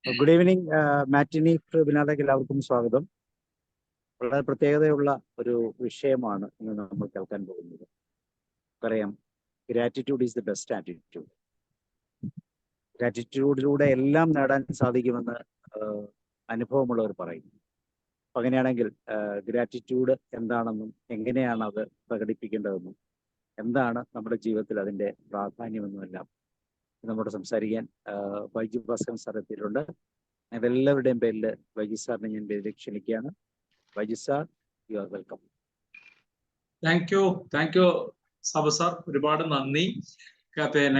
Good evening മാറ്റിനി വെബിനാറിലേക്ക് എല്ലാവർക്കും സ്വാഗതം. വളരെ പ്രത്യേകതയുള്ള ഒരു വിഷയമാണ് ഇന്ന് നമ്മൾ കേൾക്കാൻ പോകുന്നത്. പറയാം, gratitude is the best attitude. ഗ്രാറ്റിറ്റ്യൂഡിലൂടെ എല്ലാം നേടാൻ സാധിക്കുമെന്ന് അനുഭവമുള്ളവർ പറയും. അപ്പം അങ്ങനെയാണെങ്കിൽ ഗ്രാറ്റിറ്റ്യൂഡ് എന്താണെന്നും എങ്ങനെയാണ് അത് പ്രകടിപ്പിക്കേണ്ടതെന്നും എന്താണ് നമ്മുടെ ജീവിതത്തിൽ അതിൻ്റെ പ്രാധാന്യമെന്നുമെല്ലാം നമ്മോട് സംസാരിക്കാൻ വൈജു ഭാസ്കരൻ സാർ എത്തിയിട്ടുണ്ട്. എല്ലാവരുടെയും പേരിൽ വൈജു സാറിനെ ഞാൻ പേരിലേക്ക് ക്ഷണിക്കുകയാണ്. Vyju sir, you are welcome. Thank you Sabu sir, ഒരുപാട് നന്ദി.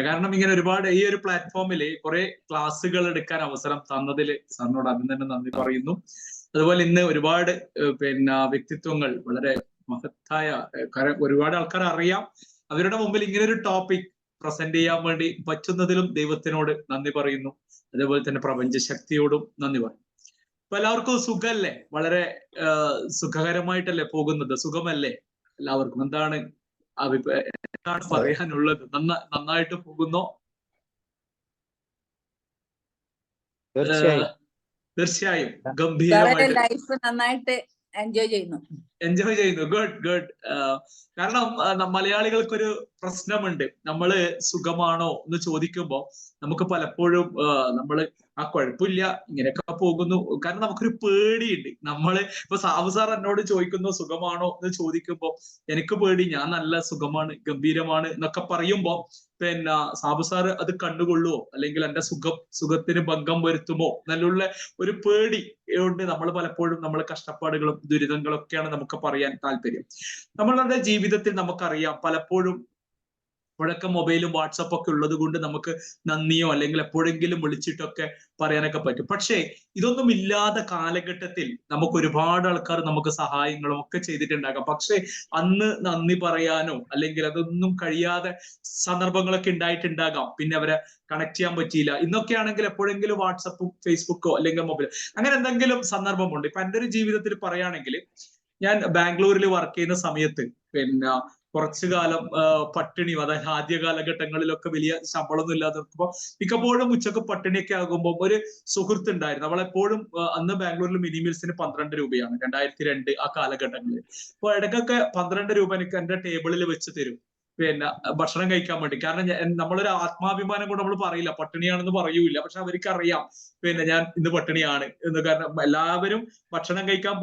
കാരണം ഇങ്ങനെ ഒരുപാട് ഈ ഒരു പ്ലാറ്റ്ഫോമിൽ കുറെ ക്ലാസ്സുകൾ എടുക്കാൻ അവസരം തന്നതിൽ സാറിനോട് ആദ്യം തന്നെ നന്ദി പറയുന്നു. അതുപോലെ ഇന്ന് ഒരുപാട് വ്യക്തിത്വങ്ങൾ, വളരെ മഹത്തായ ഒരുപാട് ആൾക്കാർ അറിയാം, അവരുടെ മുമ്പിൽ ഇങ്ങനെ ഒരു ടോപ്പിക് പ്രസന്റ് ചെയ്യാൻ വേണ്ടി പറ്റുന്നതിലും ദൈവത്തിനോട് നന്ദി പറയുന്നു. അതേപോലെ തന്നെ പ്രപഞ്ചശക്തിയോടും നന്ദി പറയും. അപ്പൊ എല്ലാവർക്കും സുഖല്ലേ? വളരെ സുഖകരമായിട്ടല്ലേ പോകുന്നത്? സുഖമല്ലേ എല്ലാവർക്കും? എന്താണ് പറയാനുള്ളത്? നന്നായിട്ട് പോകുന്നോ? തീർച്ചയായും ഗംഭീരമായിട്ട് ലൈഫ് നന്നായിട്ട് എൻജോയ് ചെയ്യുന്നു. ഗുഡ്. കാരണം മലയാളികൾക്കൊരു പ്രശ്നമുണ്ട്. നമ്മള് സുഖമാണോ എന്ന് ചോദിക്കുമ്പോ നമുക്ക് പലപ്പോഴും നമ്മള് കുഴപ്പമില്ല, ഇങ്ങനെയൊക്കെ പോകുന്നു. കാരണം നമുക്കൊരു പേടിയുണ്ട്. നമ്മള് ഇപ്പൊ സാബു സാർ എന്നോട് ചോദിക്കുന്നു സുഖമാണോ എന്ന് ചോദിക്കുമ്പോ എനിക്ക് പേടി, ഞാൻ നല്ല സുഖമാണ്, ഗംഭീരമാണ് എന്നൊക്കെ പറയുമ്പോ സാബു സാറ് അത് കണ്ടുകൊള്ളുവോ, അല്ലെങ്കിൽ എന്റെ സുഖത്തിന് ഭംഗം വരുത്തുമോ എന്നുള്ള ഒരു പേടി കൊണ്ട് നമ്മൾ പലപ്പോഴും നമ്മളെ കഷ്ടപ്പാടുകളും ദുരിതങ്ങളൊക്കെയാണ് നമുക്ക് പറയാൻ താല്പര്യം. നമ്മളുടെ ജീവിതത്തിൽ നമുക്കറിയാം, പലപ്പോഴും ഇപ്പോഴൊക്കെ മൊബൈലും വാട്സപ്പ് ഒക്കെ ഉള്ളത് കൊണ്ട് നമുക്ക് നന്ദിയോ അല്ലെങ്കിൽ എപ്പോഴെങ്കിലും വിളിച്ചിട്ടൊക്കെ പറയാനൊക്കെ പറ്റും. പക്ഷേ ഇതൊന്നും ഇല്ലാത്ത കാലഘട്ടത്തിൽ നമുക്ക് ഒരുപാട് ആൾക്കാർ നമുക്ക് സഹായങ്ങളും ഒക്കെ ചെയ്തിട്ടുണ്ടാകാം. പക്ഷെ അന്ന് നന്ദി പറയാനോ അല്ലെങ്കിൽ അതൊന്നും കഴിയാതെ സന്ദർഭങ്ങളൊക്കെ ഉണ്ടായിട്ടുണ്ടാകാം. പിന്നെ അവരെ കണക്ട് ചെയ്യാൻ പറ്റിയില്ല. ഇന്നൊക്കെ ആണെങ്കിൽ എപ്പോഴെങ്കിലും വാട്സപ്പും ഫേസ്ബുക്കോ അല്ലെങ്കിൽ മൊബൈൽ അങ്ങനെ എന്തെങ്കിലും സന്ദർഭമുണ്ട്. ഇപ്പൊ എൻ്റെ ഒരു ജീവിതത്തിൽ പറയുകയാണെങ്കിൽ, ഞാൻ ബാംഗ്ലൂരിൽ വർക്ക് ചെയ്യുന്ന സമയത്ത് കുറച്ചു കാലം പട്ടിണി, അതായത് ആദ്യ കാലഘട്ടങ്ങളിലൊക്കെ വലിയ ശമ്പളമൊന്നും ഇല്ലാതെ നിൽക്കുമ്പോൾ മിക്കപ്പോഴും ഉച്ചക്ക് പട്ടിണിയൊക്കെ ആകുമ്പോൾ ഒരു സുഹൃത്ത് ഉണ്ടായിരുന്നു. അവളെപ്പോഴും അന്ന് ബാംഗ്ലൂരിൽ മിനി മീൽസിന് 12 രൂപയാണ്, 2002 ആ കാലഘട്ടങ്ങളിൽ. അപ്പൊ ഇടയ്ക്കൊക്കെ 12 രൂപ എനിക്ക് എന്റെ ടേബിളിൽ വെച്ച് തരും ഭക്ഷണം കഴിക്കാൻ വേണ്ടി. കാരണം നമ്മളൊരു ആത്മാഭിമാനം കൊണ്ട് നമ്മൾ പറയില്ല, പട്ടിണിയാണെന്ന് പറയൂല. പക്ഷെ അവർക്ക് അറിയാം ഞാൻ ഇന്ന് പട്ടിണിയാണ് എന്ന്. കാരണം എല്ലാവരും ഭക്ഷണം കഴിക്കാൻ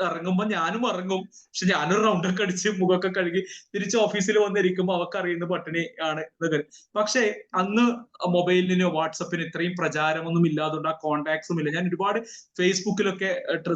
ഇറങ്ങുമ്പോൾ ഞാനും ഇറങ്ങും. പക്ഷെ ഞാനൊരു റൗണ്ടൊക്കെ അടിച്ച് മുഖമൊക്കെ കഴുകി തിരിച്ച് ഓഫീസിൽ വന്നിരിക്കുമ്പോൾ അവർക്ക് അറിയുന്ന പട്ടിണി ആണ് എന്നൊക്കെ. പക്ഷെ അന്ന് മൊബൈലിനോ വാട്സപ്പിന് ഇത്രയും പ്രചാരമൊന്നും ഇല്ലാതുകൊണ്ട് ആ കോണ്ടാക്ട്സും ഇല്ല. ഞാൻ ഒരുപാട് ഫേസ്ബുക്കിലൊക്കെ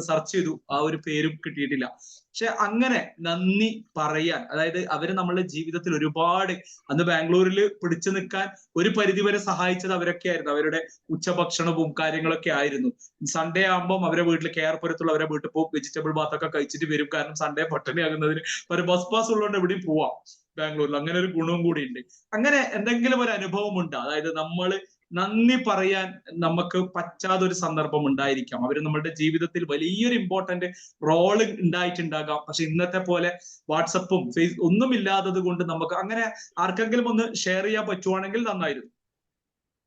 സെർച്ച് ചെയ്തു, ആ ഒരു പേരും കിട്ടിയിട്ടില്ല. പക്ഷെ അങ്ങനെ നന്ദി പറയാൻ, അതായത് അവര് നമ്മളുടെ ജീവിതത്തിൽ ഒരുപാട് അന്ന് ബാംഗ്ലൂരിൽ പിടിച്ചു നിൽക്കാൻ ഒരു പരിധിവരെ സഹായിച്ചത് അവരൊക്കെ ആയിരുന്നു. അവരുടെ ഉച്ചഭക്ഷണവും കാര്യങ്ങളൊക്കെ ആയിരുന്നു. സൺഡേ ആകുമ്പോൾ അവരെ വീട്ടിൽ കേരപ്പുരത്തുള്ള അവരെ വീട്ടിൽ പോകും, വെജിറ്റബിൾ ബാത്തൊക്കെ കഴിച്ചിട്ട് വരും. കാരണം സൺഡേ പട്ടിണിയാകുന്നതിന് ഒരു ബസ് പാസ് ഉള്ളതുകൊണ്ട് എവിടെയും പോവാം ബാംഗ്ലൂരിൽ. അങ്ങനെ ഒരു ഗുണവും കൂടി ഉണ്ട്. അങ്ങനെ എന്തെങ്കിലും ഒരു അനുഭവം ഉണ്ട്, അതായത് നമ്മള് നന്ദി പറയാൻ നമുക്ക് പറ്റാതൊരു സന്ദർഭം ഉണ്ടായിരിക്കാം. അവര് നമ്മളുടെ ജീവിതത്തിൽ വലിയൊരു ഇമ്പോർട്ടന്റ് റോള് ഉണ്ടായിട്ടുണ്ടാകാം. പക്ഷെ ഇന്നത്തെ പോലെ വാട്സപ്പും ഒന്നും ഇല്ലാത്തത് കൊണ്ട് നമുക്ക് അങ്ങനെ ആർക്കെങ്കിലും ഒന്ന് ഷെയർ ചെയ്യാൻ പറ്റുവാണെങ്കിൽ നന്നായിരുന്നു.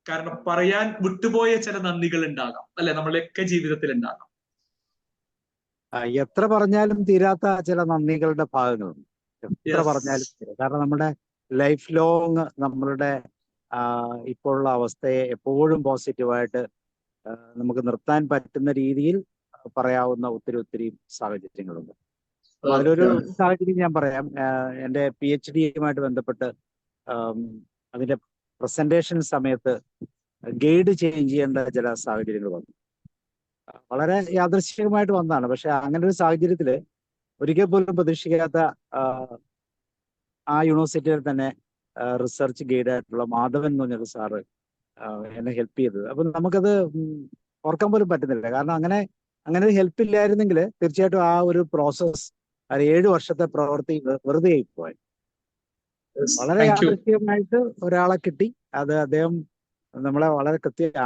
കാരണം പറയാൻ വിട്ടുപോയ ചില നന്ദികൾ ഉണ്ടാകാം, അല്ലെ? നമ്മളെയൊക്കെ ജീവിതത്തിൽ ഉണ്ടാകാം. എത്ര പറഞ്ഞാലും തീരാത്ത ചില നന്ദികളുടെ ഭാഗങ്ങളുണ്ട്. എത്ര പറഞ്ഞാലും. കാരണം നമ്മുടെ ലൈഫ് ലോങ് നമ്മളുടെ ഇപ്പോഴുള്ള അവസ്ഥയെ എപ്പോഴും പോസിറ്റീവായിട്ട് നമുക്ക് നിർത്താൻ പറ്റുന്ന രീതിയിൽ പറയാവുന്ന ഒത്തിരി സാഹചര്യങ്ങളുണ്ട്. അതിലൊരു സാഹചര്യം ഞാൻ പറയാം. എൻ്റെ PhD-യുമായിട്ട് ബന്ധപ്പെട്ട് അതിന്റെ പ്രസന്റേഷൻ സമയത്ത് ഗൈഡ് ചേഞ്ച് ചെയ്യേണ്ട ചില സാഹചര്യങ്ങൾ വന്നു. വളരെ യാദൃശ്ചികമായിട്ട് വന്നതാണ്. പക്ഷെ അങ്ങനെ ഒരു സാഹചര്യത്തിൽ ഒരിക്കൽ പോലും പ്രതീക്ഷിക്കാത്ത ആ യൂണിവേഴ്സിറ്റിയിൽ തന്നെ റിസർച്ച് ഗൈഡായിട്ടുള്ള മാധവൻ എന്ന് പറഞ്ഞൊരു സാറ് എന്നെ ഹെൽപ്പ് ചെയ്തത്. അപ്പം നമുക്കത് ഓർക്കാൻ പോലും പറ്റുന്നില്ല. കാരണം അങ്ങനെ ഒരു ഹെൽപ്പ് ഇല്ലായിരുന്നെങ്കിൽ തീർച്ചയായിട്ടും ആ ഒരു പ്രോസസ്, 7 വർഷത്തെ പ്രവൃത്തി വെറുതെ ആയിപ്പോയി. വളരെ യാദൃശ്ചികമായിട്ട് ഒരാളെ കിട്ടി. അത് അദ്ദേഹം നമ്മളെ വളരെ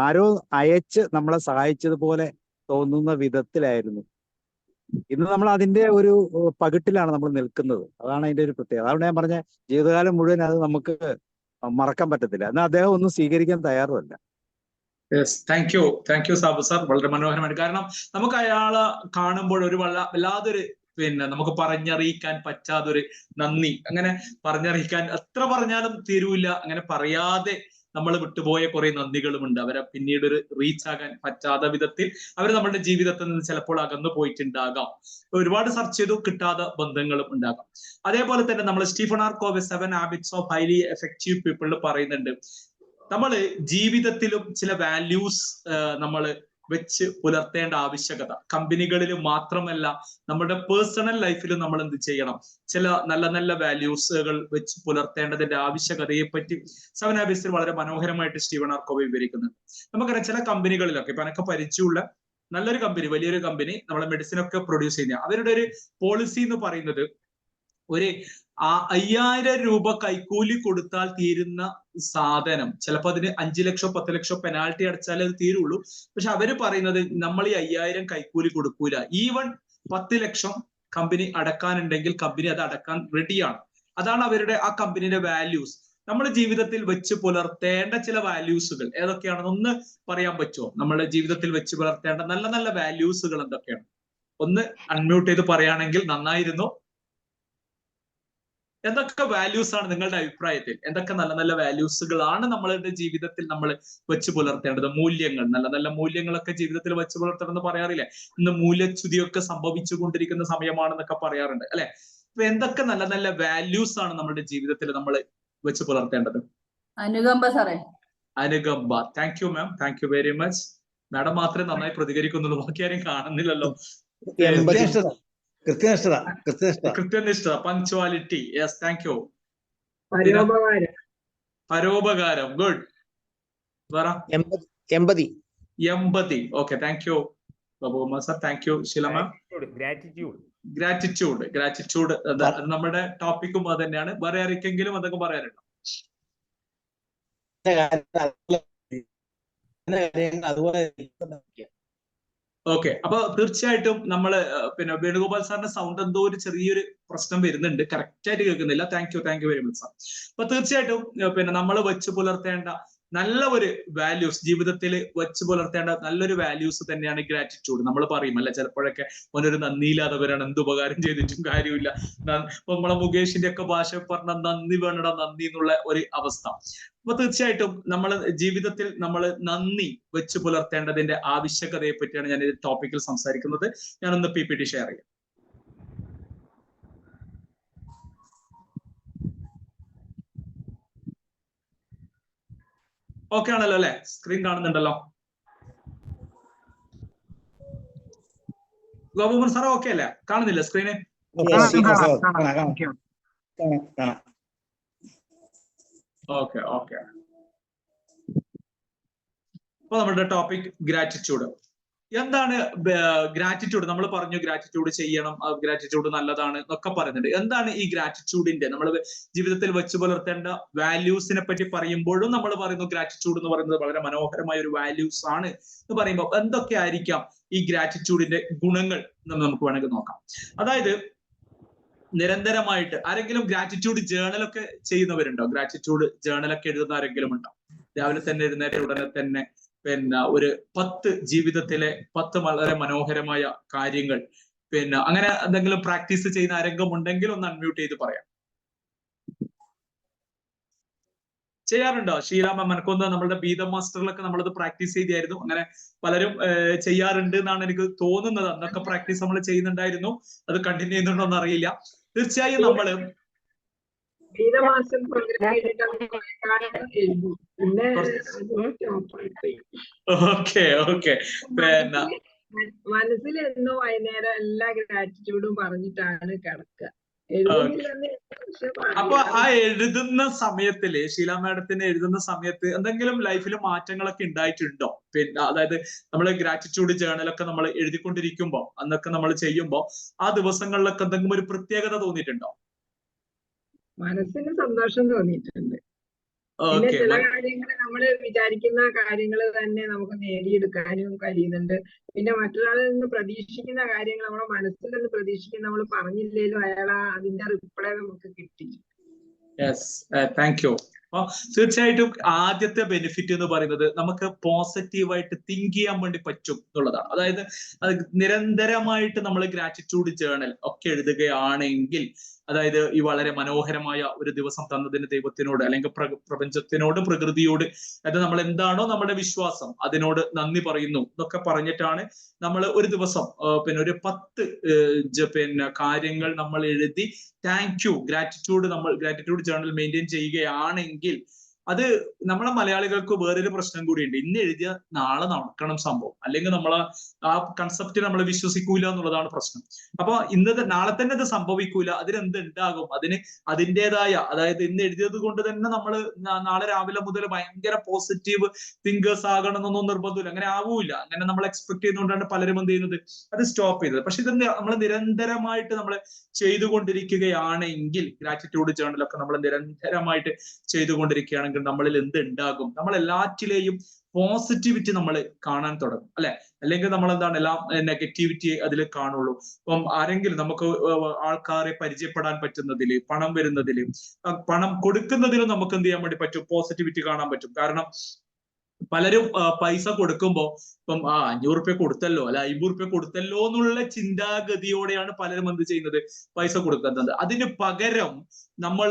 ആരോ അയച്ച് നമ്മളെ സഹായിച്ചതുപോലെ തോന്നുന്ന വിധത്തിലായിരുന്നു. ഇന്ന് നമ്മൾ അതിന്റെ ഒരു പകിട്ടിലാണ് നമ്മൾ നിൽക്കുന്നത്. അതാണ് അതിന്റെ ഒരു പ്രത്യേകത. അതുകൊണ്ട് ഞാൻ പറഞ്ഞ ജീവിതകാലം മുഴുവൻ അത് നമുക്ക് മറക്കാൻ പറ്റത്തില്ല. എന്നാൽ അദ്ദേഹം ഒന്നും സ്വീകരിക്കാൻ തയ്യാറുമല്ല. Yes, thank you Sabu sir, വളരെ മനോഹരമായിട്ട്. കാരണം നമുക്ക് അയാളെ കാണുമ്പോൾ ഒരു വല്ലാതൊരു നമുക്ക് പറഞ്ഞറിയിക്കാൻ പറ്റാത്തൊരു നന്ദി, അങ്ങനെ പറഞ്ഞറിയിക്കാൻ എത്ര പറഞ്ഞാലും തീരൂല, അങ്ങനെ പറയാതെ നമ്മൾ വിട്ടുപോയ കുറെ നന്ദികളുമുണ്ട്. അവരെ പിന്നീട് ഒരു റീച്ച് ആകാൻ പറ്റാത്ത വിധത്തിൽ അവർ നമ്മുടെ ജീവിതത്തിൽ നിന്ന് ചിലപ്പോൾ അകന്നു പോയിട്ടുണ്ടാകാം. ഒരുപാട് സെർച്ച് ചെയ്തു കിട്ടാത്ത ബന്ധങ്ങളും ഉണ്ടാകാം. അതേപോലെ തന്നെ നമ്മൾ Stephen R Covey 7 habits of highly effective people പറയുന്നുണ്ട്, നമ്മൾ ജീവിതത്തിലും ചില വാല്യൂസ് നമ്മൾ വെച്ച് പുലർത്തേണ്ട ആവശ്യകത, കമ്പനികളിൽ മാത്രമല്ല നമ്മുടെ പേഴ്സണൽ ലൈഫിലും നമ്മൾ എന്ത് ചെയ്യണം, ചില നല്ല നല്ല വാല്യൂസുകൾ വെച്ച് പുലർത്തേണ്ടതിന്റെ ആവശ്യകതയെ പറ്റി 7 ഹാബിറ്റ്സിൽ വളരെ മനോഹരമായിട്ട് സ്റ്റീവൻ ആർ കോവെ വിവരിക്കുന്നുണ്ട്. നമുക്കറിയാം ചില കമ്പനികളിലൊക്കെ ഇപ്പൊ എനിക്ക് പരിചയമുള്ള നല്ലൊരു കമ്പനി, വലിയൊരു കമ്പനി, നമ്മളെ മെഡിസിൻ ഒക്കെ പ്രൊഡ്യൂസ് ചെയ്യുന്ന, അവരുടെ ഒരു പോളിസി എന്ന് പറയുന്നത് ഒരു 5000 രൂപ കൈക്കൂലി കൊടുത്താൽ തീരുന്ന സാധനം ചിലപ്പോൾ അതിന് 5 ലക്ഷോ 10 ലക്ഷോ പെനാൽറ്റി അടച്ചാലേ അത് തീരുള്ളൂ. പക്ഷെ അവര് പറയുന്നത് നമ്മൾ ഈ 5000 കൈക്കൂലി കൊടുക്കൂല, ഈവൻ 10 ലക്ഷം കമ്പനി അടക്കാനുണ്ടെങ്കിൽ കമ്പനി അത് അടക്കാൻ റെഡിയാണ്. അതാണ് അവരുടെ ആ കമ്പനിയുടെ വാല്യൂസ്. നമ്മുടെ ജീവിതത്തിൽ വെച്ച് പുലർത്തേണ്ട ചില വാല്യൂസുകൾ ഏതൊക്കെയാണെന്ന് ഒന്ന് പറയാൻ പറ്റുമോ? നമ്മുടെ ജീവിതത്തിൽ വെച്ച് പുലർത്തേണ്ട നല്ല നല്ല വാല്യൂസുകൾ എന്തൊക്കെയാണ്? ഒന്ന് അൺമ്യൂട്ട് ചെയ്ത് പറയുകയാണെങ്കിൽ നന്നായിരുന്നു. എന്തൊക്കെ വാല്യൂസ് ആണ് നിങ്ങളുടെ അഭിപ്രായത്തിൽ? എന്തൊക്കെ നല്ല നല്ല വാല്യൂസുകളാണ് നമ്മളുടെ ജീവിതത്തിൽ നമ്മൾ വെച്ച് പുലർത്തേണ്ടത്? മൂല്യങ്ങൾ, നല്ല നല്ല മൂല്യങ്ങളൊക്കെ ജീവിതത്തിൽ വെച്ച് പുലർത്തണം എന്ന് പറയാറില്ലേ? ഇന്ന് മൂല്യച്യുതിയൊക്കെ സംഭവിച്ചു കൊണ്ടിരിക്കുന്ന സമയമാണെന്നൊക്കെ പറയാറുണ്ട് അല്ലെ? അപ്പൊ എന്തൊക്കെ നല്ല നല്ല വാല്യൂസ് ആണ് നമ്മുടെ ജീവിതത്തിൽ നമ്മൾ വെച്ച് പുലർത്തേണ്ടത്? അനുകമ്പ സാറേ. അനുകമ്പ. Thank you ma'am, thank you very much. Madam മാത്രമേ നന്നായി പ്രതികരിക്കുന്നുള്ളൂ, ബാക്കി ആരും കാണുന്നില്ലല്ലോ. കൃത്യനിഷ്ഠ, പങ്ക്ച്വാലിറ്റി. Yes, thank you. പരോപകാരം, good. Empathy. Okay, thank you Babu sir, thank you Sheela ma'am. Gratitude അത് നമ്മുടെ ടോപ്പിക്കും അത് തന്നെയാണ്. വേറെ ആർക്കെങ്കിലും അതൊക്കെ പറയാനുണ്ടോ? ഓക്കെ, അപ്പൊ തീർച്ചയായിട്ടും നമ്മള് വേണുഗോപാൽ സാറിന്റെ സൗണ്ട് എന്തോ ഒരു ചെറിയൊരു പ്രശ്നം വരുന്നുണ്ട്, കറക്റ്റ് ആയിട്ട് കേൾക്കുന്നില്ല. Thank you very much sir. അപ്പൊ തീർച്ചയായിട്ടും നമ്മൾ വെച്ച് പുലർത്തേണ്ട നല്ല ഒരു വാല്യൂസ്, ജീവിതത്തിൽ വെച്ച് പുലർത്തേണ്ട നല്ലൊരു വാല്യൂസ് തന്നെയാണ് ഗ്രാറ്റിറ്റ്യൂഡ്. നമ്മൾ പറയും അല്ലെ, ചിലപ്പോഴൊക്കെ ഓനൊരു നന്ദിയില്ലാത്തവരാണ്, എന്ത് ഉപകാരം ചെയ്തിട്ടും കാര്യമില്ല. ഇപ്പൊ നമ്മളെ മുകേഷിന്റെ ഒക്കെ ഭാഷ പറഞ്ഞ നന്ദി വേണടാ നന്ദി എന്നുള്ള ഒരു അവസ്ഥ. അപ്പൊ തീർച്ചയായിട്ടും നമ്മൾ ജീവിതത്തിൽ നമ്മൾ നന്ദി വെച്ച് പുലർത്തേണ്ടതിന്റെ ആവശ്യകതയെ പറ്റിയാണ് ഞാൻ ഈ ടോപ്പിക്കിൽ സംസാരിക്കുന്നത്. ഞാനൊന്ന് PPT ഷെയർ ചെയ്യാം. ഓക്കെ ആണല്ലോ അല്ലെ? സ്ക്രീൻ കാണുന്നുണ്ടല്ലോ. ഗോപകുമാർ സാർ ഓക്കെ അല്ലേ? കാണുന്നില്ല സ്ക്രീന്? ഓക്കെ. അപ്പൊ നമ്മുടെ ടോപ്പിക് ഗ്രാറ്റിറ്റ്യൂഡ്. എന്താണ് ഗ്രാറ്റിറ്റ്യൂഡ്? നമ്മൾ പറഞ്ഞു ഗ്രാറ്റിറ്റ്യൂഡ് ചെയ്യണം, ഗ്രാറ്റിറ്റ്യൂഡ് നല്ലതാണ് എന്നൊക്കെ പറയുന്നുണ്ട്. എന്താണ് ഈ ഗ്രാറ്റിറ്റ്യൂഡിന്റെ, നമ്മൾ ജീവിതത്തിൽ വെച്ച് പുലർത്തേണ്ട വാല്യൂസിനെ പറ്റി പറയുമ്പോഴും നമ്മൾ പറയുന്നു ഗ്രാറ്റിറ്റ്യൂഡ് എന്ന് പറയുന്നത് വളരെ മനോഹരമായ ഒരു വാല്യൂസ് ആണ് എന്ന് പറയുമ്പോൾ എന്തൊക്കെ ആയിരിക്കാം ഈ ഗ്രാറ്റിറ്റ്യൂഡിന്റെ ഗുണങ്ങൾ എന്ന് നമുക്ക് വേണമെങ്കിൽ നോക്കാം. അതായത് നിരന്തരമായിട്ട് ആരെങ്കിലും ഗ്രാറ്റിറ്റ്യൂഡ് ജേർണലൊക്കെ ചെയ്യുന്നവരുണ്ടോ? ഗ്രാറ്റിറ്റ്യൂഡ് ജേർണലൊക്കെ എഴുതുന്ന ആരെങ്കിലും ഉണ്ടോ? രാവിലെ തന്നെ എഴുന്നേറ്റ ഉടനെ തന്നെ ഒരു 10 ജീവിതത്തിലെ 10 വളരെ മനോഹരമായ കാര്യങ്ങൾ, അങ്ങനെ എന്തെങ്കിലും പ്രാക്ടീസ് ചെയ്യുന്ന ആരെങ്കിലും ഉണ്ടെങ്കിൽ ഒന്ന് അൺമ്യൂട്ട് ചെയ്ത് പറയാം. ചെയ്യാറുണ്ടോ ഷീലാമ്മ? മനക്കൊന്ന് നമ്മളുടെ ബീതം മാസ്റ്ററിലൊക്കെ നമ്മളത് പ്രാക്ടീസ് ചെയ്തായിരുന്നു. അങ്ങനെ പലരും ചെയ്യാറുണ്ട് എന്നാണ് എനിക്ക് തോന്നുന്നത്. അന്നൊക്കെ പ്രാക്ടീസ് നമ്മൾ ചെയ്യുന്നുണ്ടായിരുന്നു. അത് കണ്ടിന്യൂ ചെയ്യുന്നുണ്ടോ എന്ന് അറിയില്ല. തീർച്ചയായും നമ്മള് ഓക്കെ മനസ്സിൽ എന്നോ വൈകുന്നേരം എല്ലാ ഗ്രാറ്റിറ്റ്യൂഡും പറഞ്ഞിട്ടാണ് കിടക്കുക. അപ്പൊ ആ എഴുതുന്ന സമയത്തില്, ഷീല മാഡത്തിന് എഴുതുന്ന സമയത്ത് എന്തെങ്കിലും ലൈഫിൽ മാറ്റങ്ങളൊക്കെ ഉണ്ടായിട്ടുണ്ടോ? അതായത് നമ്മൾ ഗ്രാറ്റിറ്റ്യൂഡ് ജേർണലൊക്കെ നമ്മൾ എഴുതിക്കൊണ്ടിരിക്കുമ്പോ, അന്നൊക്കെ നമ്മൾ ചെയ്യുമ്പോ ആ ദിവസങ്ങളിലൊക്കെ എന്തെങ്കിലും ഒരു പ്രത്യേകത തോന്നിയിട്ടുണ്ടോ? മനസ്സിന് സന്തോഷം തോന്നിയിട്ടുണ്ട്. പിന്നെ ചില കാര്യങ്ങൾ നമ്മൾ വിചാരിക്കുന്ന കാര്യങ്ങൾ തന്നെ നമുക്ക് നേടിയെടുക്കാനും കഴിയുന്നുണ്ട്. പിന്നെ മറ്റൊരാളിൽ നിന്ന് പ്രതീക്ഷിക്കുന്ന കാര്യങ്ങൾ നമ്മുടെ മനസ്സിൽ നിന്ന് പ്രതീക്ഷിക്കുന്ന നമ്മൾ പറഞ്ഞില്ലേലും അതിന്റെ റിപ്ലൈ നമുക്ക് കിട്ടി. Yes, thank U. അപ്പൊ തീർച്ചയായിട്ടും ആദ്യത്തെ ബെനിഫിറ്റ് എന്ന് പറയുന്നത് നമുക്ക് പോസിറ്റീവായിട്ട് തിങ്ക് ചെയ്യാൻ വേണ്ടി പറ്റും എന്നുള്ളതാണ്. അതായത് നിരന്തരമായിട്ട് നമ്മൾ ഗ്രാറ്റിറ്റ്യൂഡ് ജേർണൽ ഒക്കെ എഴുതുകയാണെങ്കിൽ, അതായത് ഈ വളരെ മനോഹരമായ ഒരു ദിവസം തന്നതിന് ദൈവത്തിനോട് അല്ലെങ്കിൽ പ്രപഞ്ചത്തിനോട്, പ്രകൃതിയോട്, അത് നമ്മൾ എന്താണോ നമ്മുടെ വിശ്വാസം അതിനോട് നന്ദി പറയുന്നു എന്നൊക്കെ പറഞ്ഞിട്ടാണ് നമ്മൾ ഒരു ദിവസം പിന്നെ ഒരു 10 കാര്യങ്ങൾ നമ്മൾ എഴുതി thank you gratitude journal maintain ചെയ്യുകയാണെങ്കിൽ, അത് നമ്മളെ മലയാളികൾക്ക് വേറൊരു പ്രശ്നം കൂടിയുണ്ട്. ഇന്ന് എഴുതിയ നാളെ നടക്കണം സംഭവം, അല്ലെങ്കിൽ നമ്മൾ ആ കൺസെപ്റ്റ് നമ്മൾ വിശ്വസിക്കൂല എന്നുള്ളതാണ് പ്രശ്നം. അപ്പൊ നാളെ തന്നെ അത് സംഭവിക്കൂല. അതിനെന്ത് ഉണ്ടാകും? അതിൻ്റെതായ, അതായത് ഇന്ന് എഴുതിയത് കൊണ്ട് തന്നെ നമ്മൾ നാളെ രാവിലെ മുതൽ ഭയങ്കര പോസിറ്റീവ് തിങ്കേഴ്സ് ആകണം എന്നൊന്നും നിർബന്ധമില്ല. അങ്ങനെ ആവൂല. അങ്ങനെ നമ്മൾ എക്സ്പെക്ട് ചെയ്യുന്നതുകൊണ്ടാണ് പലരും എന്ത് ചെയ്യുന്നത്, അത് സ്റ്റോപ്പ് ചെയ്തത്. പക്ഷെ ഇത് നമ്മൾ നിരന്തരമായിട്ട് നമ്മൾ ചെയ്തുകൊണ്ടിരിക്കുകയാണെങ്കിൽ, ഗ്രാറ്റിറ്റ്യൂഡ് ജേർണലൊക്കെ നമ്മൾ നിരന്തരമായിട്ട് ചെയ്തുകൊണ്ടിരിക്കുകയാണെങ്കിൽ നമ്മളിൽ എന്ത് ഉണ്ടാകും? നമ്മൾ എല്ലാറ്റിലെയും പോസിറ്റിവിറ്റി നമ്മൾ കാണാൻ തുടങ്ങും, അല്ലെ? അല്ലെങ്കിൽ നമ്മൾ എന്താണ്, എല്ലാം നെഗറ്റിവിറ്റി അതിൽ കാണുള്ളൂ. ഇപ്പം ആരെങ്കിലും നമുക്ക് ആൾക്കാരെ പരിചയപ്പെടാൻ പറ്റുന്നതിൽ, പണം വരുന്നതിൽ, പണം കൊടുക്കുന്നതിലും നമുക്ക് എന്ത് ചെയ്യാൻ വേണ്ടി പറ്റും? പോസിറ്റിവിറ്റി കാണാൻ പറ്റും. കാരണം പലരും പൈസ കൊടുക്കുമ്പോ ഇപ്പം 500 റുപ്യ കൊടുത്തല്ലോ, അല്ല 50 റുപ്യ കൊടുത്തല്ലോ എന്നുള്ള ചിന്താഗതിയോടെയാണ് പലരും എന്ത് ചെയ്യുന്നത്, പൈസ കൊടുക്കുന്നത്. അതിന് പകരം നമ്മൾ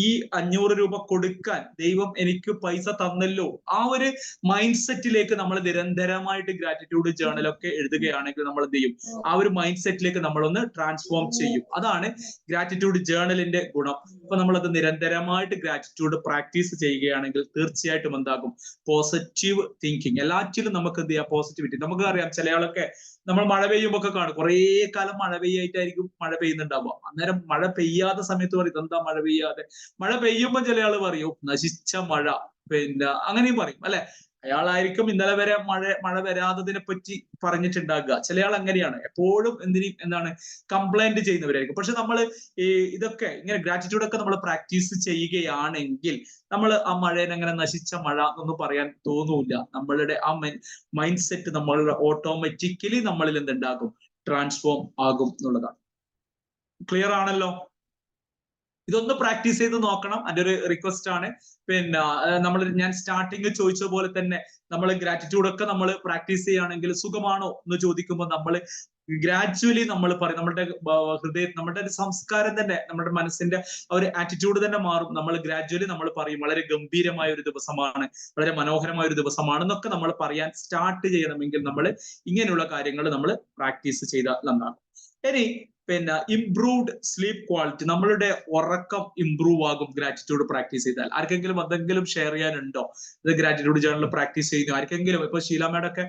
ഈ 500 രൂപ കൊടുക്കാൻ ദൈവം എനിക്ക് പൈസ തന്നല്ലോ, ആ ഒരു മൈൻഡ് സെറ്റിലേക്ക് നമ്മൾ നിരന്തരമായിട്ട് ഗ്രാറ്റിറ്റ്യൂഡ് ജേർണലൊക്കെ എഴുതുകയാണെങ്കിൽ നമ്മൾ എന്ത് ചെയ്യും? ആ ഒരു മൈൻഡ് സെറ്റിലേക്ക് നമ്മളൊന്ന് ട്രാൻസ്ഫോം ചെയ്യും. അതാണ് ഗ്രാറ്റിറ്റ്യൂഡ് ജേർണലിന്റെ ഗുണം. അപ്പൊ നമ്മളത് നിരന്തരമായിട്ട് ഗ്രാറ്റിറ്റ്യൂഡ് പ്രാക്ടീസ് ചെയ്യുകയാണെങ്കിൽ തീർച്ചയായിട്ടും എന്താകും? Positive thinking. എല്ലാറ്റിലും നമുക്ക് എന്ത് ചെയ്യാം? പോസിറ്റിവിറ്റി. നമുക്ക് അറിയാം, ചില ആളൊക്കെ നമ്മൾ മഴ പെയ്യുമ്പോ ഒക്കെ കാണും, കുറേ കാലം മഴ പെയ്യായിട്ടായിരിക്കും മഴ പെയ്യുന്നുണ്ടാവുക. അന്നേരം മഴ പെയ്യാത്ത സമയത്ത് പറയും ഇതെന്താ മഴ പെയ്യാതെ? മഴ പെയ്യുമ്പോൾ ചില ആള് പറയും നശിച്ച മഴ, അങ്ങനെയും പറയും, അല്ലെ? അയാളായിരിക്കും ഇന്നലെ വരെ മഴ വരാത്തതിനെ പറ്റി പറഞ്ഞിട്ടുണ്ടാകുക. ചിലയാൾ അങ്ങനെയാണ്, എപ്പോഴും എന്താണ് കംപ്ലൈന്റ് ചെയ്യുന്നവരായിരിക്കും. പക്ഷെ നമ്മൾ ഇതൊക്കെ ഇങ്ങനെ ഗ്രാറ്റിറ്റ്യൂഡ് ഒക്കെ നമ്മൾ പ്രാക്ടീസ് ചെയ്യുകയാണെങ്കിൽ നമ്മൾ ആ മഴേനെ അങ്ങനെ നശിച്ച മഴ എന്നൊന്നും പറയാൻ തോന്നൂല. നമ്മളുടെ ആ മൈൻഡ് സെറ്റ് നമ്മളുടെ ഓട്ടോമാറ്റിക്കലി നമ്മളിൽ എന്തുണ്ടാകും? ട്രാൻസ്ഫോം ആകും എന്നുള്ളതാണ്. ക്ലിയർ ആണല്ലോ? ഇതൊന്ന് പ്രാക്ടീസ് ചെയ്ത് നോക്കണം. എൻ്റെ ഒരു റിക്വസ്റ്റ് ആണ്. ഞാൻ സ്റ്റാർട്ടിങ് ചോദിച്ച പോലെ തന്നെ നമ്മൾ ഗ്രാറ്റിറ്റ്യൂഡ് ഒക്കെ നമ്മൾ പ്രാക്ടീസ് ചെയ്യുകയാണെങ്കിൽ സുഖമാണോ എന്ന് ചോദിക്കുമ്പോൾ നമ്മൾ ഗ്രാജുവലി നമ്മൾ പറയും, നമ്മുടെ ഹൃദയം, നമ്മുടെ ഒരു സംസ്കാരം തന്നെ, നമ്മുടെ മനസ്സിന്റെ ഒരു ആറ്റിറ്റ്യൂഡ് തന്നെ മാറും. നമ്മൾ ഗ്രാജുവലി നമ്മൾ പറയും വളരെ ഗംഭീരമായ ഒരു ദിവസമാണ്, വളരെ മനോഹരമായ ഒരു ദിവസമാണ് എന്നൊക്കെ നമ്മൾ പറയാൻ സ്റ്റാർട്ട് ചെയ്യണമെങ്കിൽ നമ്മൾ ഇങ്ങനെയുള്ള കാര്യങ്ങൾ നമ്മൾ പ്രാക്ടീസ് ചെയ്താൽ നന്നാകും. ഇനി ഇംപ്രൂവ്ഡ് സ്ലീപ്പ് ക്വാളിറ്റി, നമ്മളുടെ ഉറക്കം ഇംപ്രൂവ് ആകും ഗ്രാറ്റിറ്റ്യൂഡ് പ്രാക്ടീസ് ചെയ്താൽ. ആർക്കെങ്കിലും എന്തെങ്കിലും ഷെയർ ചെയ്യാനുണ്ടോ? ഇത് ഗ്രാറ്റിറ്റ്യൂഡ് ജേർണൽ പ്രാക്ടീസ് ചെയ്യുന്നു ആർക്കെങ്കിലും? ഇപ്പൊ ഷീല മേഡൊക്കെ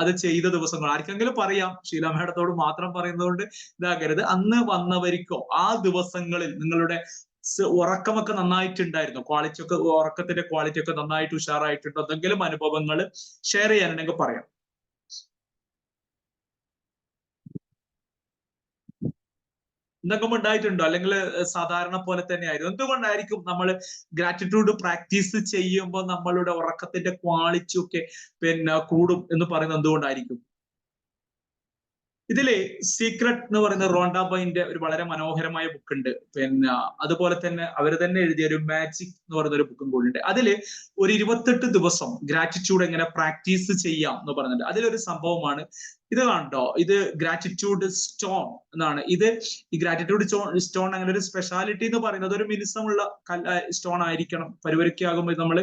അത് ചെയ്ത ദിവസങ്ങൾ ആർക്കെങ്കിലും പറയാം. ഷീല മേഡത്തോട് മാത്രം പറയുന്നതുകൊണ്ട് ഇതാകരുത്. അന്ന് വന്നവർക്കോ ആ ദിവസങ്ങളിൽ നിങ്ങളുടെ ഉറക്കമൊക്കെ നന്നായിട്ടുണ്ടായിരുന്നു, ഉറക്കത്തിന്റെ ക്വാളിറ്റി ഒക്കെ നന്നായിട്ട് ഉഷാറായിട്ടുണ്ടോ? എന്തെങ്കിലും അനുഭവങ്ങൾ ഷെയർ ചെയ്യാനുണ്ടെങ്കിൽ പറയാം. എന്തൊക്കെ ഉണ്ടായിട്ടുണ്ടോ? അല്ലെങ്കിൽ സാധാരണ പോലെ തന്നെയായിരുന്നു? എന്തുകൊണ്ടായിരിക്കും നമ്മൾ ഗ്രാറ്റിറ്റ്യൂഡ് പ്രാക്ടീസ് ചെയ്യുമ്പോൾ നമ്മളുടെ ഉറക്കത്തിന്റെ ക്വാളിറ്റി ഒക്കെ കൂടും എന്ന് പറയുന്നത് എന്തുകൊണ്ടായിരിക്കും? ഇതില് സീക്രട്ട് എന്ന് പറയുന്ന റോണ്ട ബൈന്റെ ഒരു വളരെ മനോഹരമായ ബുക്ക് ഉണ്ട്. അതുപോലെ തന്നെ അവർ തന്നെ എഴുതിയ ഒരു മാജിക് എന്ന് പറയുന്ന ഒരു ബുക്കും കൂടി ഉണ്ട്. അതില് ഒരു 28 ദിവസം ഗ്രാറ്റിറ്റ്യൂഡ് എങ്ങനെ പ്രാക്ടീസ് ചെയ്യാം എന്ന് പറയുന്നുണ്ട്. അതിലൊരു സംഭവമാണ് ഇത്. കണ്ടോ, ഇത് ഗ്രാറ്റിറ്റ്യൂഡ് സ്റ്റോൺ എന്നാണ്. ഈ ഗ്രാറ്റിറ്റ്യൂഡ് സ്റ്റോൺ അങ്ങനെ ഒരു സ്പെഷ്യാലിറ്റി എന്ന് പറയുന്നത് ഒരു മിനുസമുള്ള സ്റ്റോൺ ആയിരിക്കണം. പരുവരക്കാകുമ്പോൾ നമ്മൾ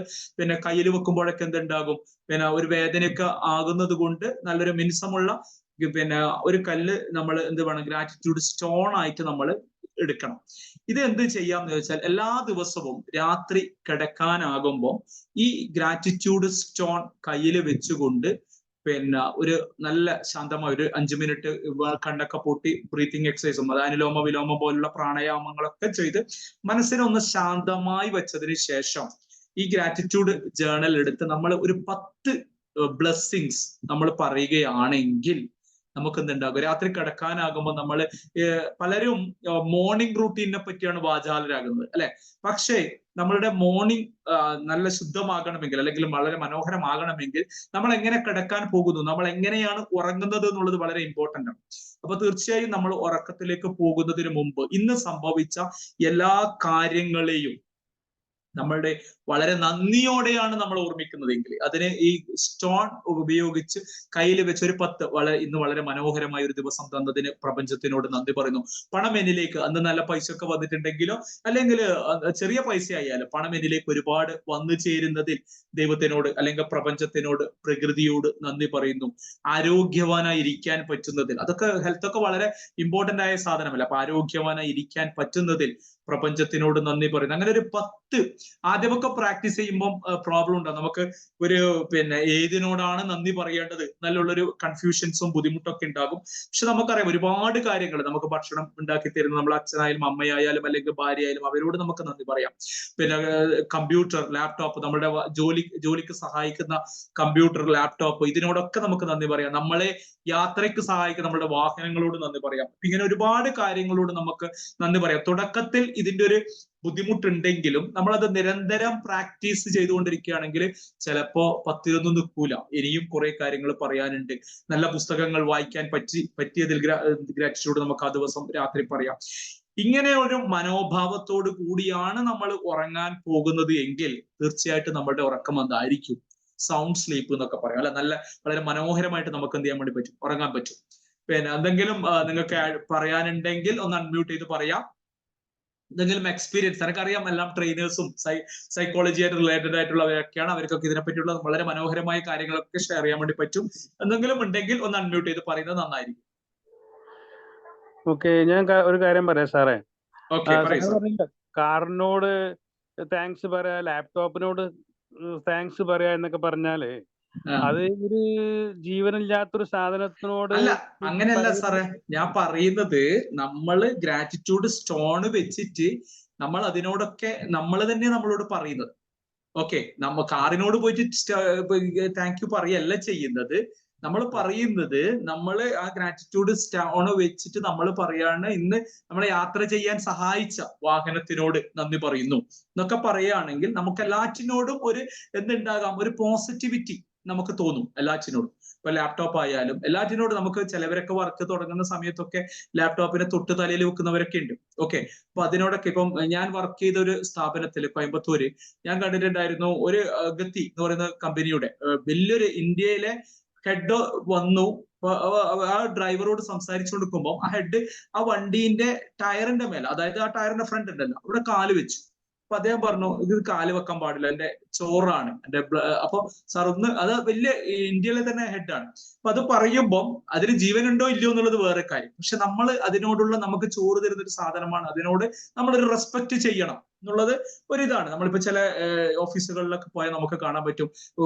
കയ്യിൽ വെക്കുമ്പോഴൊക്കെ എന്തുണ്ടാകും? ഒരു വേദനയൊക്കെ ആകുന്നത് കൊണ്ട് നല്ലൊരു മിനുസമുള്ള ഒരു കല്ല് നമ്മൾ എന്ത് വേണം? ഗ്രാറ്റിറ്റ്യൂഡ് സ്റ്റോൺ ആയിട്ട് നമ്മൾ എടുക്കണം. ഇത് എന്ത് ചെയ്യാന്ന് ചോദിച്ചാൽ, എല്ലാ ദിവസവും രാത്രി കിടക്കാനാകുമ്പോൾ ഈ ഗ്രാറ്റിറ്റ്യൂഡ് സ്റ്റോൺ കയ്യിൽ വെച്ചുകൊണ്ട് ഒരു നല്ല ശാന്തമായ ഒരു 5 മിനിറ്റ് കണ്ണൊക്കെ പൂട്ടി ബ്രീത്തിങ് എക്സസൈസും, അത് അനുലോമ വിലോമം പോലുള്ള പ്രാണായാമങ്ങളൊക്കെ ചെയ്ത് മനസ്സിനെ ഒന്ന് ശാന്തമായി വെച്ചതിന് ശേഷം ഈ ഗ്രാറ്റിറ്റ്യൂഡ് ജേർണൽ എടുത്ത് നമ്മൾ ഒരു 10 ബ്ലെസ്സിങ്സ് നമ്മൾ പറയുകയാണെങ്കിൽ നമുക്ക് എന്തുണ്ടാകും? രാത്രി കിടക്കാനാകുമ്പോൾ നമ്മൾ പലരും മോർണിംഗ് റൂട്ടീനെ പറ്റിയാണ് വാചാലരാകുന്നത്, അല്ലെ? പക്ഷേ നമ്മളുടെ മോർണിംഗ് നല്ല ശുദ്ധമാകണമെങ്കിൽ, അല്ലെങ്കിൽ വളരെ മനോഹരമാകണമെങ്കിൽ നമ്മൾ എങ്ങനെ കിടക്കാൻ പോകുന്നു, നമ്മൾ എങ്ങനെയാണ് ഉറങ്ങുന്നത് എന്നുള്ളത് വളരെ ഇമ്പോർട്ടന്റ് ആണ്. അപ്പൊ തീർച്ചയായും നമ്മൾ ഉറക്കത്തിലേക്ക് പോകുന്നതിന് മുമ്പ് ഇന്ന് സംഭവിച്ച എല്ലാ കാര്യങ്ങളെയും നമ്മളുടെ വളരെ നന്ദിയോടെയാണ് നമ്മൾ ഓർമ്മിക്കുന്നതെങ്കിൽ അതിന് ഈ സ്റ്റോൺ ഉപയോഗിച്ച് കയ്യിൽ വെച്ച് ഒരു 10 ഇന്ന് വളരെ മനോഹരമായ ഒരു ദിവസം തന്നതിന് പ്രപഞ്ചത്തിനോട് നന്ദി പറയുന്നു. പണം എന്നിലേക്ക് അന്ന് നല്ല പൈസ ഒക്കെ വന്നിട്ടുണ്ടെങ്കിലോ അല്ലെങ്കിൽ ചെറിയ പൈസ ആയാലും പണം എന്നിലേക്ക് ഒരുപാട് വന്നു ചേരുന്നതിൽ ദൈവത്തിനോട് അല്ലെങ്കിൽ പ്രപഞ്ചത്തിനോട് പ്രകൃതിയോട് നന്ദി പറയുന്നു. ആരോഗ്യവാനായി ഇരിക്കാൻ പറ്റുന്നതിൽ, അതൊക്കെ ഹെൽത്ത് ഒക്കെ വളരെ ഇമ്പോർട്ടന്റ് ആയ സാധനമല്ല. അപ്പൊ ആരോഗ്യവാനായി ഇരിക്കാൻ പറ്റുന്നതിൽ പ്രപഞ്ചത്തിനോട് നന്ദി പറയുന്നു. അങ്ങനെ ഒരു 10 ആദ്യമൊക്കെ പ്രാക്ടീസ് ചെയ്യുമ്പോൾ പ്രോബ്ലം ഉണ്ടാകും. നമുക്ക് ഏതിനോടാണ് നന്ദി പറയേണ്ടത് നല്ലുള്ളൊരു കൺഫ്യൂഷൻസും ബുദ്ധിമുട്ടൊക്കെ ഉണ്ടാകും. പക്ഷെ നമുക്കറിയാം ഒരുപാട് കാര്യങ്ങൾ, നമുക്ക് ഭക്ഷണം ഉണ്ടാക്കി തരുന്ന നമ്മളെ അച്ഛനായാലും അമ്മയായാലും അല്ലെങ്കിൽ ഭാര്യയായാലും അവരോട് നമുക്ക് നന്ദി പറയാം. കമ്പ്യൂട്ടർ, ലാപ്ടോപ്പ്, നമ്മുടെ ജോലിക്ക് സഹായിക്കുന്ന കമ്പ്യൂട്ടർ, ലാപ്ടോപ്പ്, ഇതിനോടൊക്കെ നമുക്ക് നന്ദി പറയാം. നമ്മളെ യാത്രയ്ക്ക് സഹായിക്കുന്ന നമ്മുടെ വാഹനങ്ങളോട് നന്ദി പറയാം. ഇങ്ങനെ ഒരുപാട് കാര്യങ്ങളോട് നമുക്ക് നന്ദി പറയാം. തുടക്കത്തിൽ ഇതിന്റെ ഒരു ബുദ്ധിമുട്ടുണ്ടെങ്കിലും നമ്മളത് നിരന്തരം പ്രാക്ടീസ് ചെയ്തുകൊണ്ടിരിക്കുകയാണെങ്കിൽ ചിലപ്പോ 10 നിൽക്കൂല. ഇനിയും കുറെ കാര്യങ്ങൾ പറയാനുണ്ട്. നല്ല പുസ്തകങ്ങൾ വായിക്കാൻ പറ്റിയതിൽ ഗ്രാറ്റിറ്റ്യൂഡ് നമുക്ക് ആ ദിവസം രാത്രി പറയാം. ഇങ്ങനെ ഒരു മനോഭാവത്തോട് കൂടിയാണ് നമ്മൾ ഉറങ്ങാൻ പോകുന്നത് എങ്കിൽ തീർച്ചയായിട്ടും നമ്മുടെ ഉറക്കം എന്തായിരിക്കും? സൗണ്ട് സ്ലീപ്പ് എന്നൊക്കെ പറയാം അല്ലെ. നല്ല വളരെ മനോഹരമായിട്ട് നമുക്ക് എന്ത് ചെയ്യാൻ വേണ്ടി പറ്റും? ഉറങ്ങാൻ പറ്റും. എന്തെങ്കിലും നിങ്ങൾക്ക് പറയാനുണ്ടെങ്കിൽ ഒന്ന് അൺമ്യൂട്ട് ചെയ്ത് പറയാം. എന്തെങ്കിലും എക്സ്പീരിയൻസ്, എനിക്കറിയാം എല്ലാം ട്രെയിനേഴ്സും സൈക്കോളജിയായിട്ട് റിലേറ്റഡ് ആയിട്ടുള്ളവരൊക്കെയാണ്. അവർക്കൊക്കെ ഇതിനെപ്പറ്റിയുള്ള വളരെ മനോഹരമായ കാര്യങ്ങളൊക്കെ ഷെയർ ചെയ്യാൻ വേണ്ടി പറ്റും. എന്തെങ്കിലും ഉണ്ടെങ്കിൽ ഒന്ന് അൺമ്യൂട്ട് ചെയ്ത് പറയുന്നത് നന്നായിരിക്കും. ഓക്കെ, ഞാൻ ഒരു കാര്യം പറയാം സാറേ. ഓക്കെ, കാറിനോട് താങ്ക്സ് പറയാ, ലാപ്ടോപ്പിനോട് താങ്ക്സ് പറയാ എന്നൊക്കെ പറഞ്ഞാല് അത് ഒരു ജീവനില്ലാത്തൊരു സാധനത്തിനോട് അല്ല, അങ്ങനെയല്ല സാറേ ഞാൻ പറയുന്നത്. നമ്മള് ഗ്രാറ്റിറ്റ്യൂഡ് സ്റ്റോൺ വെച്ചിട്ട് നമ്മൾ അതിനോടൊക്കെ നമ്മൾ തന്നെ നമ്മളോട് പറയുന്നത്. ഓക്കെ, നമ്മ കാറിനോട് പോയിട്ട് താങ്ക് യു പറയല്ല ചെയ്യുന്നത്. നമ്മൾ പറയുന്നത് നമ്മൾ ആ ഗ്രാറ്റിറ്റ്യൂഡ് സ്റ്റോൺ വെച്ചിട്ട് നമ്മൾ പറയാണ് ഇന്ന് നമ്മളെ യാത്ര ചെയ്യാൻ സഹായിച്ച വാഹനത്തിനോട് നന്ദി പറയുന്നു എന്നൊക്കെ പറയുകയാണെങ്കിൽ നമുക്ക് എല്ലാറ്റിനോടും എന്തുണ്ടാകാം? ഒരു പോസിറ്റിവിറ്റി നമുക്ക് തോന്നും എല്ലാറ്റിനോടും. ഇപ്പൊ ലാപ്ടോപ്പ് ആയാലും എല്ലാറ്റിനോടും നമുക്ക്, ചിലവരൊക്കെ വർക്ക് തുടങ്ങുന്ന സമയത്തൊക്കെ ലാപ്ടോപ്പിനെ തൊട്ട് തലയിൽ വെക്കുന്നവരൊക്കെ ഉണ്ട്. ഓക്കെ, അപ്പൊ അതിനോടൊക്കെ ഇപ്പം ഞാൻ വർക്ക് ചെയ്ത ഒരു സ്ഥാപനത്തിൽ കോയമ്പത്തൂര് ഞാൻ കണ്ടിട്ടുണ്ടായിരുന്നു. ഒരു ഗത്തി എന്ന് പറയുന്ന കമ്പനിയുടെ വലിയൊരു ഇന്ത്യയിലെ ഹെഡ് വന്നു. ആ ഡ്രൈവറോട് സംസാരിച്ചു കൊടുക്കുമ്പോൾ ആ ഹെഡ് ആ വണ്ടീന്റെ ടയറിന്റെ മേലെ, അതായത് ആ ടയറിന്റെ ഫ്രണ്ട് ഉണ്ടല്ലോ അവിടെ കാല് വെച്ചു. അപ്പൊ അദ്ദേഹം പറഞ്ഞു ഇത് കാല് വെക്കാൻ പാടില്ല, എന്റെ ചോറാണ് എന്റെ. അപ്പൊ സാർ അത് വലിയ ഇന്ത്യയിലെ തന്നെ ഹെഡാണ്. അപ്പൊ അത് പറയുമ്പോൾ അതിന് ജീവനുണ്ടോ ഇല്ലയോ എന്നുള്ളത് വേറെ കാര്യം. പക്ഷെ നമ്മൾ അതിനോടുള്ള, നമുക്ക് ചോറ് തരുന്ന ഒരു സാധനമാണ്, അതിനോട് നമ്മളൊരു റെസ്പെക്ട് ചെയ്യണം എന്നുള്ളത് ഒരിതാണ്. നമ്മളിപ്പോ ചില ഓഫീസുകളിലൊക്കെ പോയാൽ നമുക്ക് കാണാൻ പറ്റും,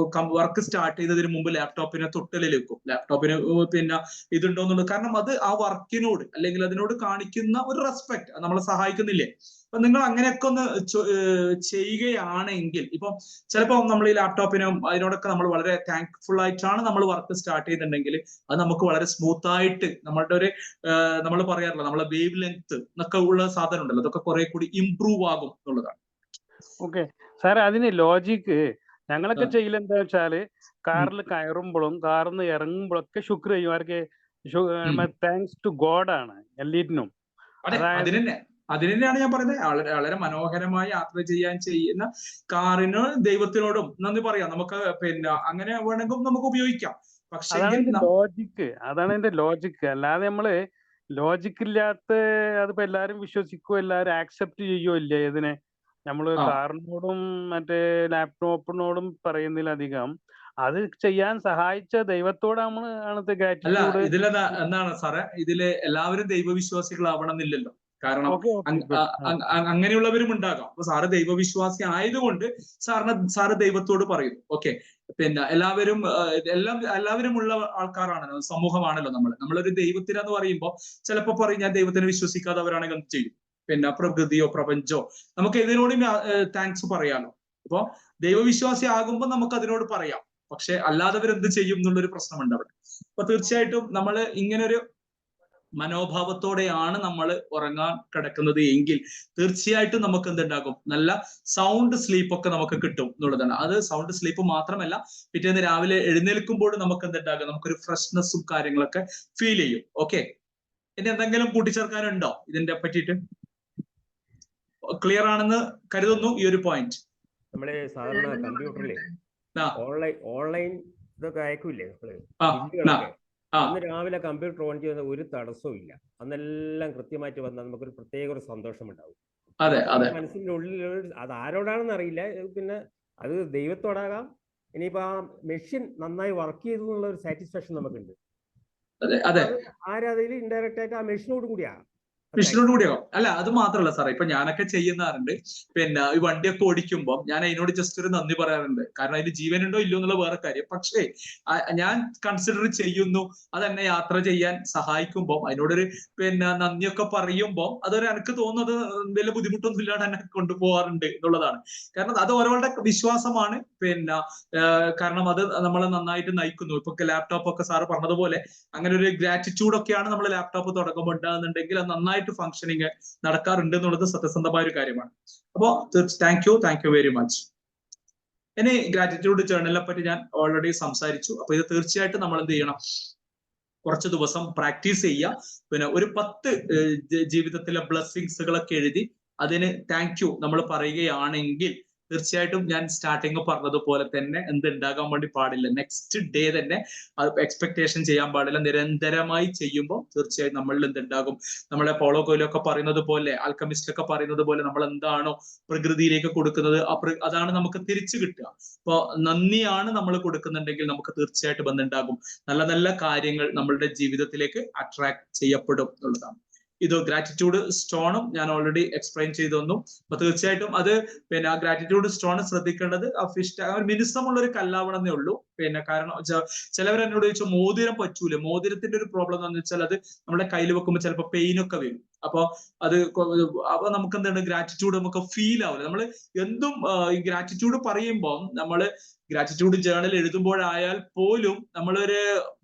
വർക്ക് സ്റ്റാർട്ട് ചെയ്തതിന് മുമ്പ് ലാപ്ടോപ്പിനെ തൊട്ടലിൽ വെക്കും. ലാപ്ടോപ്പിന് ഇതുണ്ടോ എന്നുള്ളത്. കാരണം അത് ആ വർക്കിനോട് അല്ലെങ്കിൽ അതിനോട് കാണിക്കുന്ന ഒരു റെസ്പെക്ട് നമ്മളെ സഹായിക്കുന്നില്ലേ? അപ്പൊ നിങ്ങൾ അങ്ങനെയൊക്കെ ഒന്ന് ചെയ്യുകയാണെങ്കിൽ, ഇപ്പം ചിലപ്പോൾ നമ്മൾ ഈ ലാപ്ടോപ്പിനും അതിനോടൊക്കെ നമ്മൾ വളരെ താങ്ക്ഫുൾ ആയിട്ടാണ് നമ്മൾ വർക്ക് സ്റ്റാർട്ട് ചെയ്യുന്നുണ്ടെങ്കിൽ അത് നമുക്ക് വളരെ സ്മൂത്ത് ആയിട്ട് നമ്മളുടെ നമ്മൾ പറയാറില്ല, നമ്മളെ വേവ് ലെങ്ത് എന്നൊക്കെ ഉള്ള സാധനം ഉണ്ടല്ലോ, അതൊക്കെ കുറെ കൂടി ഇംപ്രൂവ് ആകും എന്നുള്ളതാണ്. ഓക്കെ സാറേ, അതിന് ലോജിക്ക് ഞങ്ങളൊക്കെ ചെയ്യൽ എന്താ വെച്ചാല് കാറിൽ കയറുമ്പോഴും കാറിൽ നിന്ന് ഇറങ്ങുമ്പോഴൊക്കെ ശുക്ർ ചെയ്യും. ആർക്ക്? താങ്ക്സ് ടു ഗോഡ് ആണ് എല്ലാറ്റിനും. അതിനാണ് ഞാൻ പറയുന്നത്, വളരെ വളരെ മനോഹരമായി യാത്ര ചെയ്യുന്ന കാറിന് ദൈവത്തിനോടും നന്ദി പറയാം. നമുക്ക് അങ്ങനെ വേണമെങ്കിൽ നമുക്ക് ഉപയോഗിക്കാം. പക്ഷേ അതാണ് എന്റെ ലോജിക്ക്. അല്ലാതെ നമ്മള് ലോജിക്ക് ഇല്ലാത്ത, അതിപ്പോ എല്ലാരും വിശ്വസിക്കോ, എല്ലാരും ആക്സെപ്റ്റ് ചെയ്യോ ഇല്ലേ ഇതിനെ? നമ്മള് കാറിനോടും മറ്റേ ലാപ്ടോപ്പിനോടും പറയുന്നതിലധികം അത് ചെയ്യാൻ സഹായിച്ച ദൈവത്തോട് നമ്മള് അല്ല, എന്താണ് സാറേ, ഇതില് എല്ലാവരും ദൈവവിശ്വാസികളാവണം എന്നില്ലല്ലോ. കാരണം അങ്ങനെയുള്ളവരും ഉണ്ടാകാം. അപ്പൊ സാറ് ദൈവവിശ്വാസി ആയതുകൊണ്ട് സാറ് ദൈവത്തോട് പറയുന്നു. ഓക്കെ, എല്ലാവരും ഉള്ള ആൾക്കാരാണല്ലോ, സമൂഹമാണല്ലോ നമ്മളൊരു ദൈവത്തിനെന്ന് പറയുമ്പോൾ ചിലപ്പോ പറയും ഞാൻ ദൈവത്തിനെ വിശ്വസിക്കാത്തവരാണെങ്കിൽ എന്ത് ചെയ്യും? പ്രകൃതിയോ പ്രപഞ്ചോ നമുക്ക് ഇതിനോടും താങ്ക്സ് പറയാലോ. അപ്പൊ ദൈവവിശ്വാസി ആകുമ്പോൾ നമുക്ക് അതിനോട് പറയാം. പക്ഷെ അല്ലാത്തവരെന്ത് ചെയ്യും എന്നുള്ളൊരു പ്രശ്നമുണ്ട് അവിടെ. അപ്പൊ തീർച്ചയായിട്ടും നമ്മൾ ഇങ്ങനൊരു മനോഭാവത്തോടെയാണ് നമ്മൾ ഉറങ്ങാൻ കിടക്കുന്നത് എങ്കിൽ തീർച്ചയായിട്ടും നമുക്ക് എന്തുണ്ടാകും? നല്ല സൗണ്ട് സ്ലീപ്പ് ഒക്കെ നമുക്ക് കിട്ടും എന്നുള്ളതാണ്. അത് സൗണ്ട് സ്ലീപ്പ് മാത്രമല്ല, പിറ്റേന്ന് രാവിലെ എഴുന്നേൽക്കുമ്പോൾ നമുക്ക് എന്തുണ്ടാകും? നമുക്കൊരു ഫ്രഷ്നെസ്സും കാര്യങ്ങളൊക്കെ ഫീൽ ചെയ്യും. ഓക്കെ, ഇനി എന്തെങ്കിലും കൂട്ടിച്ചേർക്കാനുണ്ടോ ഇതിന്റെ പറ്റിയിട്ട്? ക്ലിയർ ആണെന്ന് കരുതുന്നു ഈ ഒരു പോയിന്റ്. നമ്മള് സാധാരണ ഞാനൊന്ന് കമ്പ്യൂട്ടറിൽ പറഞ്ഞോട്ടെ. ഓൺലൈൻ ഇതൊക്കെ അയക്കൂലേ നമ്മള് ആ ബില്ലുകളൊക്കെ, ആ അന്ന് രാവിലെ കമ്പ്യൂട്ടർ ഓൺ ചെയ്യുന്ന ഒരു തടസ്സവും ഇല്ല. അന്നെല്ലാം കൃത്യമായിട്ട് വന്നാൽ നമുക്കൊരു പ്രത്യേക ഒരു സന്തോഷം ഉണ്ടാവും. അതെ നമുക്ക് അതെ മനസ്സിന്റെ ഉള്ളിൽ അത് ആരോടാണെന്ന് അറിയില്ല, പിന്നെ അത് ദൈവത്തോടാകാം. ഇനിയിപ്പോ ആ മെഷീൻ നന്നായി വർക്ക് ചെയ്തു എന്നുള്ള ഒരു സാറ്റിസ്ഫാക്ഷൻ നമുക്കുണ്ട്. അതെ അപ്പൊ അതെ അത് ആരാധയിൽ ഇൻഡയറക്റ്റ് ആയിട്ട് ആ മെഷീനോട് കൂടിയാ വിഷ്ണുവിനോട് കൂടിയാവും. അല്ല അത് മാത്രല്ല സാറേ, ഇപ്പൊ ഞാനൊക്കെ ചെയ്യുന്നാറുണ്ട്. പിന്നെ ഈ വണ്ടിയൊക്കെ ഓടിക്കുമ്പോൾ ഞാൻ അതിനോട് ജസ്റ്റ് ഒരു നന്ദി പറയാറുണ്ട്. കാരണം അതിന് ജീവനുണ്ടോ ഇല്ലയോ എന്നുള്ള വേറെ കാര്യം. പക്ഷേ ഞാൻ കൺസിഡർ ചെയ്യുന്നു, അത് എന്നെ യാത്ര ചെയ്യാൻ സഹായിക്കുമ്പോൾ അതിനോടൊരു പിന്നെ നന്ദിയൊക്കെ പറയുമ്പോൾ അതൊരു എനിക്ക് തോന്നുന്നത് വലിയ ബുദ്ധിമുട്ടൊന്നും ഇല്ലാതെ എന്നെ കൊണ്ടുപോകാറുണ്ട് എന്നുള്ളതാണ്. കാരണം അത് ഓരോരുടെ വിശ്വാസമാണ്. പിന്നെ കാരണം അത് നമ്മളെ നന്നായിട്ട് നയിക്കുന്നു. ഇപ്പൊ ലാപ്ടോപ്പ് ഒക്കെ സാറ് പറഞ്ഞതുപോലെ അങ്ങനെ ഒരു ഗ്രാറ്റിറ്റ്യൂഡ് ഒക്കെയാണ് നമ്മൾ ലാപ്ടോപ്പ് തുടങ്ങുമ്പോൾ ഉണ്ടാകുന്നുണ്ടെങ്കിൽ അത് നന്നായിട്ട് ഫംഗ്ഷനിങ് നടക്കാറുണ്ട് എന്നുള്ളത് സത്യസന്ധമായ ഒരു കാര്യമാണ്. അപ്പോ താങ്ക് യു വെരി മച്ച്. ഇനി ഗ്രാറ്റിറ്റ്യൂഡ് ജേർണലിനെ പറ്റി ഞാൻ ഓൾറെഡി സംസാരിച്ചു. അപ്പൊ ഇത് തീർച്ചയായിട്ടും നമ്മൾ എന്ത് ചെയ്യണം, കുറച്ച് ദിവസം പ്രാക്ടീസ് ചെയ്യുക. പിന്നെ ഒരു 10 ജീവിതത്തിലെ ബ്ലെസ്സിങ്സുകളൊക്കെ എഴുതി അതിന് താങ്ക് യു നമ്മൾ പറയുകയാണെങ്കിൽ തീർച്ചയായിട്ടും ഞാൻ സ്റ്റാർട്ടിങ് പറഞ്ഞതുപോലെ തന്നെ എന്തുണ്ടാകാൻ വേണ്ടി പാടില്ല, നെക്സ്റ്റ് ഡേ തന്നെ എക്സ്പെക്ടേഷൻ ചെയ്യാൻ പാടില്ല. നിരന്തരമായി ചെയ്യുമ്പോൾ തീർച്ചയായും നമ്മളിൽ എന്തുണ്ടാകും, നമ്മളെ പോളോ കൊയ്ലോ ഒക്കെ പറയുന്നത് പോലെ, ആൽക്കമിസ്റ്റ് ഒക്കെ പറയുന്നത് പോലെ നമ്മൾ എന്താണോ പ്രകൃതിയിലേക്ക് കൊടുക്കുന്നത് അതാണ് നമുക്ക് തിരിച്ചു കിട്ടുക. ഇപ്പൊ നന്ദിയാണ് നമ്മൾ കൊടുക്കുന്നുണ്ടെങ്കിൽ നമുക്ക് തീർച്ചയായിട്ടും എന്തുണ്ടാകും, നല്ല നല്ല കാര്യങ്ങൾ നമ്മളുടെ ജീവിതത്തിലേക്ക് അട്രാക്ട് ചെയ്യപ്പെടും എന്നുള്ളതാണ്. ഇത് ഗ്രാറ്റിറ്റ്യൂഡ് സ്റ്റോണും ഞാൻ ഓൾറെഡി എക്സ്പ്ലെയിൻ ചെയ്തു തന്നു. അപ്പൊ തീർച്ചയായിട്ടും അത് പിന്നെ ആ ഗ്രാറ്റിറ്റ്യൂഡ് സ്റ്റോൺ ശ്രദ്ധിക്കേണ്ടത് മിനുസമുള്ള ഒരു കല്ലാവണമെന്നേ ഉള്ളൂ. പിന്നെ കാരണം ചിലവർ എന്നോട് ചോദിച്ചു മോതിരം പറ്റൂല. മോതിരത്തിന്റെ ഒരു പ്രോബ്ലം എന്ന് വെച്ചാൽ അത് നമ്മുടെ കയ്യിൽ വെക്കുമ്പോൾ ചിലപ്പോൾ പെയിൻ ഒക്കെ വരും. അപ്പൊ നമുക്ക് എന്താണ്, ഗ്രാറ്റിറ്റ്യൂഡ് നമുക്ക് ഫീൽ ആവില്ല. നമ്മൾ എന്തും ഈ ഗ്രാറ്റിറ്റ്യൂഡ് പറയുമ്പോൾ നമ്മള് ഗ്രാറ്റിറ്റ്യൂഡ് ജേർണൽ എഴുതുമ്പോഴായാൽ പോലും നമ്മളൊരു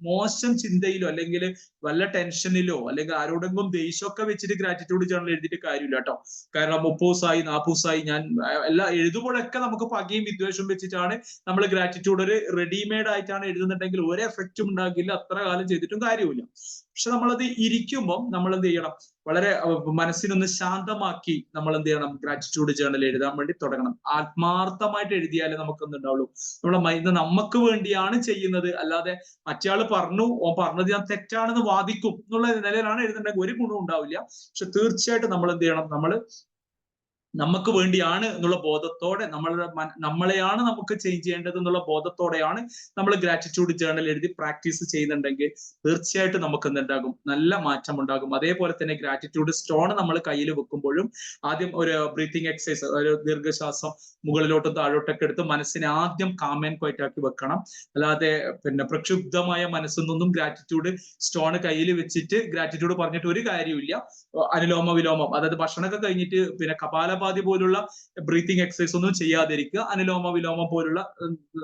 മോശം ചിന്തയിലോ അല്ലെങ്കിൽ വല്ല ടെൻഷനിലോ അല്ലെങ്കിൽ ആരോടെങ്കിലും ദേഷ്യമൊക്കെ വെച്ചിട്ട് ഗ്രാറ്റിറ്റ്യൂഡ് ജേർണൽ എഴുതിയിട്ട് കാര്യമില്ല കേട്ടോ. കാരണം 30 ദിവസമായി 40 ദിവസമായി ഞാൻ എല്ലാം എഴുതുമ്പോഴൊക്കെ നമുക്ക് പകയും വിദ്വേഷവും വെച്ചിട്ടാണ് നമ്മൾ ഗ്രാറ്റിറ്റ്യൂഡ് ഒരു റെഡിമെയ്ഡ് ആയിട്ടാണ് എഴുതുന്നുണ്ടെങ്കിൽ ഒരു എഫക്റ്റും ഉണ്ടാകില്ല, അത്ര കാലം ചെയ്തിട്ടും കാര്യമില്ല. പക്ഷെ നമ്മളത് ഇരിക്കുമ്പോൾ നമ്മൾ എന്ത് ചെയ്യണം, വളരെ മനസ്സിനൊന്ന് ശാന്തമാക്കി നമ്മൾ എന്ത് ചെയ്യണം, ഗ്രാറ്റിറ്റ്യൂഡ് ജേർണൽ എഴുതാൻ വേണ്ടി തുടങ്ങണം. ആത്മാർത്ഥമായിട്ട് എഴുതിയാലേ നമുക്ക് എന്തുണ്ടാവുള്ളൂ, നമ്മുടെ മൈൻഡ് നമുക്ക് വേണ്ടിയാണ് ചെയ്യുന്നത്, അല്ലാതെ മറ്റയാള് പറഞ്ഞത് ഞാൻ തെറ്റാണെന്ന് വാദിക്കും എന്നുള്ള നിലയിലാണ് എഴുതുന്നുണ്ടെങ്കിൽ ഒരു ഗുണവും ഉണ്ടാവില്ല. പക്ഷെ തീർച്ചയായിട്ടും നമ്മൾ എന്ത് ചെയ്യണം, നമുക്ക് വേണ്ടിയാണ് എന്നുള്ള ബോധത്തോടെ, നമ്മളെയാണ് നമുക്ക് ചേഞ്ച് ചെയ്യേണ്ടത് എന്നുള്ള ബോധത്തോടെയാണ് നമ്മൾ ഗ്രാറ്റിറ്റ്യൂഡ് ജേർണൽ എഴുതി പ്രാക്ടീസ് ചെയ്യുന്നുണ്ടെങ്കിൽ തീർച്ചയായിട്ടും നമുക്ക് എന്തുണ്ടാകും, നല്ല മാറ്റം ഉണ്ടാകും. അതേപോലെ തന്നെ ഗ്രാറ്റിറ്റ്യൂഡ് സ്റ്റോൺ നമ്മൾ കയ്യിൽ വെക്കുമ്പോഴും ആദ്യം ഒരു ബ്രീത്തിങ് എക്സസൈസ്, ഒരു ദീർഘശ്വാസം മുകളിലോട്ടും താഴോട്ടൊക്കെ എടുത്ത് മനസ്സിനെ ആദ്യം കാം ആൻഡ് ക്വയറ്റ് ആക്കി വെക്കണം. അല്ലാതെ പിന്നെ പ്രക്ഷുബ്ധമായ മനസ്സിൽ നിന്നും ഗ്രാറ്റിറ്റ്യൂഡ് സ്റ്റോൺ കയ്യിൽ വെച്ചിട്ട് ഗ്രാറ്റിറ്റ്യൂഡ് പറഞ്ഞിട്ട് ഒരു കാര്യമില്ല. അനുലോമ വിലോമം, അതായത് ഭക്ഷണമൊക്കെ കഴിഞ്ഞിട്ട് പിന്നെ കപാലഭാതി പോലുള്ള ബ്രീത്തിങ് എക്സസൈസ് ഒന്നും ചെയ്യാതിരിക്കുക. അനുലോമ വിലോമം പോലുള്ള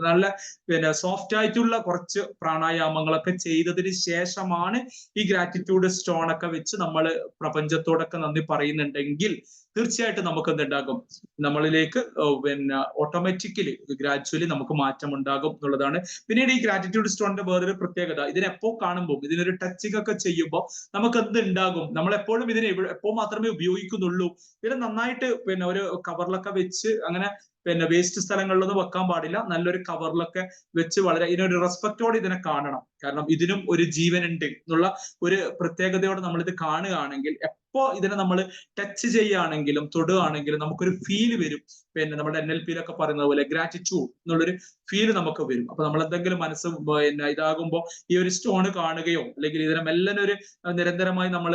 നല്ല പിന്നെ സോഫ്റ്റ് ആയിട്ടുള്ള കുറച്ച് പ്രാണായാമങ്ങളൊക്കെ ചെയ്തതിന് ശേഷമാണ് ഈ ഗ്രാറ്റിറ്റ്യൂഡ് സ്റ്റോൺ ഒക്കെ വെച്ച് നമ്മൾ പ്രപഞ്ചത്തോടൊക്കെ നന്ദി പറയുന്നുണ്ടെങ്കിൽ തീർച്ചയായിട്ടും നമുക്ക് എന്തുണ്ടാകും, നമ്മളിലേക്ക് പിന്നെ ഓട്ടോമാറ്റിക്കലി ഗ്രാജുവലി നമുക്ക് മാറ്റം ഉണ്ടാകും എന്നുള്ളതാണ്. പിന്നീട് ഈ ഗ്രാറ്റിറ്റ്യൂഡ് സ്റ്റോണിന്റെ വേറൊരു പ്രത്യേകത, ഇതിനെപ്പോ കാണുമ്പോൾ ഇതിനൊരു ടച്ചിങ് ഒക്കെ ചെയ്യുമ്പോൾ നമുക്ക് എന്തുണ്ടാകും, നമ്മളെപ്പോഴും ഇതിനെ എപ്പോ മാത്രമേ ഉപയോഗിക്കുന്നുള്ളൂ. ഇതിനെ നന്നായിട്ട് പിന്നെ ഒരു കവറിലൊക്കെ വെച്ച് അങ്ങനെ പിന്നെ വേസ്റ്റ് സ്ഥലങ്ങളിലൊന്നും വെക്കാൻ പാടില്ല. നല്ലൊരു കവറിലൊക്കെ വെച്ച് വളരെ ഇതിനൊരു റെസ്പെക്റ്റോടെ ഇതിനെ കാണണം. കാരണം ഇതിനും ഒരു ജീവനുണ്ട് എന്നുള്ള ഒരു പ്രത്യേകതയോടെ നമ്മൾ ഇത് കാണുകയാണെങ്കിൽ, എപ്പോ ഇതിനെ നമ്മൾ ടച്ച് ചെയ്യുകയാണെങ്കിലും തൊടുകയാണെങ്കിലും നമുക്കൊരു ഫീൽ വരും. പിന്നെ നമ്മുടെ NLPയിലൊക്കെ പറയുന്നത് പോലെ ഗ്രാറ്റിറ്റ്യൂഡ് എന്നുള്ളൊരു ഫീൽ നമുക്ക് വരും. അപ്പൊ നമ്മൾ എന്തെങ്കിലും മനസ്സ് പിന്നെ ഇതാകുമ്പോൾ ഈ ഒരു സ്റ്റോൺ കാണുകയോ അല്ലെങ്കിൽ ഇതിനെ മെല്ലെ ഒരു നിരന്തരമായി നമ്മൾ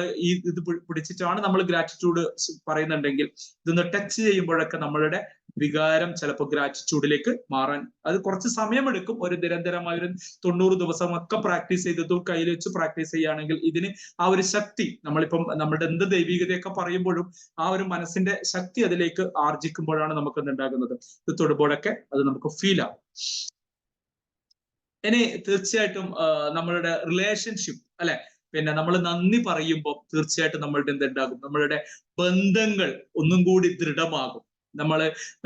ഇത് പിടിച്ചിട്ടാണ് നമ്മൾ ഗ്രാറ്റിറ്റ്യൂഡ് പറയുന്നുണ്ടെങ്കിൽ ഇതൊന്ന് ടച്ച് ചെയ്യുമ്പോഴൊക്കെ നമ്മളുടെ വികാരം ചിലപ്പോൾ ഗ്രാറ്റിറ്റ്യൂഡിലേക്ക് മാറാൻ അത് കുറച്ച് സമയമെടുക്കും. ഒരു നിരന്തരമായ ഒരു 90 ദിവസമൊക്കെ പ്രാക്ടീസ് ചെയ്തതും കയ്യിൽ വെച്ച് പ്രാക്ടീസ് ചെയ്യുകയാണെങ്കിൽ ഇതിന് ആ ഒരു ശക്തി, നമ്മളിപ്പം നമ്മുടെ എന്ത് ദൈവികതയൊക്കെ പറയുമ്പോഴും ആ ഒരു മനസ്സിന്റെ ശക്തി അതിലേക്ക് ആർജിക്കുമ്പോഴാണ് നമുക്ക് എന്തുണ്ടാകുന്നത്, ഇത് തൊടുമ്പോഴൊക്കെ അത് നമുക്ക് ഫീൽ ആവും. ഇനി തീർച്ചയായിട്ടും നമ്മളുടെ റിലേഷൻഷിപ്പ് അല്ലെ, പിന്നെ നമ്മൾ നന്ദി പറയുമ്പോൾ തീർച്ചയായിട്ടും നമ്മളുടെ എന്തുണ്ടാകും, നമ്മളുടെ ബന്ധങ്ങൾ ഒന്നും കൂടി ദൃഢമാകും.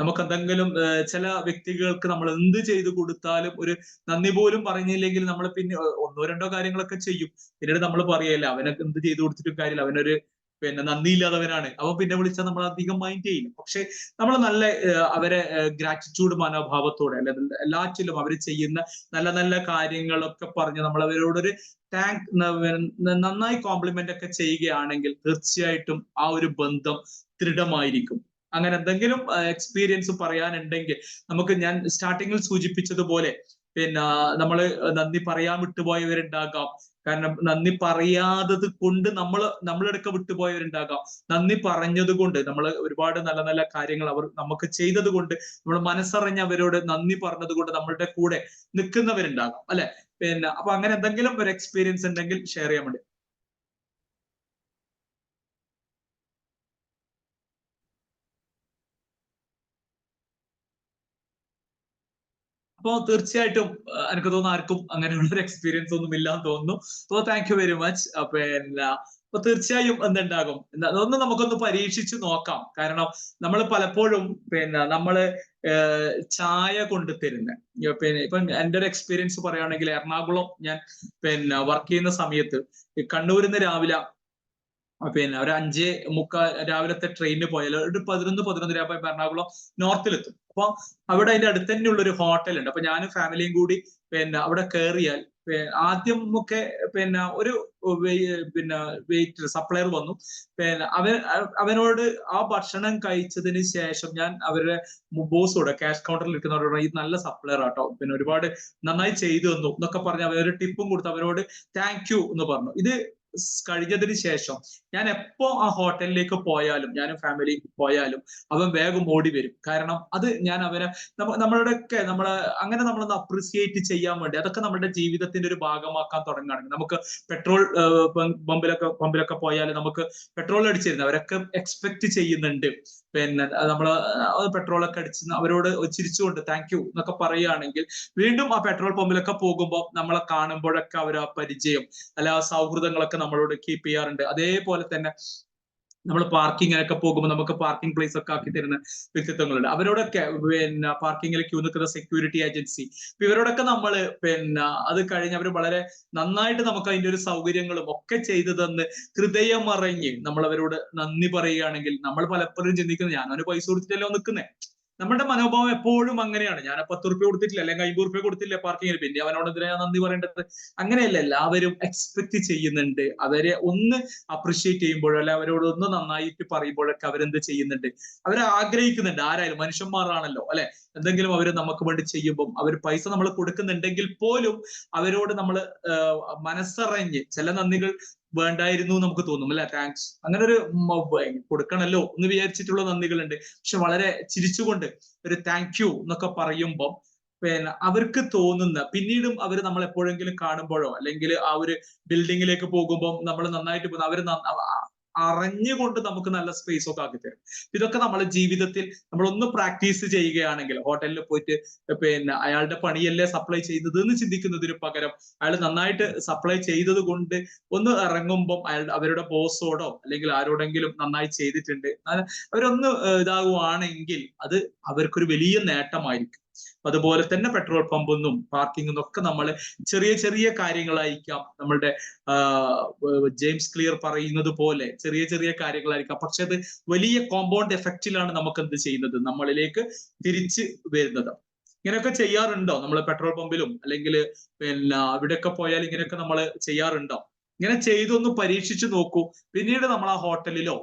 നമുക്ക് എന്തെങ്കിലും ചില വ്യക്തികൾക്ക് നമ്മൾ എന്ത് ചെയ്തു കൊടുത്താലും ഒരു നന്ദി പോലും പറഞ്ഞില്ലെങ്കിൽ നമ്മൾ പിന്നെ 1-2 കാര്യങ്ങളൊക്കെ ചെയ്യും. പിന്നീട് നമ്മൾ പറയല്ല അവനൊക്കെ എന്ത് ചെയ്തു കൊടുത്തിട്ടും കാര്യമില്ല, അവനൊരു പിന്നെ നന്ദിയില്ലാത്തവനാണ്, അവൻ പിന്നെ വിളിച്ചാൽ നമ്മൾ അധികം മൈൻഡ് ചെയ്യില്ല. പക്ഷെ നമ്മൾ നല്ല അവരെ ഗ്രാറ്റിറ്റ്യൂഡ് മനോഭാവത്തോടെ അല്ലെങ്കിൽ എല്ലാറ്റിലും അവർ ചെയ്യുന്ന നല്ല നല്ല കാര്യങ്ങളൊക്കെ പറഞ്ഞ് നമ്മൾ അവരോടൊരു നന്നായി കോംപ്ലിമെന്റ് ഒക്കെ ചെയ്യുകയാണെങ്കിൽ തീർച്ചയായിട്ടും ആ ഒരു ബന്ധം ദൃഢമായിരിക്കും. അങ്ങനെ എന്തെങ്കിലും എക്സ്പീരിയൻസ് പറയാനുണ്ടെങ്കിൽ നമുക്ക്, ഞാൻ സ്റ്റാർട്ടിങ്ങിൽ സൂചിപ്പിച്ചതുപോലെ, പിന്നെ നമ്മള് നന്ദി പറയാൻ വിട്ടുപോയവരുണ്ടാകാം. കാരണം നന്ദി പറയാത്തത് കൊണ്ട് നമ്മളെടുക്ക വിട്ടുപോയവരുണ്ടാകാം. നന്ദി പറഞ്ഞത് കൊണ്ട് നമ്മൾ ഒരുപാട് നല്ല നല്ല കാര്യങ്ങൾ അവർ നമുക്ക് ചെയ്തത് കൊണ്ട്, നമ്മൾ മനസ്സറിഞ്ഞ് അവരോട് നന്ദി പറഞ്ഞത് കൊണ്ട് നമ്മളുടെ കൂടെ നിൽക്കുന്നവരുണ്ടാകാം, അല്ലെ? പിന്നെ അപ്പൊ അങ്ങനെ എന്തെങ്കിലും ഒരു എക്സ്പീരിയൻസ് ഉണ്ടെങ്കിൽ ഷെയർ ചെയ്യാൻ വേണ്ടി. അപ്പോൾ തീർച്ചയായിട്ടും എനിക്ക് തോന്നുന്നു ആർക്കും അങ്ങനെയുള്ള ഒരു എക്സ്പീരിയൻസ് ഒന്നും ഇല്ലാന്ന് തോന്നുന്നു. അപ്പോൾ താങ്ക് യു വെരി മച്ച്. പിന്നെ അപ്പൊ തീർച്ചയായും എന്തുണ്ടാകും, അതൊന്ന് നമുക്കൊന്ന് പരീക്ഷിച്ച് നോക്കാം. കാരണം നമ്മൾ പലപ്പോഴും പിന്നെ നമ്മള് ചായ കൊണ്ട് തരുന്ന, പിന്നെ ഇപ്പൊ എൻ്റെ ഒരു എക്സ്പീരിയൻസ് പറയുകയാണെങ്കിൽ, എറണാകുളം ഞാൻ പിന്നെ വർക്ക് ചെയ്യുന്ന സമയത്ത് കണ്ണൂരിൽ നിന്ന് രാവിലെ പിന്നെ ഒരു 5:45 രാവിലത്തെ ട്രെയിനിന് പോയാൽ ഒരു 11-11:30 എറണാകുളം നോർത്തിലെത്തും. അപ്പൊ അവിടെ അതിന്റെ അടുത്ത് തന്നെയുള്ള ഒരു ഹോട്ടൽ ഉണ്ട്. അപ്പൊ ഞാനും ഫാമിലിയും കൂടി പിന്നെ അവിടെ കയറിയാൽ ആദ്യം ഒക്കെ പിന്നെ ഒരു പിന്നെ വെയിറ്റർ സപ്ലയർ വന്നു. പിന്നെ അവനോട് ആ ഭക്ഷണം കഴിച്ചതിന് ശേഷം ഞാൻ അവരുടെ ബോസോട്, ക്യാഷ് കൗണ്ടറിൽ ഇരിക്കുന്നവരോട്, ഇത് നല്ല സപ്ലയർ ആട്ടോ, പിന്നെ ഒരുപാട് നന്നായി ചെയ്തു തന്നു എന്നൊക്കെ പറഞ്ഞ് അവരൊരു ടിപ്പും കൊടുത്ത് അവരോട് താങ്ക് യു എന്ന് പറഞ്ഞു. ഇത് കഴിഞ്ഞതിന് ശേഷം ഞാൻ എപ്പോ ആ ഹോട്ടലിലേക്ക് പോയാലും, ഞാനും ഫാമിലി പോയാലും, അവൻ വേഗം ഓടി വരും. കാരണം അത് ഞാൻ അവനെ നമ്മളുടെയൊക്കെ അങ്ങനെ നമ്മളൊന്ന് അപ്രിസിയേറ്റ് ചെയ്യാൻ വേണ്ടി, അതൊക്കെ നമ്മുടെ ജീവിതത്തിന്റെ ഒരു ഭാഗമാക്കാൻ തുടങ്ങുകയാണെങ്കിൽ, നമുക്ക് പെട്രോൾ പമ്പിലൊക്കെ പോയാൽ നമുക്ക് പെട്രോൾ അടിച്ചിരുന്നു അവരൊക്കെ എക്സ്പെക്ട് ചെയ്യുന്നുണ്ട്. പിന്നെ നമ്മള് പെട്രോളൊക്കെ അടിച്ച് അവരോട് ചിരിച്ചുകൊണ്ട് താങ്ക് യു എന്നൊക്കെ പറയുകയാണെങ്കിൽ, വീണ്ടും ആ പെട്രോൾ പമ്പിലൊക്കെ പോകുമ്പോൾ നമ്മളെ കാണുമ്പോഴൊക്കെ അവർ ആ പരിചയം അല്ല ആ സൗഹൃദങ്ങളൊക്കെ നമ്മളോട് കീപ്പ് ചെയ്യാറുണ്ട്. അതേപോലെ തന്നെ നമ്മൾ പാർക്കിങ്ങിനൊക്കെ പോകുമ്പോൾ നമുക്ക് പാർക്കിംഗ് പ്ലേസ് ഒക്കെ ആക്കി തരുന്ന വ്യക്തിത്വങ്ങളുണ്ട്. അവരോടൊക്കെ പിന്നെ പാർക്കിങ്ങിൽ ക്യൂ നിൽക്കുന്ന സെക്യൂരിറ്റി ഏജൻസി, ഇവരോടൊക്കെ നമ്മൾ പിന്നെ അത് കഴിഞ്ഞ് അവർ വളരെ നന്നായിട്ട് നമുക്ക് അതിന്റെ ഒരു സൗകര്യങ്ങളും ഒക്കെ ചെയ്തു തന്ന് ഹൃദയമറിഞ്ഞ് നമ്മൾ അവരോട് നന്ദി പറയുകയാണെങ്കിൽ, നമ്മൾ പലപ്പോഴും ചിന്തിക്കുന്നത് ഞാൻ അവന് പൈസ കൊടുത്തിട്ടല്ലോ നിൽക്കുന്നേ. നമ്മുടെ മനോഭാവം എപ്പോഴും അങ്ങനെയാണ്. ഞാൻ 10 റുപ്യ കൊടുത്തിട്ടില്ല, അല്ലെങ്കിൽ 50 റുപ്യ കൊടുത്തില്ല പാർക്കിങ്ങിന്, പിന്നെ അവനോട് എന്തിനാ നന്ദി പറയേണ്ടത്? അങ്ങനെയല്ല, എല്ലാവരും എക്സ്പെക്ട് ചെയ്യുന്നുണ്ട്. അവരെ ഒന്ന് അപ്രിഷിയേറ്റ് ചെയ്യുമ്പോഴോ അല്ലെ അവരോട് ഒന്ന് നന്നായിട്ട് പറയുമ്പോഴൊക്കെ അവരെന്ത് ചെയ്യുന്നുണ്ട്, അവരെ ആഗ്രഹിക്കുന്നുണ്ട്. ആരായാലും മനുഷ്യന്മാരാണല്ലോ, അല്ലെ? എന്തെങ്കിലും അവർ നമുക്ക് വേണ്ടി ചെയ്യുമ്പോൾ അവർ പൈസ നമ്മൾ കൊടുക്കുന്നുണ്ടെങ്കിൽ പോലും അവരോട് നമ്മൾ മനസ്സറിഞ്ഞ് ചില നന്ദികൾ വേണ്ടായിരുന്നു നമുക്ക് തോന്നും, അല്ലെ? താങ്ക്സ്, അങ്ങനെ ഒരു കൊടുക്കണല്ലോ എന്ന് വിചാരിച്ചിട്ടുള്ള നന്ദികളുണ്ട്. പക്ഷെ വളരെ ചിരിച്ചുകൊണ്ട് ഒരു താങ്ക് യു എന്നൊക്കെ പറയുമ്പോൾ പിന്നെ അവർക്ക് തോന്നുന്ന, പിന്നീടും അവർ നമ്മൾ എപ്പോഴെങ്കിലും കാണുമ്പോഴോ അല്ലെങ്കിൽ ആ ഒരു ബിൽഡിങ്ങിലേക്ക് പോകുമ്പോൾ നമ്മൾ നന്നായിട്ട് പോകുന്ന അവർ അറിഞ്ഞുകൊണ്ട് നമുക്ക് നല്ല സ്പേസ് ഒക്കെ ആക്കി തരും. ഇതൊക്കെ നമ്മളെ ജീവിതത്തിൽ നമ്മളൊന്ന് പ്രാക്ടീസ് ചെയ്യുകയാണെങ്കിൽ, ഹോട്ടലിൽ പോയിട്ട് പിന്നെ അയാളുടെ പണിയല്ലേ സപ്ലൈ ചെയ്തത് എന്ന് ചിന്തിക്കുന്നതിന് പകരം അയാൾ നന്നായിട്ട് സപ്ലൈ ചെയ്തത് കൊണ്ട് ഒന്ന് ഇറങ്ങുമ്പം അവരുടെ ബോസോടോ അല്ലെങ്കിൽ ആരോടെങ്കിലും നന്നായി ചെയ്തിട്ടുണ്ട് അവരൊന്ന് ഇതാകുവാണെങ്കിൽ അത് അവർക്കൊരു വലിയ നേട്ടമായിരിക്കും. അതുപോലെ തന്നെ പെട്രോൾ പമ്പെന്നും പാർക്കിംഗ് ഒക്കെ നമ്മൾ ചെറിയ ചെറിയ കാര്യങ്ങളായിരിക്കാം. നമ്മളുടെ ജെയിംസ് ക്ലിയർ പറയുന്നത് പോലെ ചെറിയ ചെറിയ കാര്യങ്ങളായിരിക്കാം, പക്ഷെ അത് വലിയ കോമ്പൗണ്ട് എഫക്റ്റിലാണ് നമുക്ക് എന്ത് ചെയ്യുന്നത്, നമ്മളിലേക്ക് തിരിച്ച് വരുന്നത്. ഇങ്ങനെയൊക്കെ ചെയ്യാറുണ്ടോ നമ്മൾ പെട്രോൾ പമ്പിലും അല്ലെങ്കിൽ പിന്നെ ഇവിടെയൊക്കെ പോയാൽ ഇങ്ങനെയൊക്കെ നമ്മൾ ചെയ്യാറുണ്ടോ? ഇങ്ങനെ ചെയ്തൊന്ന് പരീക്ഷിച്ചു നോക്കൂ. പിന്നീട് നമ്മൾ ആ ഹോട്ടലിലോ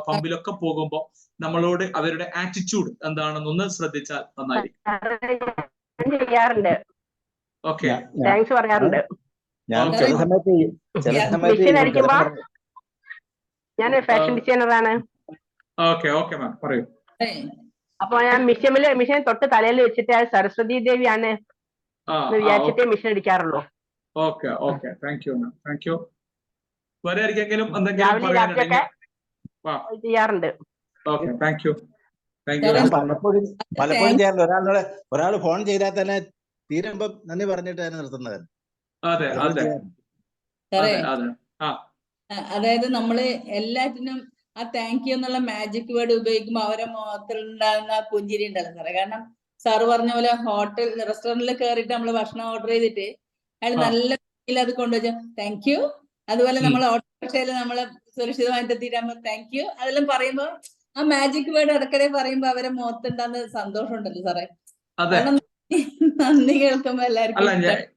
പമ്പിലൊക്കെ പോകുമ്പോൾ നമ്മളോട് അവരുടെ ആറ്റിറ്റ്യൂഡ് എന്താണെന്നൊന്ന് ശ്രദ്ധിച്ചാൽ നന്നായിരിക്കും. ചെയ്യാറുണ്ട്. ഓക്കെ, താങ്ക്സ് പറയാറുണ്ട്. ഞാൻ ചില സമയത്ത് ഞാൻ ഫാഷൻ ഡിസൈനറാണ്. ഓക്കെ ഓക്കെ മാം പറയൂ. അപ്പൊ ഞാൻ മിഷൻ തൊട്ട് തലയിൽ വെച്ചിട്ട് സരസ്വതി ദേവിയാണ് വിചാരിച്ചിട്ടേ മിഷൻ അടിക്കാറുള്ളൂ. Okay okay, thank you ma'am, thank you. വേറെ ആർക്കെങ്കിലും എന്തെങ്കിലും രാവിലെ രാത്രിയൊക്കെ ചെയ്യാറുണ്ട്. Okay, thank you, thank you. പലപ്പോഴും ചെയ്യാറുണ്ട്. ഒരാൾ ഫോൺ ചെയ്താൽ തന്നെ തീരുമ്പം നന്ദി പറഞ്ഞിട്ട് തന്നെ നിർത്തുന്നത്. അതെ അതെ അതെ. അതായത് നമ്മള് എല്ലാറ്റിനും ആ താങ്ക് യു എന്നുള്ള മാജിക് വേർഡ് ഉപയോഗിക്കുമ്പോൾ അവരെ മുഖത്തിൽ ഉണ്ടാകുന്ന പുഞ്ചിരി ഉണ്ടല്ലോ സാറേ. കാരണം സാറ് പറഞ്ഞ പോലെ ഹോട്ടൽ റെസ്റ്റോറന്റിൽ കയറിയിട്ട് നമ്മൾ ഭക്ഷണം ഓർഡർ ചെയ്തിട്ട് അയാൾ നല്ല അത് കൊണ്ടുവച്ച താങ്ക് യു. അതുപോലെ നമ്മൾ ഓട്ടോറിക്ഷയിൽ നമ്മളെ സുരക്ഷിതമായിട്ട് എത്തിയിട്ടാകുമ്പോ താങ്ക് യു അതെല്ലാം പറയുമ്പോ ആ മാജിക് വേർഡ് ഇടയ്ക്കിടെ പറയുമ്പോ അവരെ മുഖത്തുണ്ടാകുന്ന സന്തോഷം ഉണ്ടല്ലോ സാറേ. കാരണം നന്ദി കേൾക്കുമ്പോ എല്ലാവർക്കും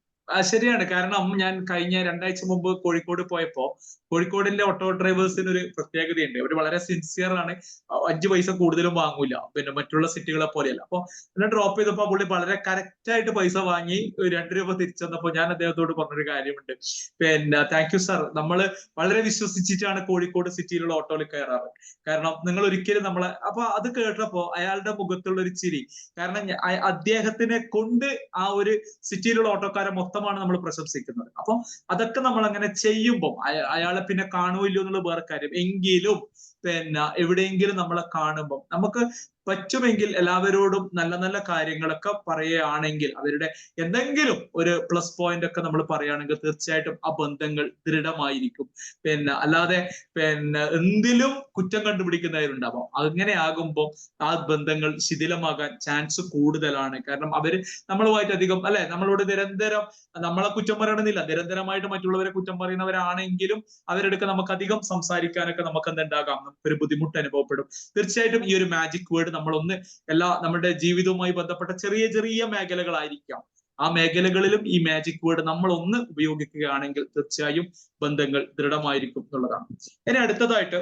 ശരിയാണ്. കാരണം ഞാൻ കഴിഞ്ഞ 2 ആഴ്ച മുമ്പ് കോഴിക്കോട് പോയപ്പോ കോഴിക്കോടിന്റെ ഓട്ടോ ഡ്രൈവേഴ്സിന് ഒരു പ്രത്യേകതയുണ്ട്. അവർ വളരെ സിൻസിയർ ആണ്. 5 പൈസ കൂടുതലും വാങ്ങൂല, പിന്നെ മറ്റുള്ള സിറ്റികളെ പോലെയല്ല. അപ്പൊ എന്നെ ഡ്രോപ്പ് ചെയ്തപ്പോ പുള്ളി വളരെ കറക്റ്റ് ആയിട്ട് പൈസ വാങ്ങി 2 രൂപ തിരിച്ചു തന്നപ്പോ ഞാൻ അദ്ദേഹത്തോട് പറഞ്ഞൊരു കാര്യമുണ്ട്, പിന്നെ താങ്ക് യു സാർ, നമ്മള് വളരെ വിശ്വസിച്ചിട്ടാണ് കോഴിക്കോട് സിറ്റിയിലുള്ള ഓട്ടോയിൽ കയറാറ്. കാരണം നിങ്ങൾ ഒരിക്കലും നമ്മളെ, അപ്പൊ അത് കേട്ടപ്പോ അയാളുടെ മുഖത്തുള്ള ഒരു ചിരി, കാരണം അദ്ദേഹത്തിനെ കൊണ്ട് ആ ഒരു സിറ്റിയിലുള്ള ഓട്ടോക്കാരെ മൊത്തമാണ് നമ്മൾ പ്രശംസിക്കുന്നത്. അപ്പൊ അതൊക്കെ നമ്മൾ അങ്ങനെ ചെയ്യുമ്പോൾ അയാളെ പിന്നെ കാണുമല്ലോ എന്നുള്ള വേറെ കാര്യം. എങ്കിലും പിന്നെ എവിടെയെങ്കിലും നമ്മളെ കാണുമ്പോൾ നമുക്ക് പറ്റുമെങ്കിൽ എല്ലാവരോടും നല്ല നല്ല കാര്യങ്ങളൊക്കെ പറയുകയാണെങ്കിൽ, അവരുടെ എന്തെങ്കിലും ഒരു പ്ലസ് പോയിന്റ് ഒക്കെ നമ്മൾ പറയുകയാണെങ്കിൽ തീർച്ചയായിട്ടും ആ ബന്ധങ്ങൾ ദൃഢമായിരിക്കും. പിന്നെ അല്ലാതെ പിന്നെ എന്തിലും കുറ്റം കണ്ടുപിടിക്കുന്നവരുണ്ടാവാം. അങ്ങനെ ആകുമ്പോൾ ആ ബന്ധങ്ങൾ ശിഥിലമാകാൻ ചാൻസ് കൂടുതലാണ്. കാരണം അവര് നമ്മളുമായിട്ട് അധികം അല്ലെ, നമ്മളോട് നിരന്തരം നമ്മളെ കുറ്റം പറയണമെന്നില്ല, നിരന്തരമായിട്ട് മറ്റുള്ളവരെ കുറ്റം പറയുന്നവരാണെങ്കിലും അവരെടുക്ക നമുക്ക് അധികം സംസാരിക്കാനൊക്കെ നമുക്ക് എന്തുണ്ടാകാം, നമുക്കൊരു ബുദ്ധിമുട്ട് അനുഭവപ്പെടും. തീർച്ചയായിട്ടും ഈ ഒരു മാജിക് വേർഡ് നമ്മളൊന്ന് നമ്മുടെ ജീവിതവുമായി ബന്ധപ്പെട്ട ചെറിയ ചെറിയ മേഖലകളായിരിക്കാം, ആ മേഖലകളിലും ഈ മാജിക് വേർഡ് നമ്മൾ ഒന്ന് ഉപയോഗിക്കുകയാണെങ്കിൽ തീർച്ചയായും ബന്ധങ്ങൾ ദൃഢമായിരിക്കും എന്നുള്ളതാണ്. ഇനി അടുത്തതായിട്ട്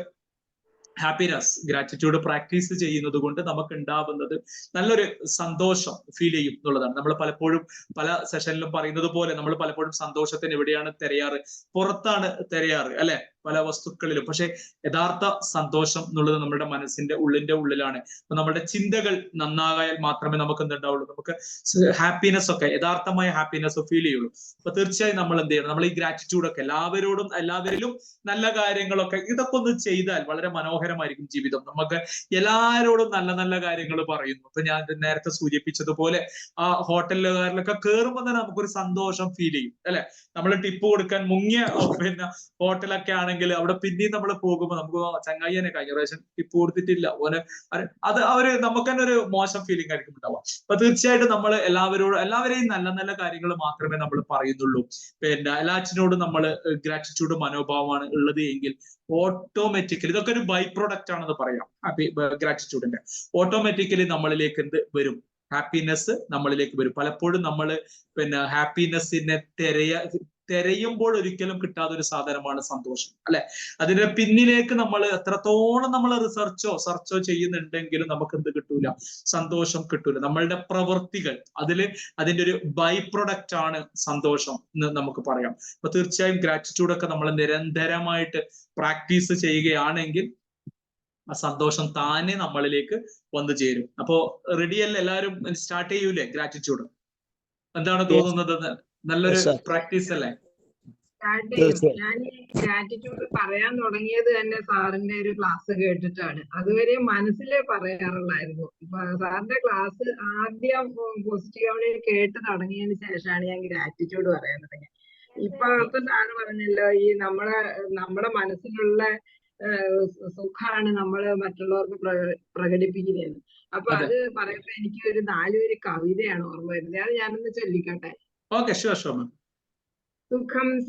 ഹാപ്പിനെസ്, ഗ്രാറ്റിറ്റ്യൂഡ് പ്രാക്ടീസ് ചെയ്യുന്നത് കൊണ്ട് നമുക്ക് ഉണ്ടാവുന്നത് നല്ലൊരു സന്തോഷം ഫീൽ ചെയ്യും എന്നുള്ളതാണ്. നമ്മൾ പലപ്പോഴും പല സെഷനിലും പറയുന്നത് പോലെ നമ്മൾ പലപ്പോഴും സന്തോഷത്തിന് എവിടെയാണ് തിരയാറ്? പുറത്താണ് തിരയാറ് അല്ലെ, പല വസ്തുക്കളിലും. പക്ഷെ യഥാർത്ഥ സന്തോഷം എന്നുള്ളത് നമ്മുടെ മനസ്സിന്റെ ഉള്ളിലാണ്. അപ്പൊ നമ്മുടെ ചിന്തകൾ നന്നാകാൻ മാത്രമേ നമുക്ക് എന്തുണ്ടാവുള്ളൂ, നമുക്ക് ഹാപ്പിനെസ് ഒക്കെ, യഥാർത്ഥമായ ഹാപ്പിനെസ് ഫീൽ ചെയ്യുള്ളൂ. അപ്പൊ തീർച്ചയായും നമ്മൾ എന്ത് ചെയ്യണം, നമ്മൾ ഈ ഗ്രാറ്റിറ്റ്യൂഡൊക്കെ എല്ലാവരിലും നല്ല കാര്യങ്ങളൊക്കെ ഇതൊക്കെ ഒന്ന് ചെയ്താൽ വളരെ മനോഹരമായിരിക്കും ജീവിതം. നമുക്ക് എല്ലാവരോടും നല്ല നല്ല കാര്യങ്ങൾ പറയുന്നു. ഇപ്പൊ ഞാൻ നേരത്തെ സൂചിപ്പിച്ചതുപോലെ ആ ഹോട്ടലുകാരിലൊക്കെ കയറുമ്പോൾ തന്നെ നമുക്കൊരു സന്തോഷം ഫീൽ ചെയ്യും അല്ലെ. നമ്മൾ ടിപ്പ് കൊടുക്കാൻ മുങ്ങിയ പിന്നെ ഹോട്ടലൊക്കെ ആണെങ്കിൽ അവിടെ പിന്നെയും നമ്മൾ പോകുമ്പോൾ നമുക്ക് ചങ്ങായിനെ കഴിഞ്ഞ പ്രാവശ്യം ടിപ്പ് കൊടുത്തിട്ടില്ല ഓന്, അത് നമുക്ക് തന്നെ ഒരു മോശം ഫീലിംഗ് ആയിരിക്കും ഉണ്ടാവുക. അപ്പൊ തീർച്ചയായിട്ടും നമ്മൾ എല്ലാവരെയും നല്ല നല്ല കാര്യങ്ങൾ മാത്രമേ നമ്മൾ പറയുന്നുള്ളൂ. പിന്നെ എല്ലാറ്റിനോടും നമ്മൾ ഗ്രാറ്റിറ്റ്യൂഡ് മനോഭാവമാണ് ഉള്ളത് എങ്കിൽ ഓട്ടോമാറ്റിക്കലി, ഇതൊക്കെ ഒരു ബൈ പ്രൊഡക്റ്റ് ആണെന്ന് പറയാം ഗ്രാറ്റിറ്റ്യൂഡിന്റെ, ഓട്ടോമാറ്റിക്കലി നമ്മളിലേക്ക് എന്ത് വരും, ഹാപ്പിനെസ് നമ്മളിലേക്ക് വരും. പലപ്പോഴും നമ്മൾ പിന്നെ ഹാപ്പിനെസ്സിനെ തിരയുമ്പോൾ ഒരിക്കലും കിട്ടാത്ത ഒരു സാധനമാണ് സന്തോഷം അല്ലെ. അതിന്റെ പിന്നിലേക്ക് നമ്മൾ എത്രത്തോളം നമ്മൾ സെർച്ചോ ചെയ്യുന്നുണ്ടെങ്കിലും നമുക്ക് എന്ത് കിട്ടൂല, സന്തോഷം കിട്ടൂല. നമ്മളുടെ പ്രവൃത്തികൾ അതിന്റെ ഒരു ബൈ പ്രൊഡക്റ്റ് ആണ് സന്തോഷം എന്ന് നമുക്ക് പറയാം. അപ്പൊ തീർച്ചയായും ഗ്രാറ്റിറ്റ്യൂഡൊക്കെ നമ്മൾ നിരന്തരമായിട്ട് പ്രാക്ടീസ് ചെയ്യുകയാണെങ്കിൽ ആ സന്തോഷം താനെ നമ്മളിലേക്ക് വന്നു ചേരും. അപ്പോ റെഡിയല്ലേ, എല്ലാവരും സ്റ്റാർട്ട് ചെയ്യൂലേ ഗ്രാറ്റിറ്റ്യൂഡ്? എന്താണ് തോന്നുന്നത്? നല്ലൊരു പ്രാക്ടീസ് അല്ലേ? ഞാൻ ഈ ഗ്രാറ്റിറ്റ്യൂഡ് പറയാൻ തുടങ്ങിയത് തന്നെ സാറിന്റെ ഒരു ക്ലാസ് കേട്ടിട്ടാണ്. അതുവരെ മനസ്സിൽ പറയാറുള്ളായിരുന്നു. സാറിന്റെ ക്ലാസ് ആദ്യം പോസിറ്റീവ് കേട്ട് തുടങ്ങിയതിന് ശേഷമാണ് ഞാൻ ഗ്രാറ്റിറ്റ്യൂഡ് പറയാൻ തുടങ്ങിയത്. ഇപ്പൊ സാറ് പറഞ്ഞല്ലോ, ഈ നമ്മുടെ മനസ്സിലുള്ള സുഖാണ് നമ്മൾ മറ്റുള്ളവർക്ക് പ്രകടിപ്പിക്കുന്നത്. അപ്പൊ അത് പറയുമ്പോ എനിക്ക് ഒരു 4 വരി കവിതയാണ് ഓർമ്മ വരുന്നത്. അത് ഞാനൊന്ന് ചൊല്ലിക്കട്ടെ?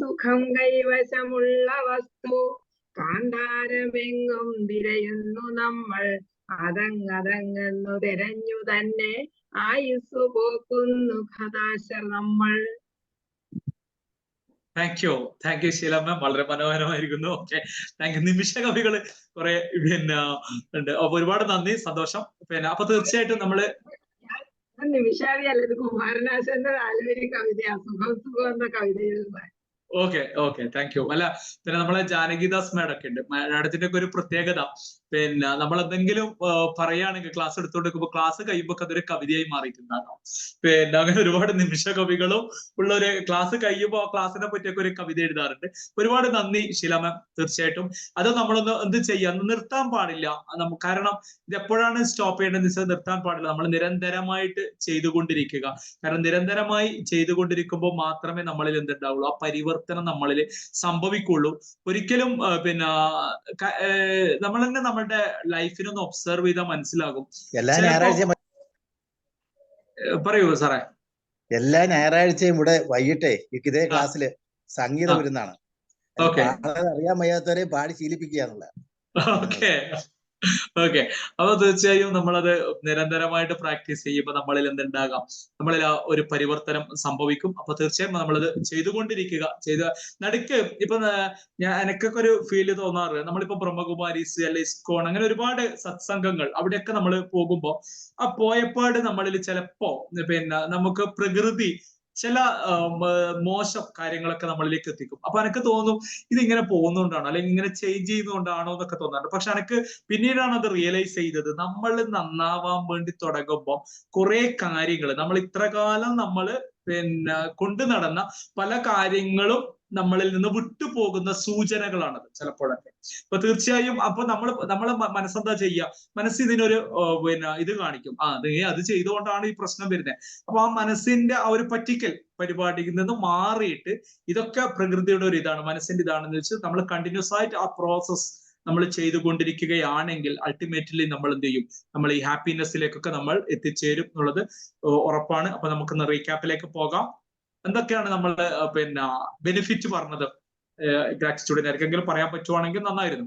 സുഖം കൈവശമുള്ള വസ്തു കാന്താരമെങ്ങും തിരയുന്നു നമ്മൾ, അതങ്ങെന്നു തിരഞ്ഞു തന്നെ ആയുസ് പോക്കുന്നു ഹതാശർ നമ്മൾ. താങ്ക് യു ശീലമ്മ, വളരെ മനോഹരമായിരിക്കുന്നു. Okay, thank you. നിമിഷ കവികള് കുറെ പിന്നെ ഉണ്ട്. അപ്പൊ ഒരുപാട് നന്ദി, സന്തോഷം. പിന്നെ അപ്പൊ തീർച്ചയായിട്ടും നമ്മള് നിമിഷാവിയല്ല, ഇത് കുമാരനാശന്റെ 4 വരി കവിതയാണ്. സുഖം എന്ന കവിതയിൽ. Okay thank U. അല്ല, പിന്നെ നമ്മളെ ജാനകിദാസ് മാഡം ഉണ്ട്. മാഡത്തിന്റെ ഒക്കെ ഒരു പ്രത്യേകത, പിന്നെ നമ്മൾ എന്തെങ്കിലും പറയുകയാണെങ്കിൽ ക്ലാസ് എടുത്തുകൊണ്ടിരിക്കുമ്പോൾ ക്ലാസ് കഴിയുമ്പോൾ അതൊരു കവിതയായി മാറിയിട്ടുണ്ടാകാം. പിന്നെ അങ്ങനെ ഒരുപാട് നിമിഷ കവികളും ഉള്ള ഒരു ക്ലാസ് കഴിയുമ്പോൾ ആ ക്ലാസ്സിനെ പറ്റിയൊക്കെ ഒരു കവിത എഴുതാറുണ്ട്. ഒരുപാട് നന്ദി ശീല മാം. തീർച്ചയായിട്ടും അത് നമ്മളൊന്ന് എന്ത് ചെയ്യാം, നിർത്താൻ പാടില്ല. കാരണം ഇത് എപ്പോഴാണ് സ്റ്റോപ്പ് ചെയ്യേണ്ടതെന്ന് വെച്ചാൽ നിർത്താൻ പാടില്ല. നമ്മൾ നിരന്തരമായിട്ട് ചെയ്തുകൊണ്ടിരിക്കുക. കാരണം നിരന്തരമായി ചെയ്തുകൊണ്ടിരിക്കുമ്പോൾ മാത്രമേ നമ്മളിൽ എന്തുണ്ടാവുള്ളൂ, ആ പരിവർത്തനം നമ്മളിൽ സംഭവിക്കുള്ളൂ. ഒരിക്കലും പിന്നെ നമ്മൾ തന്നെ നമ്മളുടെ ലൈഫിനൊന്ന് ഒബ്സർവ് ചെയ്താൽ മനസ്സിലാകും. പറയൂ സാറേ. എല്ലാ ഞായറാഴ്ചയും ഇവിടെ വൈകിട്ടേ ഇതേ ക്ലാസ്സിൽ സംഗീതം വരുന്നതാണ്. ഓക്കെ അറിയാൻ വയ്യാത്തവരെ പാടി ശീലിപ്പിക്കുക. Okay okay. അപ്പൊ തീർച്ചയായും നമ്മളത് നിരന്തരമായിട്ട് പ്രാക്ടീസ് ചെയ്യുമ്പോൾ നമ്മളിൽ എന്തുണ്ടാകാം, നമ്മളിൽ ആ ഒരു പരിവർത്തനം സംഭവിക്കും. അപ്പൊ തീർച്ചയായും നമ്മളത് ചെയ്തുകൊണ്ടിരിക്കുക. നടുക്ക് ഇപ്പൊ എനിക്കൊക്കെ ഒരു ഫീല് തോന്നാറ്, നമ്മളിപ്പോ ബ്രഹ്മകുമാരീസ് അല്ലെ ഇസ്കോൺ അങ്ങനെ ഒരുപാട് സത്സംഗങ്ങൾ അവിടെയൊക്കെ നമ്മൾ പോകുമ്പോ ആ പോയപ്പാട് നമ്മളിൽ ചിലപ്പോ നമുക്ക് പ്രകൃതി ചില മോശം കാര്യങ്ങളൊക്കെ നമ്മളിലേക്ക് എത്തിക്കും. അപ്പൊ എനിക്ക് തോന്നും ഇതിങ്ങനെ പോകുന്നോണ്ടാണോ അല്ലെങ്കിൽ ഇങ്ങനെ ചേഞ്ച് ചെയ്യുന്നോണ്ടാണോ എന്നൊക്കെ തോന്നാറുണ്ട്. പക്ഷെ എനിക്ക് പിന്നീടാണ് അത് റിയലൈസ് ചെയ്തത്, നമ്മൾ നന്നാവാൻ വേണ്ടി തുടങ്ങുമ്പോൾ കുറെ കാര്യങ്ങൾ നമ്മൾ ഇത്ര കാലം നമ്മൾ കൊണ്ടു നടന്ന പല കാര്യങ്ങളും നമ്മളിൽ നിന്ന് വിട്ടുപോകുന്ന സൂചനകളാണത് ചിലപ്പോഴൊക്കെ. അപ്പൊ തീർച്ചയായും അപ്പൊ നമ്മളെ മനസ്സെന്താ ചെയ്യുക, മനസ്സ് ഇതിനൊരു ഇത് കാണിക്കും, അത് ചെയ്തുകൊണ്ടാണ് ഈ പ്രശ്നം വരുന്നത്. അപ്പൊ ആ മനസ്സിന്റെ ആ ഒരു പറ്റിക്കൽ പരിപാടിയിൽ നിന്ന് മാറിയിട്ട് ഇതൊക്കെ പ്രകൃതിയുടെ ഒരു ഇതാണ്, മനസ്സിന്റെ ഇതാണെന്ന് വെച്ച് നമ്മൾ കണ്ടിന്യൂസ് ആയിട്ട് ആ പ്രോസസ് നമ്മൾ ചെയ്തുകൊണ്ടിരിക്കുകയാണെങ്കിൽ അൾട്ടിമേറ്റ്ലി നമ്മൾ എന്ത് ചെയ്യും, നമ്മൾ ഈ ഹാപ്പിനെസ്സിലേക്കൊക്കെ നമ്മൾ എത്തിച്ചേരും എന്നുള്ളത് ഉറപ്പാണ്. അപ്പൊ നമുക്കൊന്ന് റീക്യാപ്പിലേക്ക് പോകാം. എന്തൊക്കെയാണ് നമ്മൾ ബെനിഫിറ്റ് പറഞ്ഞത് ഗ്രാറ്റിറ്റ്യൂഡിന്? ആർക്കെങ്കിലും പറയാൻ പറ്റുവാണെങ്കിൽ നന്നായിരുന്നു.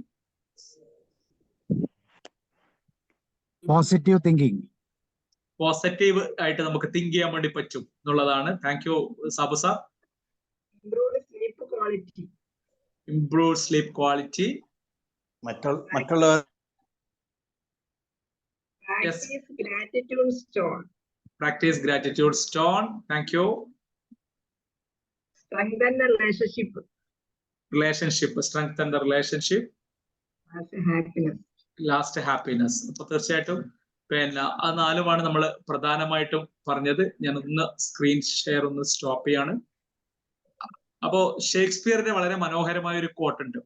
പോസിറ്റീവ് തിങ്കിങ്, പോസിറ്റീവ് ആയിട്ട് നമുക്ക് തിങ്ക് ചെയ്യാൻ വേണ്ടി പറ്റും എന്നുള്ളതാണ്. Thank you Sabu sir. Improve sleep quality, മറ്റുള്ളവർ practice gratitude stone. Thank you. strengthen the relationship, strengthen the relationship, last happiness. അപ്പൊ തീർച്ചയായിട്ടും ആ നാലുമാണ് നമ്മൾ പ്രധാനമായിട്ടും പറഞ്ഞത്. ഞാൻ ഒന്ന് സ്ക്രീൻ ഷെയർ ഒന്ന് സ്റ്റോപ്പ് ചെയ്യാണ്. അപ്പോ ഷേക്സ്പിയറിന്റെ വളരെ മനോഹരമായ ഒരു കോട്ട് ഉണ്ട്,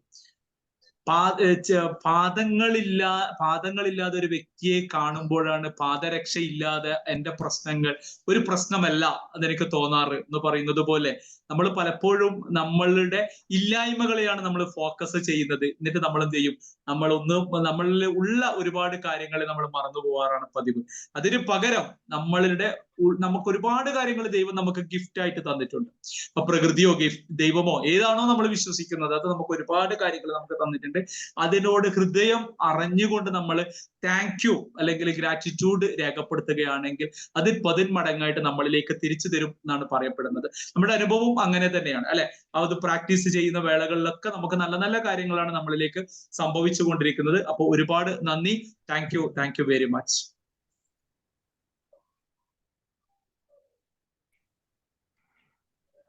പാദങ്ങളില്ലാതെ ഒരു വ്യക്തിയെ കാണുമ്പോഴാണ് പാദരക്ഷയില്ലാതെ എന്റെ പ്രശ്നങ്ങൾ ഒരു പ്രശ്നമല്ല അതെനിക്ക് തോന്നാറ് എന്ന് പറയുന്നത് പോലെ നമ്മൾ പലപ്പോഴും നമ്മളുടെ ഇല്ലായ്മകളെയാണ് നമ്മൾ ഫോക്കസ് ചെയ്യുന്നത്. എന്നിട്ട് നമ്മൾ എന്ത് ചെയ്യും, നമ്മളിൽ ഉള്ള ഒരുപാട് കാര്യങ്ങളെ നമ്മൾ മറന്നു പോകാറാണ് പതിവ്. അതിന് പകരം നമുക്ക് ഒരുപാട് കാര്യങ്ങൾ ദൈവം നമുക്ക് ഗിഫ്റ്റ് ആയിട്ട് തന്നിട്ടുണ്ട്. അപ്പൊ പ്രകൃതിയോ ദൈവമോ ഏതാണോ നമ്മൾ വിശ്വസിക്കുന്നത് അത് നമുക്ക് ഒരുപാട് കാര്യങ്ങൾ നമുക്ക് തന്നിട്ടുണ്ട്. അതിനോട് ഹൃദയം അറിഞ്ഞുകൊണ്ട് നമ്മൾ താങ്ക് യു അല്ലെങ്കിൽ ഗ്രാറ്റിറ്റ്യൂഡ് രേഖപ്പെടുത്തുകയാണെങ്കിൽ അത് 10 മടങ്ങായിട്ട് നമ്മളിലേക്ക് തിരിച്ചു തരും എന്നാണ് പറയപ്പെടുന്നത്. നമ്മുടെ അനുഭവം അങ്ങനെ തന്നെയാണ് അല്ലെ. അത് പ്രാക്ടീസ് ചെയ്യുന്ന വേളകളിലൊക്കെ നമുക്ക് നല്ല നല്ല കാര്യങ്ങളാണ് നമ്മളിലേക്ക് സംഭവിച്ചു കൊണ്ടിരിക്കുന്നത്. അപ്പോൾ ഒരുപാട് നന്ദി. Thank you very much.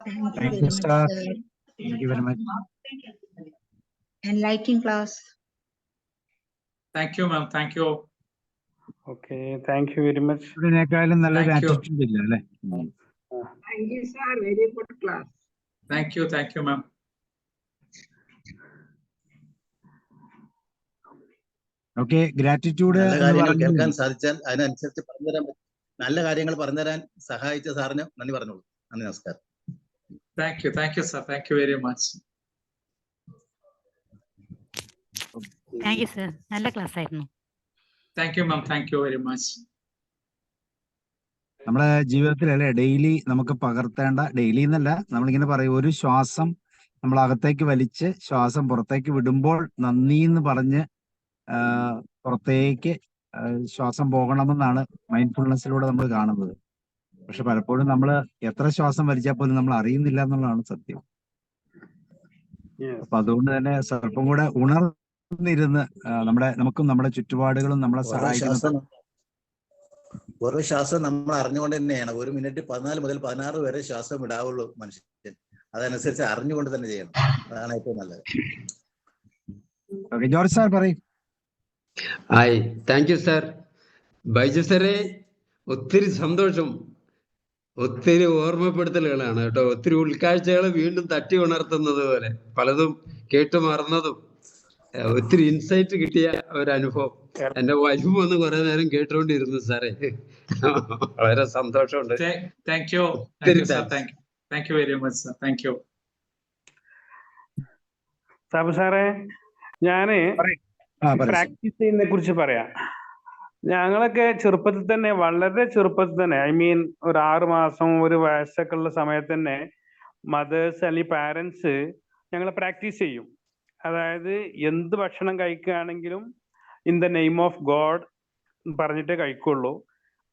Thank you, sir. Thank you very much. Enlightening class. Thank you, ma'am. Thank you. Okay, thank you very much. ഇതിനേക്കാളും നല്ലൊരു ആറ്റിറ്റ്യൂഡ് ഇല്ല അല്ലേ? Thank you, sir. Very good class. Thank you, ma'am. Okay, gratitude കേൾക്കാൻ സാധിച്ചാൽ അതിനനുസരിച്ച് പറഞ്ഞുതരാൻ പറ്റും. നല്ല കാര്യങ്ങൾ പറഞ്ഞുതരാൻ സഹായിച്ച സാറിന് നന്ദി പറഞ്ഞോളൂ. നന്ദി, നമസ്കാരം. Thank you, sir. Thank you very much. Thank you, sir. നല്ല ക്ലാസ് ആയിരുന്നു. Thank you, ma'am. Thank you very much. നമ്മുടെ ജീവിതത്തിൽ അല്ലെ ഡെയിലി നമുക്ക് പകർത്തേണ്ട, ഡെയിലി എന്നല്ല നമ്മളിങ്ങനെ പറയും, ഒരു ശ്വാസം നമ്മൾ അകത്തേക്ക് വലിച്ച് ശ്വാസം പുറത്തേക്ക് വിടുമ്പോൾ നന്ദി എന്ന് പറഞ്ഞ് പുറത്തേക്ക് ശ്വാസം പോകണമെന്നാണ് മൈൻഡ്ഫുൾനെസ്സിലൂടെ നമ്മൾ കാണുന്നത്. പക്ഷെ പലപ്പോഴും നമ്മൾ എത്ര ശ്വാസം വലിച്ചാൽ പോലും നമ്മൾ അറിയുന്നില്ല എന്നുള്ളതാണ് സത്യം. അപ്പൊ അതുകൊണ്ട് തന്നെ സ്വല്പം കൂടെ ഉണർന്നിരുന്ന് നമുക്കും നമ്മുടെ ചുറ്റുപാടുകളും നമ്മളെ സഹായിക്കുന്ന ഓരോ ശ്വാസം നമ്മൾ അറിഞ്ഞുകൊണ്ട് തന്നെയാണ്. 1 മിനിറ്റ് 14 മുതൽ 16 വരെ ശ്വാസം വിടാവുള്ളൂ മനുഷ്യൻ. അതനുസരിച്ച് അറിഞ്ഞുകൊണ്ട് തന്നെ ചെയ്യണം. അതാണ് ഏറ്റവും നല്ലത്. ജോർജ് സാർ പറയും. Hi, thank you sir. Baiju സാറേ, ഒത്തിരി സന്തോഷം. ഒത്തിരി ഓർമ്മപ്പെടുത്തലുകളാണ് കേട്ടോ. ഒത്തിരി ഉൾക്കാഴ്ചകൾ വീണ്ടും തട്ടി ഉണർത്തുന്നത് പോലെ, പലതും കേട്ടു മറന്നതും ഒത്തിരി ഇൻസൈറ്റ് കിട്ടിയ ഒരനുഭവം. എന്റെ വൈഫ് വന്ന് കുറെ നേരം കേട്ടോണ്ടിരുന്നു സാറേ. വളരെ സന്തോഷമുണ്ട്. സാബു സാറേ, ഞാന് പ്രാക്ടീസ് ചെയ്യുന്നതിനെ കുറിച്ച് പറയാം. ഞങ്ങളൊക്കെ ചെറുപ്പത്തിൽ തന്നെ, വളരെ ചെറുപ്പത്തിൽ തന്നെ, ഐ മീൻ ഒരു 6 മാസം 1 വയസ്സൊക്കെ ഉള്ള സമയത്ത് തന്നെ മദേഴ്സ് അല്ലെങ്കിൽ പാരന്റ്സ് ഞങ്ങൾ പ്രാക്ടീസ് ചെയ്യും. അതായത് എന്ത് ഭക്ഷണം കഴിക്കുകയാണെങ്കിലും in the name of God പറഞ്ഞിട്ടേ കഴിക്കുള്ളൂ.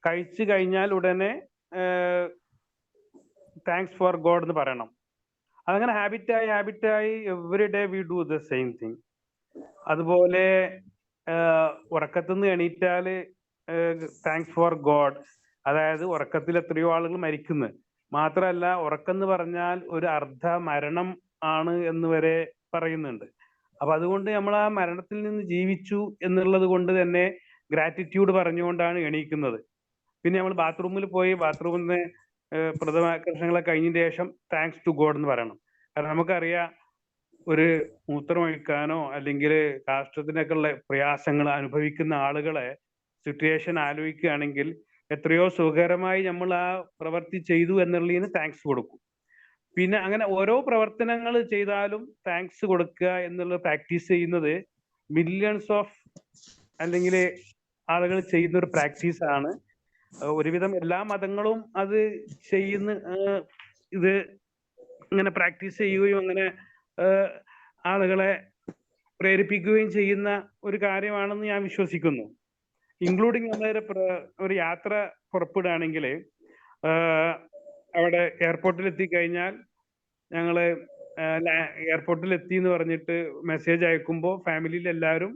കഴിച്ചു കഴിഞ്ഞാൽ ഉടനെ താങ്ക്സ് ഫോർ ഗോഡ് എന്ന് പറയണം. അതങ്ങനെ ഹാബിറ്റായി every day we do the same thing. അതുപോലെ ഉറക്കത്തുനിന്ന് എണീറ്റാല് താങ്ക്സ് ഫോർ ഗോഡ്. അതായത് ഉറക്കത്തിൽ എത്രയോ ആളുകൾ മരിക്കുന്നു. മാത്രമല്ല ഉറക്കം എന്ന് പറഞ്ഞാൽ ഒരു അർദ്ധ മരണം ആണ് എന്ന് വരെ പറയുന്നുണ്ട്. അപ്പൊ അതുകൊണ്ട് നമ്മൾ ആ മരണത്തിൽ നിന്ന് ജീവിച്ചു എന്നുള്ളത് കൊണ്ട് തന്നെ ഗ്രാറ്റിറ്റ്യൂഡ് പറഞ്ഞുകൊണ്ടാണ് എണീക്കുന്നത്. പിന്നെ നമ്മൾ ബാത്റൂമിൽ പോയി ബാത്റൂമിൽ നിന്ന് പ്രഥമാകർഷണങ്ങളെ കഴിഞ്ഞതിന് ശേഷം താങ്ക്സ് ടു ഗോഡ് എന്ന് പറയണം. കാരണം നമുക്കറിയാം ഒരു മൂത്രമൊഴിക്കാനോ അല്ലെങ്കിൽ കാഷ്ടത്തിനൊക്കെ ഉള്ള പ്രയാസങ്ങൾ അനുഭവിക്കുന്ന ആളുകളെ സിറ്റുവേഷൻ ആലോചിക്കുകയാണെങ്കിൽ എത്രയോ സുഖകരമായി നമ്മൾ ആ പ്രവൃത്തി ചെയ്തു എന്നുള്ളതിന് താങ്ക്സ് കൊടുക്കും. പിന്നെ അങ്ങനെ ഓരോ പ്രവർത്തനങ്ങൾ ചെയ്താലും താങ്ക്സ് കൊടുക്കുക എന്നുള്ള പ്രാക്ടീസ് ചെയ്യുന്നത് മില്യൺസ് ഓഫ് അല്ലെങ്കിൽ ആളുകൾ ചെയ്യുന്ന ഒരു പ്രാക്ടീസ് ആണ്. ഒരുവിധം എല്ലാ മതങ്ങളും അത് ചെയ്യുന്ന ഇത് ഇങ്ങനെ പ്രാക്ടീസ് ചെയ്യുകയും അങ്ങനെ ആളുകളെ പ്രേരിപ്പിക്കുകയും ചെയ്യുന്ന ഒരു കാര്യമാണെന്ന് ഞാൻ വിശ്വസിക്കുന്നു. ഇൻക്ലൂഡിങ് നമ്മളൊരു ഒരു യാത്ര പുറപ്പെടുകയാണെങ്കിൽ അവിടെ എയർപോർട്ടിൽ എത്തിക്കഴിഞ്ഞാൽ ഞങ്ങൾ എയർപോർട്ടിൽ എത്തി എന്ന് പറഞ്ഞിട്ട് മെസ്സേജ് അയക്കുമ്പോൾ ഫാമിലിയിൽ എല്ലാവരും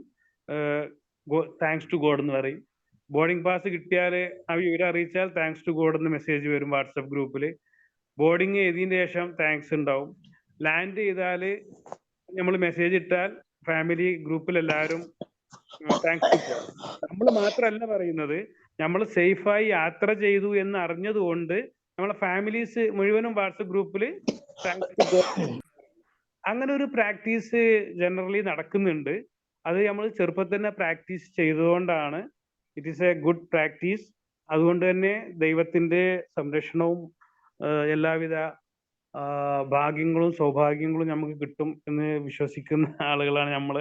താങ്ക്സ് ടു ഗോഡ് എന്ന് പറയും. ബോർഡിംഗ് പാസ് കിട്ടിയാൽ ആ വിവരം അറിയിച്ചാൽ താങ്ക്സ് ടു ഗോഡ് എന്ന് മെസ്സേജ് വരും വാട്സപ്പ് ഗ്രൂപ്പിൽ. ബോർഡിങ് എഴുതിയതിന് ശേഷം താങ്ക്സ് ഉണ്ടാവും. ലാൻഡ് ചെയ്താൽ നമ്മൾ മെസ്സേജ് ഇട്ടാൽ ഫാമിലി ഗ്രൂപ്പിൽ എല്ലാവരും താങ്ക്സ് ടു ഗോഡ്. നമ്മൾ മാത്രമല്ല പറയുന്നത്, നമ്മൾ സേഫായി യാത്ര ചെയ്തു എന്ന് അറിഞ്ഞതുകൊണ്ട് നമ്മളെ ഫാമിലീസ് മുഴുവനും വാട്സപ്പ് ഗ്രൂപ്പിൽ താങ്ക്സ് ടു ഗോഡ്. അങ്ങനെ ഒരു പ്രാക്ടീസ് ജനറലി നടക്കുന്നുണ്ട്. അത് നമ്മൾ ചെറുപ്പത്തിൽ തന്നെ പ്രാക്ടീസ് ചെയ്തുകൊണ്ടാണ് it is A good practice. അതുകൊണ്ട് തന്നെ ദൈവത്തിന്റെ സംരക്ഷണവും എല്ലാവിധ ഭാഗ്യങ്ങളും സൗഭാഗ്യങ്ങളും നമുക്ക് കിട്ടും എന്ന് വിശ്വസിക്കുന്ന ആളുകളാണ് നമ്മൾ.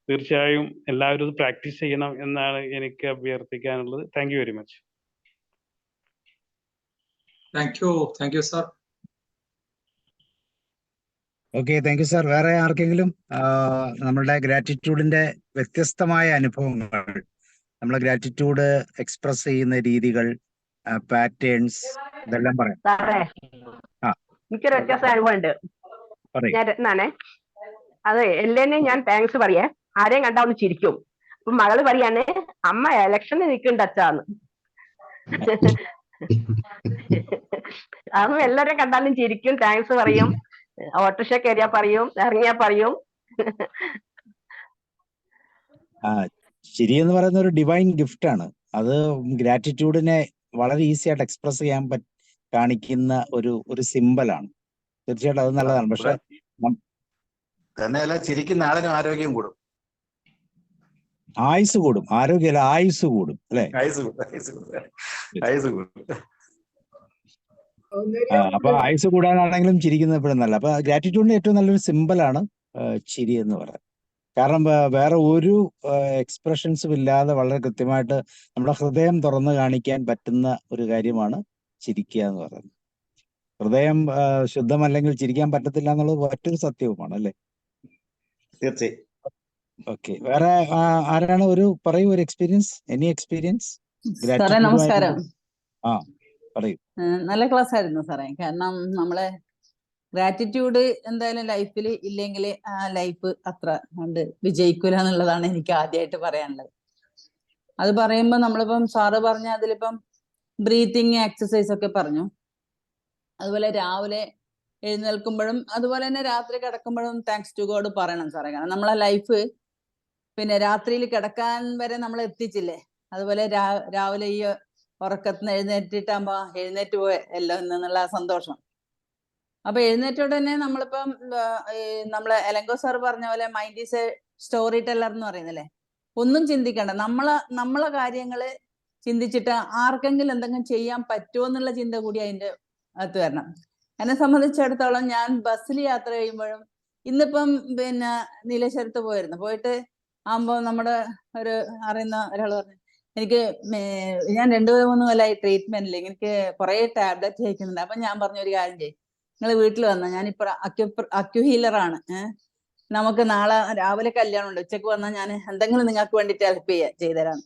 തീർച്ചയായും എല്ലാവരും ഇത് പ്രാക്ടീസ് ചെയ്യണം എന്നാണ് എനിക്ക് അഭ്യർത്ഥിക്കാനുള്ളത്. Thank you very much. Thank you sir. Okay, thank you sir. വേറെ ആർക്കെങ്കിലും നമ്മളുടെ ഗ്രാറ്റിറ്റ്യൂഡിന്റെ വ്യത്യസ്തമായ അനുഭവങ്ങൾ, നമ്മളെ ഗ്രാറ്റിറ്റ്യൂഡ് എക്സ്പ്രസ് ചെയ്യുന്ന രീതികൾ, പാറ്റേൺസ്, ഇതെല്ലാം പറയാം. എനിക്കൊരു വ്യത്യാസ അനുഭവം ഉണ്ട്. ഞാൻ രത്നാണേ. അത് എല്ലാവരെയും ഞാൻ താങ്ക്സ് പറയേ. ആരെയും കണ്ടാ ഒന്ന് ചിരിക്കും. അപ്പൊ മകള് പറയാണ്, അമ്മ ഇലക്ഷന് നിൽക്കുന്നുണ്ട് അച്ഛാന്ന്. അപ്പൊ എല്ലാവരെയും കണ്ടാലും ചിരിക്കും, താങ്ക്സ് പറയും. ഓട്ടോറിക്ഷ കയറിയാ പറയും, ഇറങ്ങിയാ പറയും. ചിരി എന്ന് പറയുന്ന ഒരു ഡിവൈൻ ഗിഫ്റ്റ് ആണ്. അത് ഗ്രാറ്റിറ്റ്യൂഡിനെ വളരെ ഈസി ആയിട്ട് എക്സ്പ്രസ് ചെയ്യാൻ കാണിക്കുന്ന ഒരു സിമ്പലാണ്. തീർച്ചയായിട്ടും അത് നല്ലതാണ്. പക്ഷെ തന്നെയല്ല, ചിരിക്കുന്ന ആളിനും ആരോഗ്യം കൂടും, ആയുസ് കൂടും. ആരോഗ്യമല്ല, ആയുസ് കൂടും അല്ലെ? അപ്പൊ ആയുസ് കൂടാനാണെങ്കിലും ചിരിക്കുന്നത് എപ്പോഴും നല്ല. അപ്പൊ ഗ്രാറ്റിറ്റ്യൂഡിന്റെ ഏറ്റവും നല്ലൊരു സിമ്പലാണ് ചിരി എന്ന് പറയുന്നത്. കാരണം വേറെ ഒരു എക്സ്പ്രഷൻസും ഇല്ലാതെ വളരെ കൃത്യമായിട്ട് നമ്മുടെ ഹൃദയം തുറന്നു കാണിക്കാൻ പറ്റുന്ന ഒരു കാര്യമാണ് ചിരിക്കുക എന്ന് പറയുന്നത്. ഹൃദയം ശുദ്ധമല്ലെങ്കിൽ ചിരിക്കാൻ പറ്റത്തില്ല എന്നുള്ളത് മറ്റൊരു സത്യവുമാണ് അല്ലേ? തീർച്ചയായും. ഓക്കെ, വേറെ ആരാണ് പറയൂ ഒരു എക്സ്പീരിയൻസ്, എനി എക്സ്പീരിയൻസ്? സാറേ നമസ്കാരം. പറയൂ. നല്ല ക്ലാസ് ആയിരുന്നു സാറേ. കാരണം നമ്മളെ ഗ്രാറ്റിറ്റ്യൂഡ് എന്തായാലും ലൈഫിൽ ഇല്ലെങ്കിൽ ആ ലൈഫ് അത്ര കൊണ്ട് വിജയിക്കൂല എന്നുള്ളതാണ് എനിക്ക് ആദ്യമായിട്ട് പറയാനുള്ളത്. അത് പറയുമ്പോൾ നമ്മളിപ്പം സാറ് പറഞ്ഞ അതിലിപ്പം ബ്രീത്തിങ് എക്സസൈസ് ഒക്കെ പറഞ്ഞു. അതുപോലെ രാവിലെ എഴുന്നേൽക്കുമ്പോഴും അതുപോലെ തന്നെ രാത്രി കിടക്കുമ്പോഴും താങ്ക്സ് ടു ഗോഡ് പറയണം സാറേ. കാരണം നമ്മളെ ലൈഫ് പിന്നെ രാത്രിയിൽ കിടക്കാൻ വരെ നമ്മൾ എത്തിച്ചില്ലേ. അതുപോലെ രാവിലെ ഈ ഉറക്കത്തിന് എഴുന്നേറ്റിട്ടാകുമ്പോ എഴുന്നേറ്റ് പോയ എല്ലാം എന്നുള്ള സന്തോഷം. അപ്പൊ എഴുന്നേറ്റോടെ തന്നെ നമ്മളിപ്പം നമ്മളെ എലങ്കോ സാർ പറഞ്ഞ പോലെ mind is A story teller എന്ന് പറയുന്നില്ലേ. ഒന്നും ചിന്തിക്കണ്ട, നമ്മളെ കാര്യങ്ങള് ചിന്തിച്ചിട്ട് ആർക്കെങ്കിലും എന്തെങ്കിലും ചെയ്യാൻ പറ്റുമോ എന്നുള്ള ചിന്ത കൂടി അതിന്റെ അകത്ത് വരണം. എന്നെ സംബന്ധിച്ചിടത്തോളം ഞാൻ ബസ്സിൽ യാത്ര ചെയ്യുമ്പോഴും, ഇന്നിപ്പം പിന്നെ നീലേശ്വരത്ത് പോയിട്ട് ആകുമ്പോൾ നമ്മുടെ ഒരു അറിയുന്ന ഒരാൾ പറഞ്ഞു, എനിക്ക് ഞാൻ 2-3 കൊല്ലമായി ട്രീറ്റ്മെന്റിൽ, എനിക്ക് കുറെ ടാബ്ലറ്റ് കഴിക്കുന്നുണ്ട്. അപ്പൊ ഞാൻ പറഞ്ഞ ഒരു കാര്യം ചെയ്യും, നിങ്ങൾ വീട്ടിൽ വന്ന ഞാനിപ്പോ അക്യു ഹീലറാണ്. നമുക്ക് നാളെ രാവിലെ കല്യാണം ഉണ്ട്, ഉച്ചക്ക് വന്നാൽ ഞാൻ എന്തെങ്കിലും നിങ്ങൾക്ക് വേണ്ടിയിട്ട് ഹെൽപ്പ് ചെയ്തുതരാം.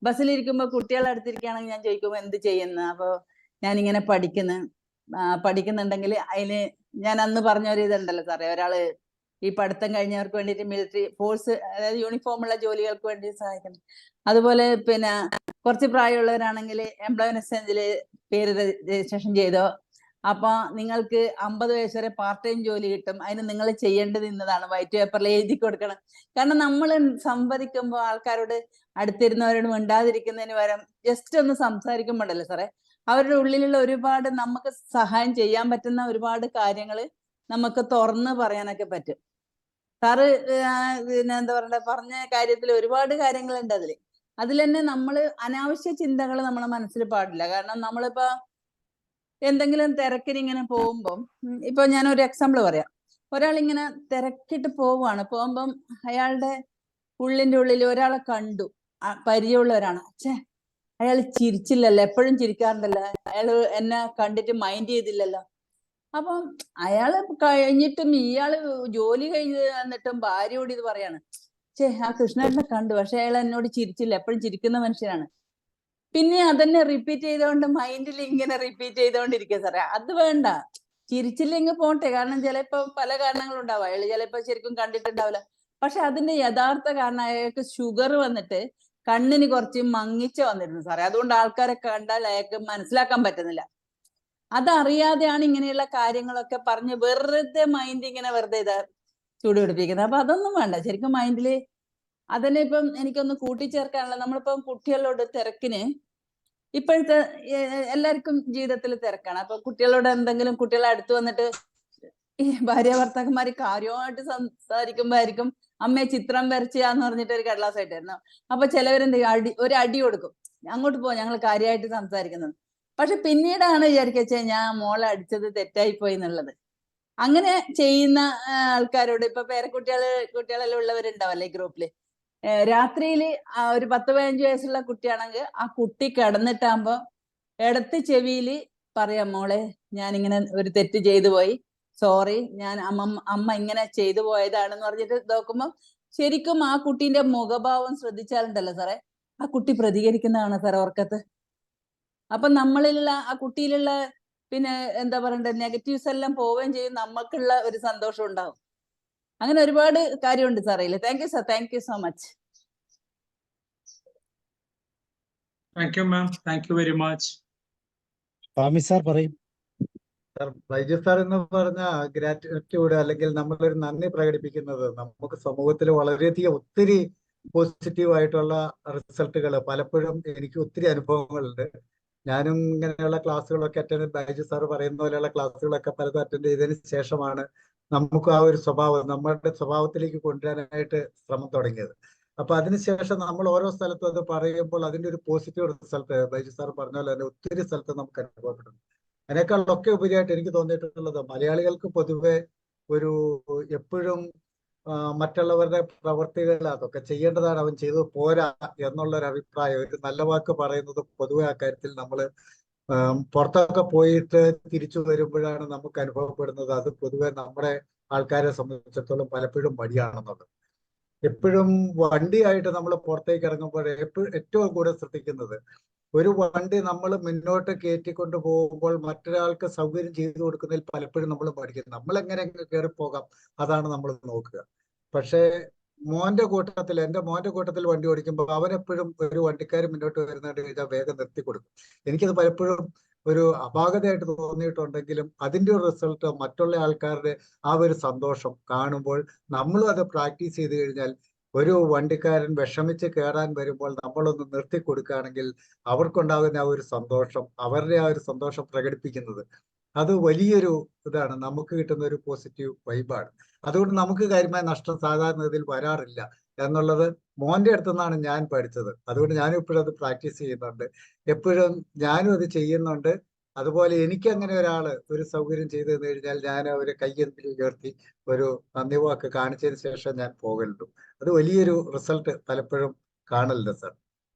ബസ്സിലിരിക്കുമ്പോ കുട്ടികളെ അടുത്തിരിക്കുകയാണെങ്കിൽ ഞാൻ ചോദിക്കുമ്പോൾ എന്ത് ചെയ്യുന്നു, അപ്പൊ ഞാനിങ്ങനെ പഠിക്കുന്നുണ്ടെങ്കിൽ അതിന് ഞാൻ അന്ന് പറഞ്ഞ ഒരു ഇതുണ്ടല്ലോ സാറേ, ഒരാള് ഈ പഠിത്തം കഴിഞ്ഞവർക്ക് വേണ്ടിയിട്ട് മിലിറ്ററി ഫോഴ്സ്, അതായത് യൂണിഫോമുള്ള ജോലികൾക്ക് വേണ്ടി സഹായിക്കണം. അതുപോലെ പിന്നെ കുറച്ച് പ്രായമുള്ളവരാണെങ്കിൽ എംപ്ലോയ്മെന്റ് എക്സ്ചേഞ്ചിൽ പേര് രജിസ്ട്രേഷൻ ചെയ്തോ, അപ്പൊ നിങ്ങൾക്ക് 50 വയസ്സ് വരെ പാർട്ട് ടൈം ജോലി കിട്ടും. അതിന് നിങ്ങൾ ചെയ്യേണ്ടത് ഇന്നതാണ്, വൈറ്റ് പേപ്പറിൽ എഴുതി കൊടുക്കണം. കാരണം നമ്മൾ സംവദിക്കുമ്പോൾ ആൾക്കാരോട് അടുത്തിരുന്നവരോട് മിണ്ടാതിരിക്കുന്നതിന് പകരം ജസ്റ്റ് ഒന്ന് സംസാരിക്കുമ്പോണ്ടല്ലോ സാറേ, അവരുടെ ഉള്ളിലുള്ള ഒരുപാട് നമുക്ക് സഹായം ചെയ്യാൻ പറ്റുന്ന ഒരുപാട് കാര്യങ്ങൾ നമുക്ക് തുറന്ന് പറയാനൊക്കെ പറ്റും. സാറ് പിന്നെ എന്താ പറയണ്ട പറഞ്ഞ കാര്യത്തിൽ ഒരുപാട് കാര്യങ്ങളുണ്ട് അതിൽ തന്നെ നമ്മൾ അനാവശ്യ ചിന്തകൾ നമ്മളെ മനസ്സിൽ പാടില്ല. കാരണം നമ്മളിപ്പോ എന്തെങ്കിലും തിരക്കിന് ഇങ്ങനെ പോകുമ്പം, ഇപ്പൊ ഞാനൊരു എക്സാമ്പിൾ പറയാം. ഒരാളിങ്ങനെ തിരക്കിട്ട് പോകുമ്പം അയാളുടെ ഉള്ളിന്റെ ഉള്ളിൽ ഒരാളെ കണ്ടു, പരിചയമുള്ളവരാണ്, അയാൾ ചിരിച്ചില്ലല്ലോ, എപ്പോഴും ചിരിക്കാറുണ്ടല്ലോ, അയാൾ എന്നെ കണ്ടിട്ട് മൈൻഡ് ചെയ്തില്ലല്ലോ. അപ്പം അയാള് കഴിഞ്ഞിട്ടും ഇയാള് ജോലി കഴിഞ്ഞ് വന്നിട്ടും ഭാര്യയോട് ഇത് പറയാണ്, ആ കൃഷ്ണേട്ടനെ കണ്ടു, പക്ഷെ അയാൾ എന്നോട് ചിരിച്ചില്ല, എപ്പോഴും ചിരിക്കുന്ന മനുഷ്യനാണ്. പിന്നെ അതന്നെ റിപ്പീറ്റ് ചെയ്തോണ്ട് മൈൻഡിൽ ഇങ്ങനെ റിപ്പീറ്റ് ചെയ്തോണ്ടിരിക്കുക സാറേ. അത് വേണ്ട, ചിരിച്ചില്ലെങ്കിൽ പോട്ടെ, കാരണം ചിലപ്പോ പല കാരണങ്ങളുണ്ടാവും, അയാൾ ചിലപ്പോ ശരിക്കും കണ്ടിട്ടുണ്ടാവില്ല. പക്ഷെ അതിന്റെ യഥാർത്ഥ കാരണം അയാൾക്ക് ഷുഗർ വന്നിട്ട് കണ്ണിന് കുറച്ച് മങ്ങിച്ച വന്നിരുന്നു സാറേ. അതുകൊണ്ട് ആൾക്കാരെ കണ്ടാൽ അയാൾക്ക് മനസ്സിലാക്കാൻ പറ്റുന്നില്ല. അതറിയാതെയാണ് ഇങ്ങനെയുള്ള കാര്യങ്ങളൊക്കെ പറഞ്ഞ് വെറുതെ മൈൻഡ് ഇങ്ങനെ വെറുതെ ചൂടുപിടിപ്പിക്കുന്നത്. അപ്പൊ അതൊന്നും വേണ്ട. ശരിക്കും മൈൻഡില് അതിനെ ഇപ്പം എനിക്കൊന്ന് കൂട്ടിച്ചേർക്കാനുള്ള, നമ്മളിപ്പം കുട്ടികളോട് തിരക്കിന്, ഇപ്പോഴത്തെ എല്ലാവർക്കും ജീവിതത്തിൽ തിരക്കാണ്. അപ്പൊ കുട്ടികളോട് എന്തെങ്കിലും, കുട്ടികളെ അടുത്ത് വന്നിട്ട് ഈ ഭാര്യ ഭർത്താക്കന്മാര് കാര്യമായിട്ട് സംസാരിക്കുമ്പോ ആയിരിക്കും അമ്മയെ ചിത്രം വരച്ചാന്ന് പറഞ്ഞിട്ട് ഒരു കടലാസ് ആയിട്ടായിരുന്നു. അപ്പൊ ചിലവരെന്ത് ഒരു അടി കൊടുക്കും, അങ്ങോട്ട് പോ ഞങ്ങൾ കാര്യമായിട്ട് സംസാരിക്കുന്നത്. പക്ഷെ പിന്നീടാണ് വിചാരിക്കുക ഞാൻ മോളെ അടിച്ചത് തെറ്റായി പോയി എന്നുള്ളത്. അങ്ങനെ ചെയ്യുന്ന ആൾക്കാരോട്, ഇപ്പൊ കുട്ടികളെല്ലാം ഉള്ളവരുണ്ടാവല്ലേ ഈ ഗ്രൂപ്പില്, രാത്രിയിൽ ഒരു 10-15 വയസ്സുള്ള കുട്ടിയാണെങ്കിൽ ആ കുട്ടി കിടന്നിട്ടാകുമ്പോ ഇടത്ത് ചെവിയിൽ പറയാം, മോളെ ഞാനിങ്ങനെ ഒരു തെറ്റ് ചെയ്തു പോയി, സോറി, ഞാൻ അമ്മ ഇങ്ങനെ ചെയ്തു പോയതാണെന്ന് പറഞ്ഞിട്ട് നോക്കുമ്പോ ശരിക്കും ആ കുട്ടീന്റെ മുഖഭാവം ശ്രദ്ധിച്ചാലുണ്ടല്ലോ സാറേ, ആ കുട്ടി പ്രതികരിക്കുന്നതാണ് സാറേ ഉറക്കത്ത്. അപ്പൊ നമ്മളിലുള്ള ആ കുട്ടിയിലുള്ള പിന്നെ എന്താ പറയണ്ടേ നെഗറ്റീവ്സ് എല്ലാം പോവുകയും ചെയ്യും, നമുക്കുള്ള ഒരു സന്തോഷം ഉണ്ടാവും. അങ്ങനെ ഒരുപാട് കാര്യമുണ്ട് സാറേ. Thank you sir, thank you so much. Thank you ma'am, thank you very much. Swami sir പറയും. സാർ, ബൈജു സാർ എന്ന് പറഞ്ഞ ഗ്രാറ്റിറ്റ്യൂഡ് അല്ലെങ്കിൽ നമ്മളൊരു നന്ദി പ്രകടിപ്പിക്കുന്നത് നമുക്ക് സമൂഹത്തിൽ വളരെയധികം ഒത്തിരി പോസിറ്റീവ് ആയിട്ടുള്ള റിസൾട്ടുകൾ, പലപ്പോഴും എനിക്ക് ഒത്തിരി അനുഭവങ്ങളുണ്ട്. ഞാനും ഇങ്ങനെയുള്ള ക്ലാസ്സുകളൊക്കെ ബൈജു സാർ പറയുന്ന പോലെയുള്ള ക്ലാസ്സുകളൊക്കെ പലതും അറ്റൻഡ് ചെയ്തതിന് ശേഷമാണ് നമുക്ക് ആ ഒരു സ്വഭാവം നമ്മുടെ സ്വഭാവത്തിലേക്ക് കൊണ്ടുവരാനായിട്ട് ശ്രമം തുടങ്ങിയത്. അപ്പൊ അതിനുശേഷം നമ്മൾ ഓരോ സ്ഥലത്തും അത് പറയുമ്പോൾ അതിന്റെ ഒരു പോസിറ്റീവ് റിസൾട്ട് ബൈജു സാർ പറഞ്ഞ പോലെ തന്നെ ഒത്തിരി സ്ഥലത്ത് നമുക്ക് അനുഭവപ്പെടുന്നു. അതിനേക്കാളൊക്കെ ഉപരിയായിട്ട് എനിക്ക് തോന്നിയിട്ടുള്ളത് മലയാളികൾക്ക് പൊതുവെ ഒരു എപ്പോഴും മറ്റുള്ളവരുടെ പ്രവർത്തികൾ അതൊക്കെ ചെയ്യേണ്ടതാണ്, അവൻ ചെയ്തു പോരാ എന്നുള്ളൊരു അഭിപ്രായം, ഒരു നല്ല വാക്ക് പറയുന്നത് പൊതുവെ ആ കാര്യത്തിൽ നമ്മൾ പുറത്തൊക്കെ പോയിട്ട് തിരിച്ചു വരുമ്പോഴാണ് നമുക്ക് അനുഭവപ്പെടുന്നത് അത് പൊതുവെ നമ്മുടെ ആൾക്കാരെ സംബന്ധിച്ചിടത്തോളം പലപ്പോഴും മടിയാണെന്നുള്ളത്. എപ്പോഴും വണ്ടിയായിട്ട് നമ്മൾ പുറത്തേക്ക് ഇറങ്ങുമ്പോൾ ഏറ്റവും കൂടുതൽ ശ്രദ്ധിക്കുന്നത്, ഒരു വണ്ടി നമ്മൾ മുന്നോട്ട് കയറ്റിക്കൊണ്ട് പോകുമ്പോൾ മറ്റൊരാൾക്ക് സൗകര്യം ചെയ്തു കൊടുക്കുന്നതിൽ പലപ്പോഴും നമ്മൾ പഠിക്കുന്നത്, നമ്മൾ എങ്ങനെ കയറി പോകാം അതാണ് നമ്മൾ നോക്കുക. പക്ഷേ എന്റെ മോന്റെ കൂട്ടത്തിൽ വണ്ടി ഓടിക്കുമ്പോൾ അവനെപ്പോഴും ഒരു വണ്ടിക്കാർ മുന്നോട്ട് വരുന്നതായിട്ട് കഴിഞ്ഞാൽ വേഗം നിർത്തി കൊടുക്കും. എനിക്കത് പലപ്പോഴും ഒരു അപാകതയായിട്ട് തോന്നിയിട്ടുണ്ടെങ്കിലും അതിന്റെ ഒരു റിസൾട്ട് മറ്റുള്ള ആൾക്കാരുടെ ആ ഒരു സന്തോഷം കാണുമ്പോൾ നമ്മളും അത് പ്രാക്ടീസ് ചെയ്ത് കഴിഞ്ഞാൽ, ഒരു വണ്ടിക്കാരൻ വിഷമിച്ച് കയറാൻ വരുമ്പോൾ നമ്മളൊന്ന് നിർത്തി കൊടുക്കുകയാണെങ്കിൽ അവർക്കുണ്ടാകുന്ന ആ ഒരു സന്തോഷം, അവരുടെ ആ ഒരു സന്തോഷം പ്രകടിപ്പിക്കുന്നത് അത് വലിയൊരു ഇതാണ്, നമുക്ക് കിട്ടുന്ന ഒരു പോസിറ്റീവ് വൈബാണ്. അതുകൊണ്ട് നമുക്ക് കാര്യമായ നഷ്ടം സാധാരണ ഇതിൽ വരാറില്ല എന്നുള്ളത് മോന്റെ അടുത്തു നിന്നാണ് ഞാൻ പഠിച്ചത്. അതുകൊണ്ട് ഞാനും ഇപ്പോഴും അത് പ്രാക്ടീസ് ചെയ്യുന്നുണ്ട്, എപ്പോഴും ഞാനും അത് ചെയ്യുന്നുണ്ട്. അതുപോലെ എനിക്ക് അങ്ങനെ ഒരാള് ഒരു സൗകര്യം ചെയ്തു തന്നു കഴിഞ്ഞാൽ ഞാൻ അവരെ കയ്യെന്തിൽ ഉയർത്തി ഒരു നന്ദി വാക്ക് കാണിച്ചതിന് ശേഷം ഞാൻ പോകലുള്ളൂ. അത് വലിയൊരു റിസൾട്ട് പലപ്പോഴും കാണലുണ്ട് സാർ.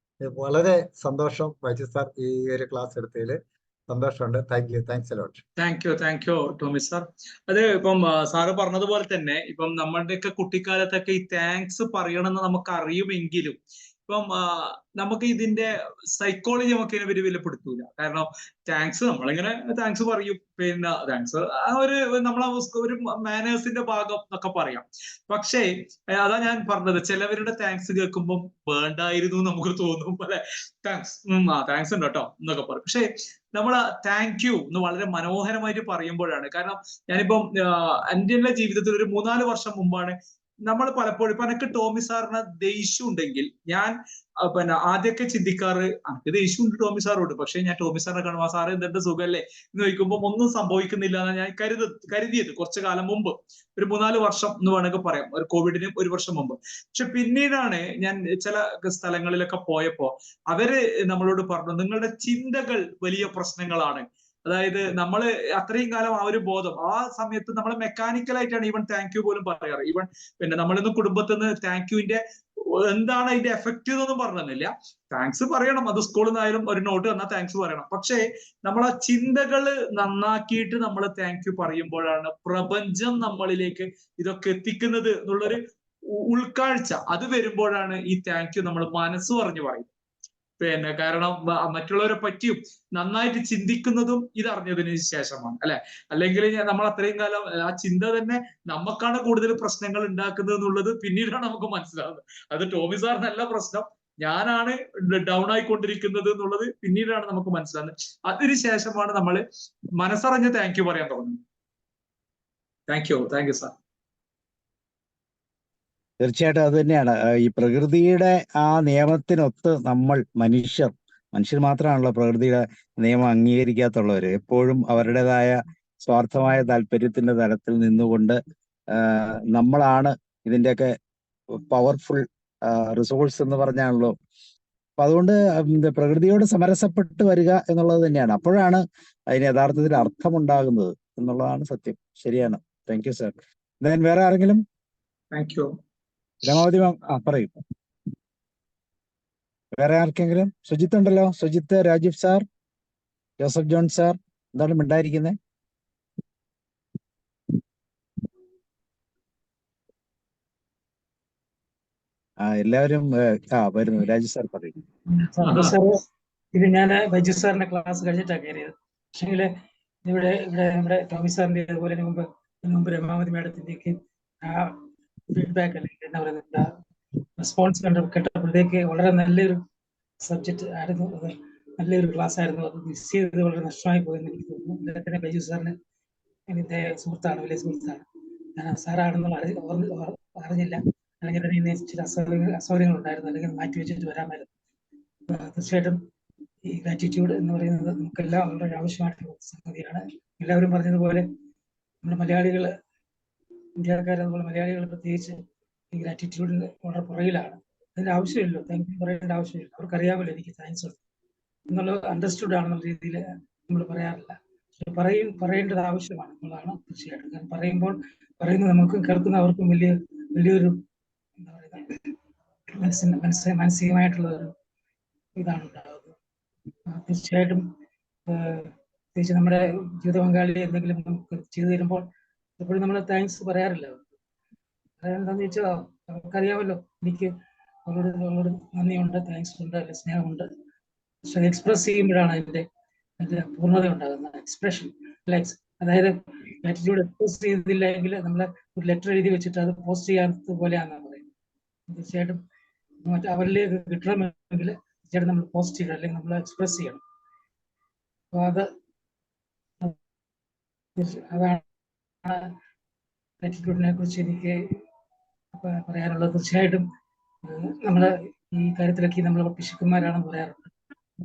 വളരെ സന്തോഷം ബൈജു സാർ ഈ ഒരു ക്ലാസ് എടുത്തതിൽ. സന്തോഷമുണ്ട്. Thanks a lot. Thank you Tomy sir. അത് ഇപ്പം സാറ് പറഞ്ഞതുപോലെ തന്നെ ഇപ്പം നമ്മളുടെയൊക്കെ കുട്ടിക്കാലത്തൊക്കെ ഈ താങ്ക്സ് പറയണമെന്ന് നമുക്ക് അറിയുമെങ്കിലും ഇപ്പം നമുക്ക് ഇതിന്റെ സൈക്കോളജി നമുക്ക് ഇതിനെ വിലപ്പെടുത്തൂല. കാരണം താങ്ക്സ് നമ്മളിങ്ങനെ താങ്ക്സ് പറയും, പിന്നെ താങ്ക്സ് ഒരു നമ്മളെ ഒരു മാനേഴ്സിന്റെ ഭാഗം എന്നൊക്കെ പറയാം. പക്ഷേ അതാ ഞാൻ പറഞ്ഞത്, ചിലവരുടെ താങ്ക്സ് കേൾക്കുമ്പോൾ വേണ്ടായിരുന്നു നമുക്ക് തോന്നും. അല്ലെ, താങ്ക്സ് താങ്ക്സ് ഉണ്ട് കേട്ടോ എന്നൊക്കെ പറയും. പക്ഷേ നമ്മൾ താങ്ക് യു എന്ന് വളരെ മനോഹരമായിട്ട് പറയുമ്പോഴാണ്. കാരണം ഞാനിപ്പം എൻ്റെ ജീവിതത്തിൽ ഒരു 3-4 വർഷം മുമ്പാണ് നമ്മൾ പലപ്പോഴും ഇപ്പൊ എനിക്ക് ടോമി സാറിന് ദേഷ്യം ഉണ്ടെങ്കിൽ ഞാൻ പിന്നെ ആദ്യമൊക്കെ ചിന്തിക്കാറ് എനിക്ക് ദേഷ്യമുണ്ട് ടോമി സാറോട്, പക്ഷെ ഞാൻ ടോമി സാറിനെ കാണുമ്പോൾ സാറ് എന്തെന്റെ സുഖമല്ലേ എന്ന് ചോദിക്കുമ്പോൾ ഒന്നും സംഭവിക്കുന്നില്ല എന്നാണ് ഞാൻ കരുതിയത് കുറച്ചു കാലം മുമ്പ്. ഒരു 3-4 വർഷം എന്ന് വേണമെങ്കിൽ പറയാം, ഒരു കോവിഡിന് 1 വർഷം മുമ്പ്. പക്ഷെ പിന്നീടാണ് ഞാൻ ചില സ്ഥലങ്ങളിലൊക്കെ പോയപ്പോ അവര് നമ്മളോട് പറഞ്ഞു, നിങ്ങളുടെ ചിന്തകൾ വലിയ പ്രശ്നങ്ങളാണ്. അതായത് നമ്മൾ അത്രയും കാലം ആ ഒരു ബോധം, ആ സമയത്ത് നമ്മൾ മെക്കാനിക്കലായിട്ടാണ് ഈവൻ താങ്ക് യു പോലും പറയാറ്. ഈവൻ പിന്നെ നമ്മളിന്ന് കുടുംബത്തിൽ നിന്ന് താങ്ക് യുവിന്റെ എന്താണ് അതിന്റെ എഫക്റ്റ് എന്നൊന്നും പറഞ്ഞില്ല. താങ്ക്സ് പറയണം, അത് സ്കൂളിൽ നിന്നായാലും ഒരു നോട്ട് തന്നാൽ താങ്ക്സ് പറയണം. പക്ഷേ നമ്മൾ ആ ചിന്തകള് നന്നാക്കിയിട്ട് നമ്മൾ താങ്ക് യു പറയുമ്പോഴാണ് പ്രപഞ്ചം നമ്മളിലേക്ക് ഇതൊക്കെ എത്തിക്കുന്നത് എന്നുള്ളൊരു ഉൾക്കാഴ്ച അത് വരുമ്പോഴാണ് ഈ താങ്ക് യു നമ്മൾ മനസ്സ് പറഞ്ഞു പറയും. പിന്നെ കാരണം മറ്റുള്ളവരെ പറ്റിയും നന്നായിട്ട് ചിന്തിക്കുന്നതും ഇതറിഞ്ഞതിന് ശേഷമാണ്, അല്ലെ? അല്ലെങ്കിൽ നമ്മൾ അത്രയും കാലം ആ ചിന്ത തന്നെ നമുക്കാണ് കൂടുതൽ പ്രശ്നങ്ങൾ ഉണ്ടാക്കുന്നത് എന്നുള്ളത് പിന്നീടാണ് നമുക്ക് മനസ്സിലാവുന്നത്. അത് ടോമി സാറിനല്ല പ്രശ്നം, ഞാനാണ് ഡൗൺ ആയിക്കൊണ്ടിരിക്കുന്നത് എന്നുള്ളത് പിന്നീടാണ് നമുക്ക് മനസ്സിലാവുന്നത്. അതിനുശേഷമാണ് നമ്മൾ മനസ്സറിഞ്ഞ് താങ്ക് യു പറയാൻ തുടങ്ങുന്നത്. Thank you sir. തീർച്ചയായിട്ടും അത് തന്നെയാണ്. ഈ പ്രകൃതിയുടെ ആ നിയമത്തിനൊത്ത് നമ്മൾ മനുഷ്യർ മാത്രമാണല്ലോ പ്രകൃതിയുടെ നിയമം അംഗീകരിക്കാത്തുള്ളവർ. എപ്പോഴും അവരുടേതായ സ്വാർത്ഥമായ താല്പര്യത്തിന്റെ തലത്തിൽ നിന്നുകൊണ്ട് നമ്മളാണ് ഇതിൻ്റെയൊക്കെ പവർഫുൾ റിസോഴ്സ് എന്ന് പറഞ്ഞാണല്ലോ. അപ്പൊ അതുകൊണ്ട് പ്രകൃതിയോട് സമരസപ്പെട്ട് വരിക എന്നുള്ളത് തന്നെയാണ്. അപ്പോഴാണ് അതിന് യഥാർത്ഥത്തിൽ അർത്ഥമുണ്ടാകുന്നത് എന്നുള്ളതാണ് സത്യം. ശരിയാണ്. Thank you sir. then വേറെ ആരെങ്കിലും? Thank you. രമാവതി മാം പറയൂ. വേറെ ആർക്കെങ്കിലും? സുജിത്ത് ഉണ്ടല്ലോ, Sujith, Rajeev sir, Joseph John sir, എന്താണ് മിണ്ടായിരിക്കുന്നത്? എല്ലാവരും വരുന്നു. രാജീവ് സാർ പറയും. ഇത് ഞാൻ ബൈജു സാറിന്റെ ക്ലാസ് കഴിഞ്ഞിട്ടാണ് കയറിയത്. പക്ഷേ ഇവിടെ നമ്മുടെ ടോമി സാറിന്റെ അതുപോലെ മുമ്പ് രമാവതി മാഡത്തിന്റെയൊക്കെ ആ ഫീഡ്ബാക്ക് അല്ലെങ്കിൽ എന്താ പറയുക റെസ്പോൺസ് കേട്ടപ്പോഴത്തേക്ക് വളരെ നല്ലൊരു സബ്ജക്റ്റ് ആയിരുന്നു. അത് നല്ലൊരു ക്ലാസ് ആയിരുന്നു. അത് മിസ് ചെയ്തത് വളരെ നഷ്ടമായി പോയെന്ന് എനിക്ക് തോന്നുന്നു. അദ്ദേഹത്തിന് ബൈജു സാറിന് എൻ്റെ സുഹൃത്താണ്, വലിയ സുഹൃത്താണ്. ഞാൻ സാറാണെന്നുള്ള അറിഞ്ഞില്ല, അല്ലെങ്കിൽ തന്നെ ചില അസൗകര്യങ്ങൾ ഉണ്ടായിരുന്നു, അല്ലെങ്കിൽ മാറ്റി വെച്ചിട്ട് വരാമായിരുന്നു. തീർച്ചയായിട്ടും ഈ ഗ്രാറ്റിറ്റ്യൂഡ് എന്ന് പറയുന്നത് നമുക്കെല്ലാം വളരെ ആവശ്യമായിട്ടുള്ള സംഗതിയാണ്. എല്ലാവരും പറഞ്ഞതുപോലെ നമ്മുടെ മലയാളികൾ, ഇന്ത്യക്കാർ, അതുപോലെ മലയാളികൾ പ്രത്യേകിച്ച് ഈ ഗ്രാറ്റിറ്റ്യൂഡിന് വളരെ പുറകിലാണ്. അതിന്റെ ആവശ്യമില്ലല്ലോ, താങ്ക് യു പറയേണ്ട ആവശ്യമില്ല. അവർക്കറിയാമല്ലോ എനിക്ക് താങ്ക്സ് ഉണ്ട് എന്നുള്ളത് അണ്ടർസ്റ്റുഡ് ആണെന്നുള്ള രീതിയിൽ നമ്മൾ പറയാറില്ല. പറയേണ്ടത് ആവശ്യമാണ് എന്നുള്ളതാണ് തീർച്ചയായിട്ടും. കാരണം പറയുന്നത് നമുക്കും കേൾക്കുന്നവർക്കും വലിയൊരു എന്താ പറയുക മാനസികമായിട്ടുള്ള ഒരു ഇതാണ് ഉണ്ടാകുന്നത്. തീർച്ചയായിട്ടും പ്രത്യേകിച്ച് നമ്മുടെ ജീവിത പങ്കാളി എന്തെങ്കിലും നമുക്ക് ചെയ്തു തരുമ്പോൾ എപ്പോഴും നമ്മൾ താങ്ക്സ് പറയാറില്ല. എന്താണെന്ന് വെച്ചാൽ അവർക്കറിയാമല്ലോ എനിക്ക് അവരോട് നന്ദിയുണ്ട്, താങ്ക്സ് ഉണ്ട്, അല്ലെങ്കിൽ സ്നേഹമുണ്ട്. പക്ഷെ അത് എക്സ്പ്രസ് ചെയ്യുമ്പോഴാണ് അതിന്റെ പൂർണ്ണത ഉണ്ടാകുന്നത്. എക്സ്പ്രഷൻ, അതായത് ആറ്റിറ്റ്യൂഡ് എക്സ്പ്രസ് ചെയ്തില്ല എങ്കിൽ നമ്മൾ ഒരു ലെറ്റർ എഴുതി വെച്ചിട്ട് അത് പോസ്റ്റ് ചെയ്യാത്തത് പോലെയാണെന്നാണ് പറയുന്നത്. തീർച്ചയായിട്ടും അവരിലേക്ക് കിട്ടണമെങ്കിൽ തീർച്ചയായിട്ടും നമ്മൾ പോസ്റ്റ് ചെയ്യണം, അല്ലെങ്കിൽ നമ്മൾ എക്സ്പ്രസ് ചെയ്യണം. അപ്പോൾ അതാണ് ആറ്റിറ്റ്യൂഡിനെ കുറിച്ച് എനിക്ക് പറയാനുള്ളത്. തീർച്ചയായിട്ടും നമ്മൾ ഈ കാര്യത്തിലൊക്കെ നമ്മൾ പിശുക്കന്മാരാണെന്ന് പറയാറുണ്ട്.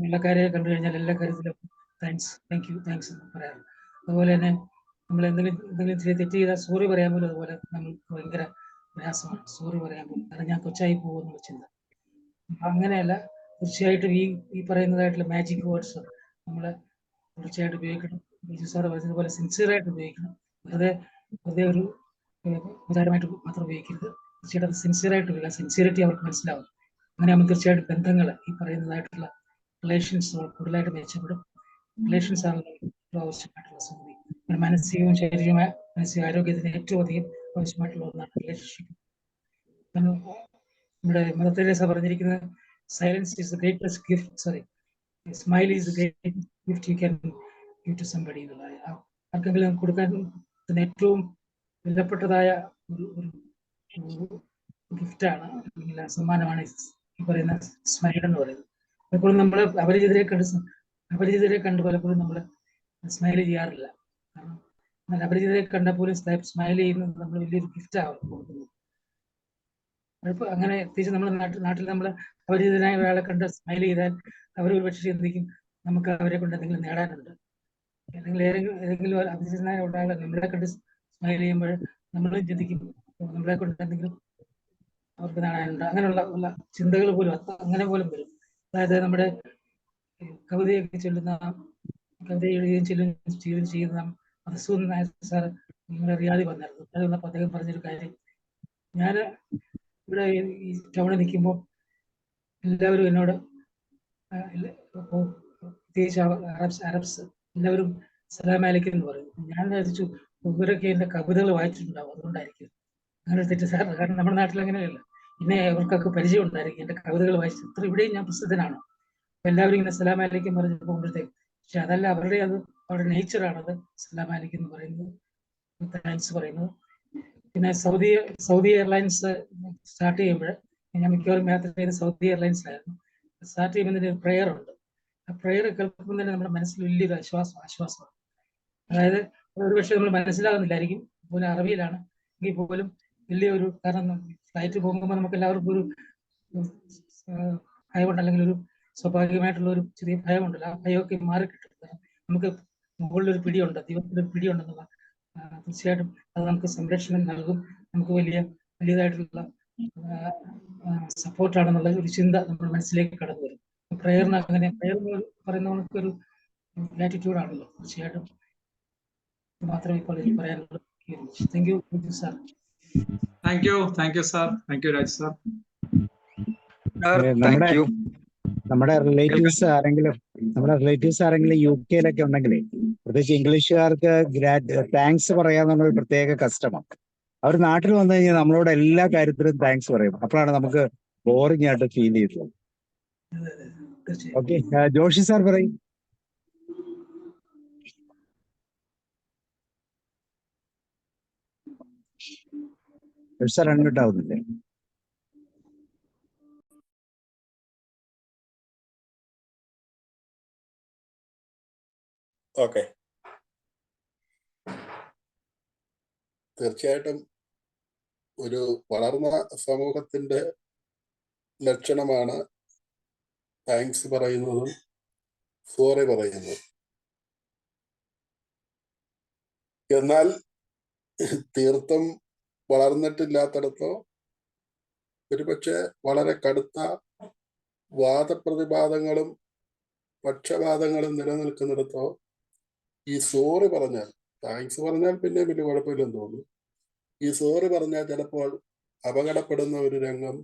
എല്ലാ കാര്യവും കണ്ടു കഴിഞ്ഞാൽ എല്ലാ കാര്യത്തിലും താങ്ക് യു എന്ന് പറയാറുണ്ട്. അതുപോലെ തന്നെ നമ്മൾ എന്തെങ്കിലും തെറ്റ് ചെയ്താൽ സോറി പറയാൻ പോലും അതുപോലെ നമുക്ക് ഭയങ്കര പ്രയാസമാണ് സോറി പറയാൻ പോലും. കാരണം ഞാൻ കൊച്ചായി പോകുമെന്നുള്ള ചിന്ത. അങ്ങനെയല്ല, തീർച്ചയായിട്ടും ഈ പറയുന്നതായിട്ടുള്ള മാജിക് വേർഡ്സ് നമ്മൾ തീർച്ചയായിട്ടും ഉപയോഗിക്കണം. ബിജു സാർ പറഞ്ഞതുപോലെ സിൻസിയറായിട്ട് ഉപയോഗിക്കണം. വെറുതെ ഒരു ഉദാഹരണമായിട്ട് മാത്രം ഉപയോഗിക്കരുത്. തീർച്ചയായിട്ടും അത് സിൻസിയറായിട്ട് ഉപയോഗിക്കുക. സിൻസിയറിറ്റി അവർക്ക് മനസ്സിലാവും. അങ്ങനെയാകുമ്പോൾ തീർച്ചയായിട്ടും ബന്ധങ്ങൾ, ഈ പറയുന്നതായിട്ടുള്ള റിലേഷൻസ് കൂടുതലായിട്ട് മെച്ചപ്പെടും. റിലേഷൻസ് ആണല്ലോ ഏറ്റവും ആവശ്യമായിട്ടുള്ള സംഗതി. മാനസിക ആരോഗ്യത്തിന് ഏറ്റവും അധികം ആവശ്യമായിട്ടുള്ള ഒന്നാണ് റിലേഷൻഷിപ്പ്. നമ്മുടെ മദർ തെരേസ പറഞ്ഞിരിക്കുന്നത് silence is the greatest gift, sorry, smile is the greatest gift you can give to somebody എന്നുള്ളത്. ആർക്കെങ്കിലും കൊടുക്കാൻ ഏറ്റവും വിലപ്പെട്ടതായ ഒരു ഗിഫ്റ്റാണ്, അല്ലെങ്കിൽ സമ്മാനമാണ് ഈ പറയുന്ന സ്മൈൽ എന്ന് പറയുന്നത്. പലപ്പോഴും നമ്മൾ അപരിചിതരെ കണ്ട് പലപ്പോഴും നമ്മൾ സ്മൈൽ ചെയ്യാറില്ല. കാരണം എന്നാൽ അപരിചിതരെ കണ്ടാൽ പോലും സ്മൈൽ ചെയ്യുന്നത് നമ്മൾ വലിയൊരു ഗിഫ്റ്റാണ് കൊടുക്കുന്നത്. അങ്ങനെ തിരിച്ച് നമ്മുടെ നാട്ടിൽ നമ്മൾ അപരിചിതനായ ഒരാളെ കണ്ട് സ്മൈൽ ചെയ്താൽ അവർ ഒരു പക്ഷേ ചിന്തിക്കും നമുക്ക് അവരെ കൊണ്ട് എന്തെങ്കിലും നേടാനുണ്ട്. അല്ലെങ്കിൽ ഏതെങ്കിലും അപരിചിതനായ ഒരാളെ നമ്മളെ കണ്ട് സ്മൈൽ ചെയ്യുമ്പോൾ നമ്മളും ചിന്തിക്കും നമ്മളെ കൊണ്ട് എന്തെങ്കിലും അവർക്ക് നേടാനുണ്ട്. അങ്ങനെയുള്ള ചിന്തകൾ പോലും അങ്ങനെ പോലും വരും. അതായത് നമ്മുടെ കവിതയൊക്കെ ചൊല്ലുന്ന, കവിത എഴുതുകയും ചെയ്യുന്ന മധുസൂദൻ നായർ സാർ നമ്മുടെ റിയാദി വന്നായിരുന്നു. അത് വന്നപ്പോൾ അദ്ദേഹം പറഞ്ഞൊരു കാര്യം, ഞാൻ ഇവിടെ ഈ ടൗണിൽ നിൽക്കുമ്പോൾ എല്ലാവരും എന്നോട്, പ്രത്യേകിച്ച് അറബ്സ് എല്ലാവരും സലാം അലൈക്കും എന്ന് പറയും. ഞാൻ വിചാരിച്ചു ഇവരൊക്കെ എൻ്റെ കവിതകൾ വായിച്ചിട്ടുണ്ടാവും, അതുകൊണ്ടായിരിക്കും. അങ്ങനെ തെറ്റിദ്ധാരണ. കാരണം നമ്മുടെ നാട്ടിൽ അങ്ങനെയല്ല. പിന്നെ അവർക്കൊക്കെ പരിചയം ഉണ്ടായിരിക്കും എൻ്റെ കവിതകൾ വായിച്ചു. അത്ര ഇവിടെയും ഞാൻ പ്രസിദ്ധനാണ്. എല്ലാവരും ഇങ്ങനെ സലാം അലൈക്കും പറഞ്ഞു പോകുമ്പോഴത്തേക്ക്, പക്ഷെ അതല്ല, അവരുടെ നേച്ചറാണത് സലാം അലൈക്കും എന്ന് പറയുന്നത്, താങ്ക്സ് പറയുന്നത്. പിന്നെ സൗദി എയർലൈൻസ് സ്റ്റാർട്ട് ചെയ്യുമ്പോൾ ഞാൻ മിക്കവാറും യാത്ര ചെയ്ത് സൗദി എയർലൈൻസിലായിരുന്നു. സ്റ്റാർട്ട് ചെയ്യുമ്പോൾ ഒരു പ്രെയർ ഉണ്ട്. ആ പ്രെയർ കേൾക്കുമ്പോൾ തന്നെ നമ്മുടെ മനസ്സിൽ വലിയൊരു ആശ്വാസമാണ്. അതായത് ഒരുപക്ഷെ നമ്മൾ മനസ്സിലാകുന്നില്ലായിരിക്കും, പോലും അറബിയിലാണ് എങ്കിൽ പോലും വലിയൊരു, കാരണം ഫ്ലൈറ്റ് പോകുമ്പോൾ നമുക്ക് എല്ലാവർക്കും ഒരു ഭയമുണ്ട്, അല്ലെങ്കിൽ ഒരു സ്വാഭാവികമായിട്ടുള്ള ഒരു ചെറിയ ഭയമുണ്ടല്ലോ. ആ ഭയമൊക്കെ മാറിക്കിട്ടും. നമുക്ക് മുകളിലൊരു പിടിയുണ്ട്, ദൈവത്തിലൊരു പിടിയുണ്ടെന്നുള്ള തീർച്ചയായിട്ടും അത് നമുക്ക് സംരക്ഷണം നൽകും. നമുക്ക് വലിയതായിട്ടുള്ള സപ്പോർട്ടാണെന്നുള്ള ഒരു ചിന്ത നമ്മുടെ മനസ്സിലേക്ക് കടന്നു വരും. പ്രേയറിന് അങ്ങനെ, പ്രേയർ പറയുന്ന നമുക്കൊരു ഗ്രാറ്റിറ്റ്യൂഡാണല്ലോ. തീർച്ചയായിട്ടും മാത്രമേ ഇപ്പോൾ എനിക്ക് പറയാനുള്ളൂ. Thank you sir. Thank you sir. Thank U Raj sir. നമ്മുടെ റിലേറ്റീവ്സ് ആരെങ്കിലും UK-ലൊക്കെ ഉണ്ടെങ്കിലേ, പ്രത്യേകിച്ച് ഇംഗ്ലീഷുകാർക്ക് താങ്ക്സ് പറയാന്നുള്ള ഒരു പ്രത്യേക കസ്റ്റമാണ്. അവർ നാട്ടിൽ വന്നു കഴിഞ്ഞാൽ നമ്മളോട് എല്ലാ കാര്യത്തിലും താങ്ക്സ് പറയും. അപ്പോഴാണ് നമുക്ക് ബോറിംഗ് ആയിട്ട് ഫീൽ ചെയ്തത്. ഓക്കെ, ജോഷി സാർ പറയും. സാർ അൺമ്യൂട്ട് ആവുന്നില്ലേ? ഓക്കെ, തീർച്ചയായിട്ടും ഒരു വളർന്ന സമൂഹത്തിന്റെ ലക്ഷണമാണ് താങ്ക്സ് പറയുന്നതും സോറി പറയുന്നതും. എന്നാൽ തീർത്തും വളർന്നിട്ടില്ലാത്തടത്തോ ഒരുപക്ഷെ വളരെ കടുത്ത വാദപ്രതിവാദങ്ങളും പക്ഷപാതങ്ങളും നിലനിൽക്കുന്നിടത്തോ ഈ സോറി പറഞ്ഞാൽ, താങ്ക്സ് പറഞ്ഞാൽ പിന്നെ വലിയ കുഴപ്പമില്ലെന്ന് തോന്നുന്നു, ഈ സോറി പറഞ്ഞാൽ ചിലപ്പോൾ അപകടപ്പെടുന്ന ഒരു രംഗം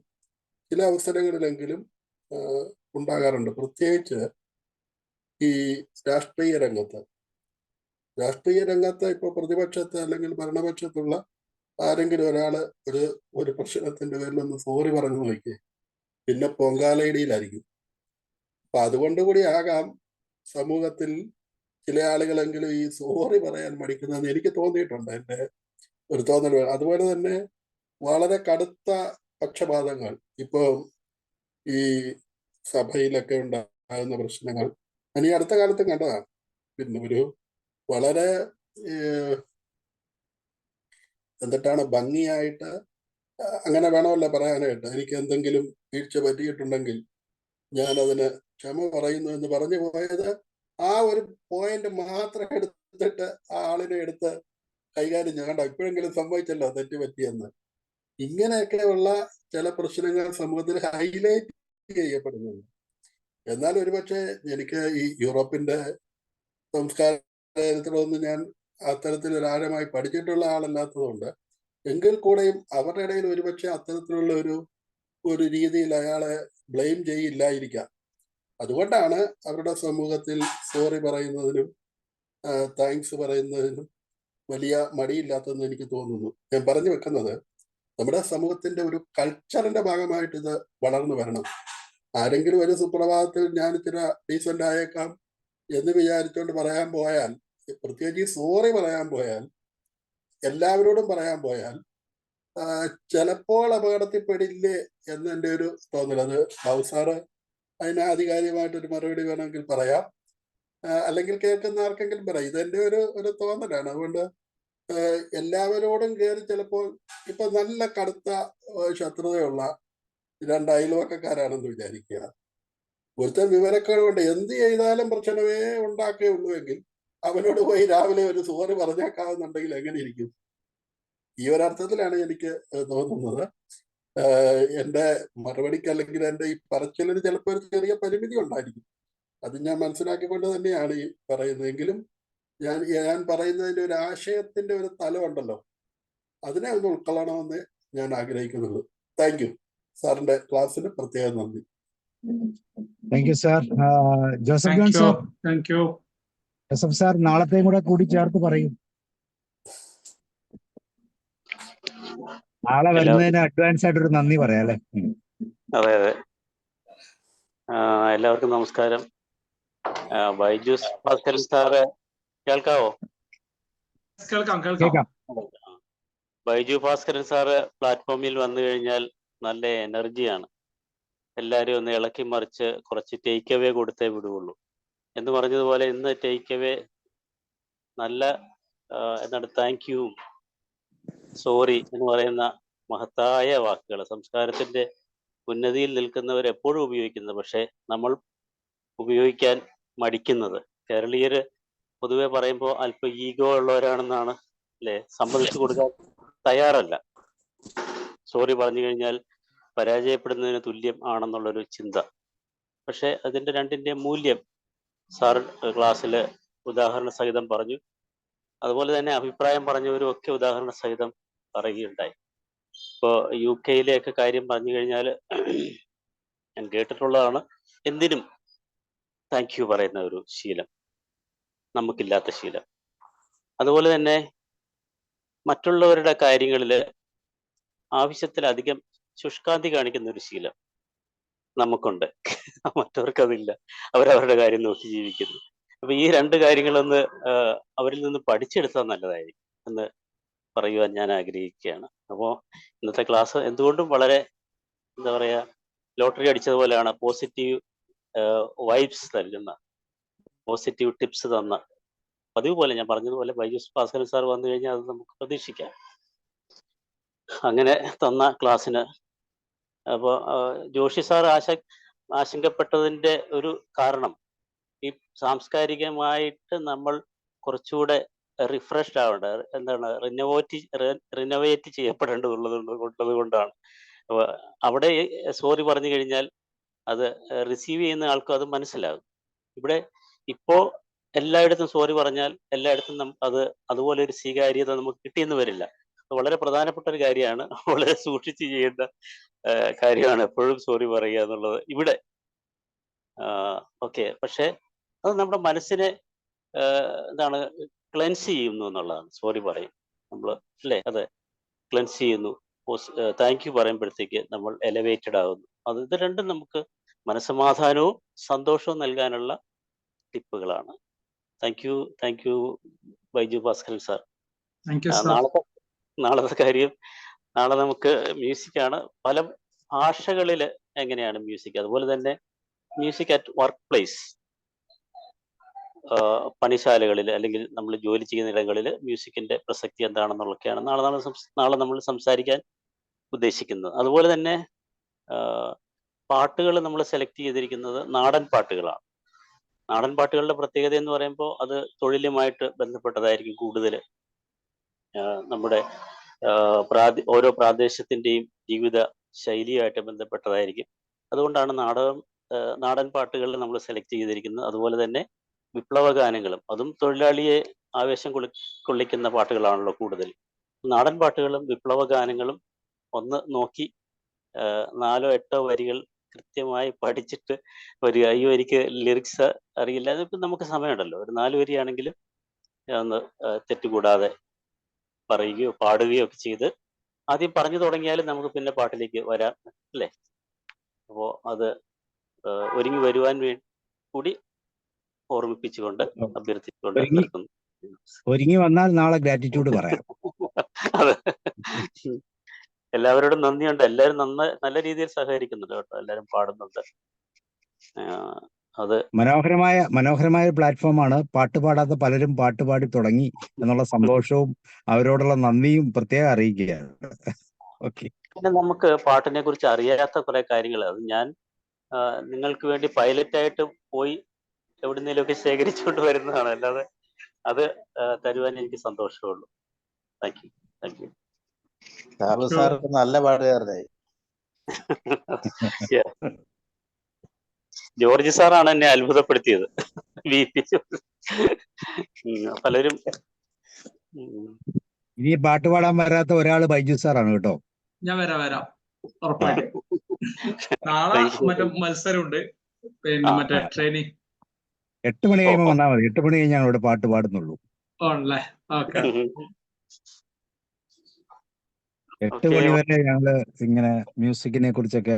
ചില അവസരങ്ങളിലെങ്കിലും ഉണ്ടാകാറുണ്ട്. പ്രത്യേകിച്ച് ഈ രാഷ്ട്രീയ രംഗത്ത് ഇപ്പോൾ പ്രതിപക്ഷത്ത് അല്ലെങ്കിൽ ഭരണപക്ഷത്തുള്ള ആരെങ്കിലും ഒരാള് ഒരു പ്രശ്നത്തിന്റെ പേരിൽ ഒന്ന് സോറി പറഞ്ഞു നോക്കിയേ, പിന്നെ പൊങ്കാലയിടിയിലായിരിക്കും. അപ്പൊ അതുകൊണ്ടുകൂടി ആകാം സമൂഹത്തിൽ ചില ആളുകളെങ്കിലും ഈ സോറി പറയാൻ മടിക്കുന്നതെന്ന് എനിക്ക് തോന്നിയിട്ടുണ്ട്, എൻ്റെ ഒരു തോന്നൽ. അതുപോലെ തന്നെ വളരെ കടുത്ത പക്ഷപാതങ്ങൾ ഇപ്പോൾ ഈ സഭയിലൊക്കെ ഉണ്ടാകുന്ന പ്രശ്നങ്ങൾ ഞാൻ ഈ അടുത്ത കാലത്തും കണ്ടതാണ്. പിന്നെ ഒരു വളരെ എന്നിട്ടാണ് ഭംഗിയായിട്ട്, അങ്ങനെ വേണമല്ലോ പറയാനായിട്ട്, എനിക്ക് എന്തെങ്കിലും വീഴ്ച പറ്റിയിട്ടുണ്ടെങ്കിൽ ഞാൻ അതിന് ക്ഷമ പറയുന്നു എന്ന് പറഞ്ഞു പോയത്, ആ ഒരു പോയിന്റ് മാത്രം എടുത്തിട്ട് ആ ആളിനെ എടുത്ത് കൈകാര്യം ചെയ്യണ്ട, ഇപ്പോഴെങ്കിലും സംഭവിച്ചല്ലോ തെറ്റ് പറ്റിയെന്ന്. ഇങ്ങനെയൊക്കെയുള്ള ചില പ്രശ്നങ്ങൾ സമൂഹത്തിൽ ഹൈലൈറ്റ് ചെയ്യപ്പെടുന്നുണ്ട്. എന്നാൽ ഒരുപക്ഷെ എനിക്ക് ഈ യൂറോപ്പിന്റെ സംസ്കാരത്തിലൊന്നും ഞാൻ അത്തരത്തിൽ ഒരാഴമായി പഠിച്ചിട്ടുള്ള ആളല്ലാത്തതുകൊണ്ട്, എങ്കിൽ കൂടെയും അവരുടെ ഇടയിൽ ഒരുപക്ഷെ അത്തരത്തിലുള്ള ഒരു രീതിയിൽ അയാളെ ബ്ലെയിം ചെയ്യില്ലായിരിക്കാം. അതുകൊണ്ടാണ് അവരുടെ സമൂഹത്തിൽ സോറി പറയുന്നതിനും താങ്ക്സ് പറയുന്നതിനും വലിയ മടിയില്ലാത്തതെന്ന് എനിക്ക് തോന്നുന്നു. ഞാൻ പറഞ്ഞു വെക്കുന്നത് നമ്മുടെ സമൂഹത്തിന്റെ ഒരു കൾച്ചറിന്റെ ഭാഗമായിട്ട് ഇത് വളർന്നു വരണം. ആരെങ്കിലും ഒരു സുപ്രഭാതത്തിൽ ഞാൻ ഇത്തിരി ഡീസന്റ് ആയേക്കാം എന്ന് വിചാരിച്ചുകൊണ്ട് പറയാൻ പോയാൽ, പ്രത്യേകിച്ച് സോറി പറയാൻ പോയാൽ, എല്ലാവരോടും പറയാൻ പോയാൽ ചിലപ്പോൾ അപകടത്തിൽപ്പെടില്ലേ എന്നെൻ്റെ ഒരു തോന്നൽ. അത് ബാബുസാറ് അതിന് ആധികാരികമായിട്ടൊരു മറുപടി വേണമെങ്കിൽ പറയാം, അല്ലെങ്കിൽ കേൾക്കുന്ന ആർക്കെങ്കിലും പറയാം. ഇതെന്റെ ഒരു തോന്നലാണ്. അതുകൊണ്ട് എല്ലാവരോടും കയറി ചിലപ്പോൾ ഇപ്പൊ നല്ല കടുത്ത ശത്രുതയുള്ള രണ്ട് അയൽവക്കക്കാരാണെന്ന് വിചാരിക്കുക. ഒരുത്തൻ വിവരക്കേട് കൊണ്ട് എന്ത് ചെയ്താലും പ്രശ്നമേ ഉണ്ടാക്കുകയുള്ളൂ എങ്കിൽ അവനോട് പോയി രാവിലെ ഒരു സോറി പറഞ്ഞേക്കാവുന്നുണ്ടെങ്കിൽ എങ്ങനെ ഇരിക്കും? ഈ ഒരർത്ഥത്തിലാണ് എനിക്ക് തോന്നുന്നത്. എൻ്റെ മറുപടിക്ക് അല്ലെങ്കിൽ എൻ്റെ ഈ പറച്ചിലിന് ചിലപ്പോൾ ഒരു ചെറിയ പരിമിതി ഉണ്ടായിരിക്കും. അത് ഞാൻ മനസ്സിലാക്കിക്കൊണ്ട് തന്നെയാണ് ഈ പറയുന്നത്. എങ്കിലും ഞാൻ പറയുന്നതിൻ്റെ ഒരു ആശയത്തിന്റെ ഒരു തലമുണ്ടല്ലോ, അതിനെ ഒന്ന് ഉൾക്കൊള്ളണമെന്ന് ഞാൻ ആഗ്രഹിക്കുന്നുള്ളൂ. Thank you. സാറിന്റെ ക്ലാസ്സിന് പ്രത്യേകം നന്ദി. Thank you sir. Joseph John sir. Thank you. Joseph sir നാളത്തെയും കൂടെ കൂടി ചേർത്ത് പറയും. നാളെ വരുന്നതിന് അഡ്വാൻസ് ആയിട്ടൊരു നന്ദി പറയാം അല്ലെ? അതെ അതെ. എല്ലാവർക്കും നമസ്കാരം. ബൈജൂസ് ഭാസ്കരൻ സാറ് കേൾക്കാവോ? കേൾക്കാം. ബൈജു ഭാസ്കരൻ സാറ് പ്ലാറ്റ്ഫോമിൽ വന്നു കഴിഞ്ഞാൽ നല്ല എനർജിയാണ്. എല്ലാവരും ഒന്ന് ഇളക്കി മറിച്ച് കുറച്ച് ടേക്ക് അവേ കൊടുത്തേ വിടുകയുള്ളൂ എന്ന് പറഞ്ഞതുപോലെ ഇന്ന് ടേക്ക് അവേ നല്ല എന്താണ് താങ്ക് യു, സോറി എന്ന് പറയുന്ന മഹത്തായ വാക്കുകൾ സംസ്കാരത്തിന്റെ ഉന്നതിയിൽ നിൽക്കുന്നവർ എപ്പോഴും ഉപയോഗിക്കുന്നത്, പക്ഷെ നമ്മൾ ഉപയോഗിക്കാൻ മടിക്കുന്നത്. കേരളീയര് പൊതുവെ പറയുമ്പോൾ അല്പം ഈഗോ ഉള്ളവരാണെന്നാണ് അല്ലെ, സമ്മതിച്ചു കൊടുക്കാൻ തയ്യാറല്ല. സോറി പറഞ്ഞു കഴിഞ്ഞാൽ പരാജയപ്പെടുന്നതിന് തുല്യം ആണെന്നുള്ളൊരു ചിന്ത. പക്ഷെ അതിന്റെ രണ്ടിന്റെ മൂല്യം സാർ ക്ലാസ്സിൽ ഉദാഹരണ സഹിതം പറഞ്ഞു. അതുപോലെ തന്നെ അഭിപ്രായം പറഞ്ഞവരും ഒക്കെ ഉദാഹരണ സഹിതം പറയുകയുണ്ടായി. ഇപ്പോൾ UK കാര്യം പറഞ്ഞു കഴിഞ്ഞാൽ ഞാൻ കേട്ടിട്ടുള്ളതാണ്, എന്തിനും താങ്ക് യു പറയുന്ന ഒരു ശീലം നമുക്കില്ലാത്ത ശീലം. അതുപോലെ തന്നെ മറ്റുള്ളവരുടെ കാര്യങ്ങളിൽ ആവശ്യത്തിലധികം ശുഷ്കാന്തി കാണിക്കുന്ന ഒരു ശീലം നമുക്കുണ്ട്, മറ്റവർക്കതില്ല. അവരവരുടെ കാര്യം നോക്കി ജീവിക്കുന്നു. അപ്പൊ ഈ രണ്ട് കാര്യങ്ങളൊന്ന് അവരിൽ നിന്ന് പഠിച്ചെടുത്താൽ നല്ലതായിരിക്കും എന്ന് പറയുവാൻ ഞാൻ ആഗ്രഹിക്കുകയാണ്. അപ്പോൾ ഇന്നത്തെ ക്ലാസ് എന്തുകൊണ്ടും വളരെ എന്താ പറയാ, ലോട്ടറി അടിച്ചതുപോലെയാണ്. പോസിറ്റീവ് വൈബ്സ് നൽകുന്ന, പോസിറ്റീവ് ടിപ്സ് തന്ന, പതിവ് പോലെ ഞാൻ പറഞ്ഞതുപോലെ ബൈജൂസ് ഭാസ്കരൻ സാർ വന്നു കഴിഞ്ഞാൽ അത് നമുക്ക് പ്രതീക്ഷിക്കാം. അങ്ങനെ തന്ന ക്ലാസ്സിന് അപ്പോൾ ജോഷി സാർ ആശങ്കപ്പെട്ടതിന്റെ ഒരു കാരണം ഈ സാംസ്കാരികമായിട്ട് നമ്മൾ കുറച്ചുകൂടെ റിഫ്രഷ്ഡ് ആവേണ്ട, എന്താണ് റിനോവേറ്റ് ചെയ്യപ്പെടേണ്ടതുള്ളത് കൊണ്ടാണ്. അവിടെ സോറി പറഞ്ഞു കഴിഞ്ഞാൽ അത് റിസീവ് ചെയ്യുന്ന ആൾക്കും അത് മനസ്സിലാകും. ഇവിടെ ഇപ്പോ എല്ലായിടത്തും സോറി പറഞ്ഞാൽ എല്ലായിടത്തും അത് അതുപോലെ ഒരു സ്വീകാര്യത നമുക്ക് കിട്ടിയെന്ന് വരില്ല. വളരെ പ്രധാനപ്പെട്ട ഒരു കാര്യമാണ്, വളരെ സൂക്ഷിച്ച് ചെയ്യേണ്ട കാര്യമാണ് എപ്പോഴും സോറി പറയുക എന്നുള്ളത് ഇവിടെ. ഓക്കെ, പക്ഷെ അത് നമ്മുടെ മനസ്സിനെ എന്താണ് ക്ലെൻസ് ചെയ്യുന്നു എന്നുള്ളതാണ്. സോറി പറയും നമ്മൾ അല്ലേ, അതെ, ക്ലെൻസ് ചെയ്യുന്നു. താങ്ക് യു പറയുമ്പോഴത്തേക്ക് നമ്മൾ എലവേറ്റഡ് ആകുന്നു. ഇത് രണ്ടും നമുക്ക് മനസ്സമാധാനവും സന്തോഷവും നൽകാനുള്ള ടിപ്പുകളാണ്. Thank you Baiju Bhaskaran sir. നാളത്തെ കാര്യം, നാളെ നമുക്ക് മ്യൂസിക്കാണ്. പല ഭാഷകളിൽ എങ്ങനെയാണ് മ്യൂസിക്, അതുപോലെ തന്നെ മ്യൂസിക് അറ്റ് വർക്ക് പ്ലേസ്, പണിശാലകളിൽ അല്ലെങ്കിൽ നമ്മൾ ജോലി ചെയ്യുന്ന ഇടങ്ങളിൽ മ്യൂസിക്കിന്റെ പ്രസക്തി എന്താണെന്നുള്ളതൊക്കെയാണ് നാളെ നമ്മൾ സംസാരിക്കാൻ ഉദ്ദേശിക്കുന്നത്. അതുപോലെ തന്നെ പാട്ടുകൾ നമ്മൾ സെലക്ട് ചെയ്തിരിക്കുന്നത് നാടൻ പാട്ടുകളാണ്. നാടൻ പാട്ടുകളുടെ പ്രത്യേകത എന്ന് പറയുമ്പോൾ അത് തൊഴിലുമായിട്ട് ബന്ധപ്പെട്ടതായിരിക്കും കൂടുതൽ. നമ്മുടെ ഓരോ പ്രാദേശത്തിൻ്റെയും ജീവിത ശൈലിയുമായിട്ട് ബന്ധപ്പെട്ടതായിരിക്കും. അതുകൊണ്ടാണ് നാടൻ പാട്ടുകൾ നമ്മൾ സെലക്ട് ചെയ്തിരിക്കുന്നത്. അതുപോലെ തന്നെ വിപ്ലവ ഗാനങ്ങളും, അതും തൊഴിലാളിയെ ആവേശം കൊള്ളിക്കുന്ന പാട്ടുകളാണല്ലോ കൂടുതൽ. നാടൻ പാട്ടുകളും വിപ്ലവ ഗാനങ്ങളും ഒന്ന് നോക്കി 4-8 വരികൾ കൃത്യമായി പഠിച്ചിട്ട് വരിക. അയ്യോ എനിക്ക് ലിറിക്സ് അറിയില്ല, അതിപ്പോൾ നമുക്ക് സമയമുണ്ടല്ലോ, ഒരു 4 വരിയാണെങ്കിലും ഒന്ന് തെറ്റുകൂടാതെ പറയുകയോ പാടുകയോ ഒക്കെ ചെയ്ത് ആദ്യം പറഞ്ഞു തുടങ്ങിയാലും നമുക്ക് പിന്നെ പാട്ടിലേക്ക് വരാം അല്ലേ. അപ്പോൾ അത് ഒരുങ്ങി വരുവാൻ കൂടി ഓർമ്മിപ്പിച്ചുകൊണ്ട് അഭ്യർത്ഥിച്ചുകൊണ്ട് നിർത്തുന്നു. ഒരുങ്ങി വന്നാൽ നാളെ ഗ്രാറ്റിറ്റ്യൂഡ് പറയാം. അതെ, എല്ലാവരോടും നന്ദിയുണ്ട്. എല്ലാവരും നല്ല രീതിയിൽ സഹകരിക്കുന്നുണ്ട് കേട്ടോ, എല്ലാവരും പാടുന്നുണ്ട്. അത് മനോഹരമായ പ്ലാറ്റ്ഫോമാണ്. പാട്ട് പാടാത്ത പലരും പാട്ട് പാടി തുടങ്ങി എന്നുള്ള സന്തോഷവും അവരോടുള്ള നന്ദിയും പ്രത്യേകം അറിയിക്കുകയാണ്. ഓക്കെ, പിന്നെ നമുക്ക് പാട്ടിനെ കുറിച്ച് അറിയാത്ത കുറെ കാര്യങ്ങൾ അത് ഞാൻ നിങ്ങൾക്ക് വേണ്ടി പൈലറ്റായിട്ട് പോയി എവിടുന്നേലുമൊക്കെ ശേഖരിച്ചുകൊണ്ട് വരുന്നതാണ്. അല്ലാതെ അത് തരുവാൻ എനിക്ക് സന്തോഷമുള്ളൂ. Thank you. നല്ല പാടുകാരനായി. ജോർജ് സാറാണ് എന്നെ അത്ഭുതപ്പെടുത്തിയത്. പലരും ഇനി പാട്ട് പാടാൻ വരാത്ത ഒരാള് ബൈജു സാറാണ് കേട്ടോ. ഞാൻ വരാം ഉറപ്പായിട്ടും. നാളെ മറ്റേ മത്സരമുണ്ട്, പിന്നെ മറ്റേ ട്രെയിനിങ് 8 മണി കഴിയുമ്പോൾ വന്നാൽ മതി. 8 മണി കഴിഞ്ഞാൽ ഇവിടെ പാട്ട് പാടുന്നുള്ളൂ. 8 മണി വരെ ഞങ്ങള് ഇങ്ങനെ മ്യൂസിക്കിനെ കുറിച്ചൊക്കെ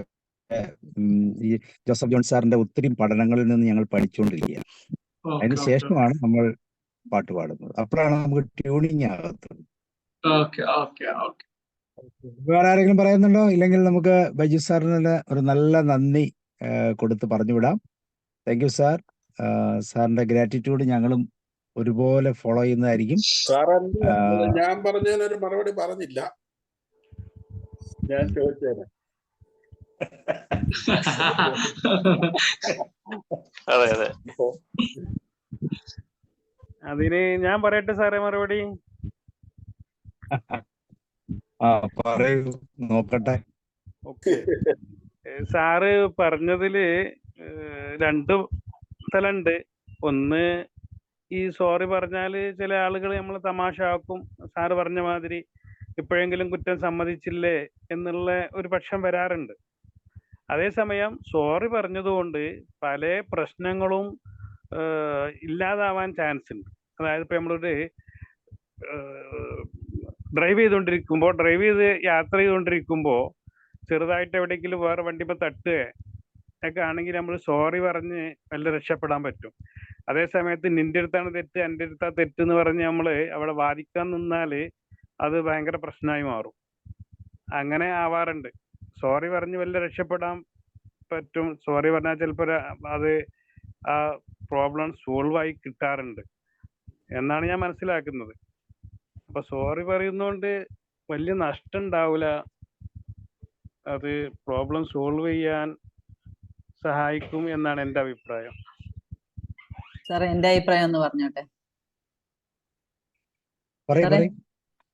ഈ ജോസഫ് ജോൺ സാറിന്റെ ഒത്തിരി പഠനങ്ങളിൽ നിന്ന് ഞങ്ങൾ പഠിച്ചുകൊണ്ടിരിക്കുക. അതിന് ശേഷമാണ് നമ്മൾ പാട്ട് പാടുന്നത്. അപ്പോഴാണ് നമുക്ക് ട്യൂണിങ് ആകത്തുള്ളൂ. വേറെ ആരെങ്കിലും പറയുന്നുണ്ടോ? ഇല്ലെങ്കിൽ നമുക്ക് ബൈജു സാറിന് ഒരു നല്ല നന്ദി കൊടുത്ത് പറഞ്ഞുവിടാം. Thank you sir. സാറിന്റെ ഗ്രാറ്റിറ്റ്യൂഡ് ഞങ്ങളും ഒരുപോലെ ഫോളോ ചെയ്യുന്നതായിരിക്കും. ഞാൻ പറഞ്ഞതിനൊരു മറുപടി പറഞ്ഞില്ല. ഞാൻ ചോദിച്ചേനെ. അതിന് ഞാൻ പറയട്ടെ സാറേ മറുപടി? പറയൂ, നോക്കട്ടെ. സാറ് പറഞ്ഞതില് 2 സ്ഥലമുണ്ട്. ഒന്ന്, ഈ സോറി പറഞ്ഞാല് ചില ആളുകൾ നമ്മളെ തമാശ ആക്കും. സാറ് പറഞ്ഞ മാതിരി ഇപ്പോഴെങ്കിലും കുറ്റം സമ്മതിച്ചില്ലേ എന്നുള്ള ഒരു പക്ഷം വരാറുണ്ട്. അതേസമയം സോറി പറഞ്ഞതുകൊണ്ട് പല പ്രശ്നങ്ങളും ഇല്ലാതാവാൻ ചാൻസ് ഉണ്ട്. അതായത് ഇപ്പൊ നമ്മളൊരു ഡ്രൈവ് ചെയ്ത് യാത്ര ചെയ്തുകൊണ്ടിരിക്കുമ്പോൾ ചെറുതായിട്ട് എവിടെയെങ്കിലും വേറെ വണ്ടിപ്പോ തട്ടുക ഒക്കെ ആണെങ്കിൽ നമ്മൾ സോറി പറഞ്ഞ് വല്ല രക്ഷപ്പെടാൻ പറ്റും. അതേ സമയത്ത് നിന്റെ അടുത്താണ് തെറ്റ്, എൻ്റെ അടുത്താ തെറ്റ് എന്ന് പറഞ്ഞ് നമ്മള് അവിടെ വാദിക്കാൻ നിന്നാല് അത് ഭയങ്കര പ്രശ്നമായി മാറും. അങ്ങനെ ആവാറുണ്ട്. സോറി പറഞ്ഞ് വല്ല രക്ഷപ്പെടാൻ പറ്റും. സോറി പറഞ്ഞാൽ ചിലപ്പോൾ അത് ആ പ്രോബ്ലം സോൾവ് ആയി കിട്ടാറുണ്ട് എന്നാണ് ഞാൻ മനസ്സിലാക്കുന്നത്. അപ്പൊ സോറി പറയുന്നോണ്ട് വലിയ നഷ്ടം ഉണ്ടാവില്ല. അത് പ്രോബ്ലം സോൾവ് ചെയ്യാൻ സഹായിക്കും എന്നാണ് എൻ്റെ അഭിപ്രായം. സാറേ, എന്റെ അഭിപ്രായം ഒന്ന് പറഞ്ഞോട്ടെ.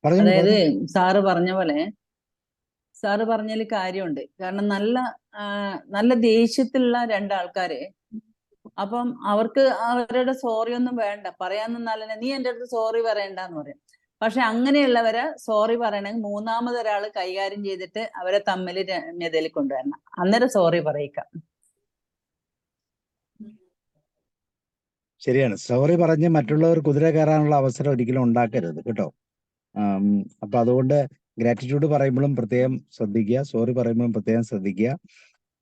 അതായത് സാറ് പറഞ്ഞതിൽ കാര്യമുണ്ട്. കാരണം നല്ല ദേഷ്യത്തിലുള്ള 2 ആൾക്കാര്, അപ്പം അവർക്ക് അവരുടെ സോറി ഒന്നും വേണ്ട, പറയാൻ നിന്നാലേ നീ എൻ്റെ അടുത്ത് സോറി പറയണ്ടെന്ന് പറയും. പക്ഷെ അങ്ങനെയുള്ളവരെ സോറി പറയണമെങ്കിൽ 3-മതൊരാൾ കൈകാര്യം ചെയ്തിട്ട് അവരെ തമ്മിൽ രമ്യതയിൽ കൊണ്ടുവരണം. അന്നേരം സോറി പറയിക്കാം. ശരിയാണ്. സോറി പറഞ്ഞ് മറ്റുള്ളവർ കുതിര കയറാനുള്ള അവസരം ഒരിക്കലും ഉണ്ടാക്കരുത് കേട്ടോ. അപ്പൊ അതുകൊണ്ട് ഗ്രാറ്റിറ്റ്യൂഡ് പറയുമ്പോഴും പ്രത്യേകം ശ്രദ്ധിക്കുക, സോറി പറയുമ്പോഴും പ്രത്യേകം ശ്രദ്ധിക്കുക.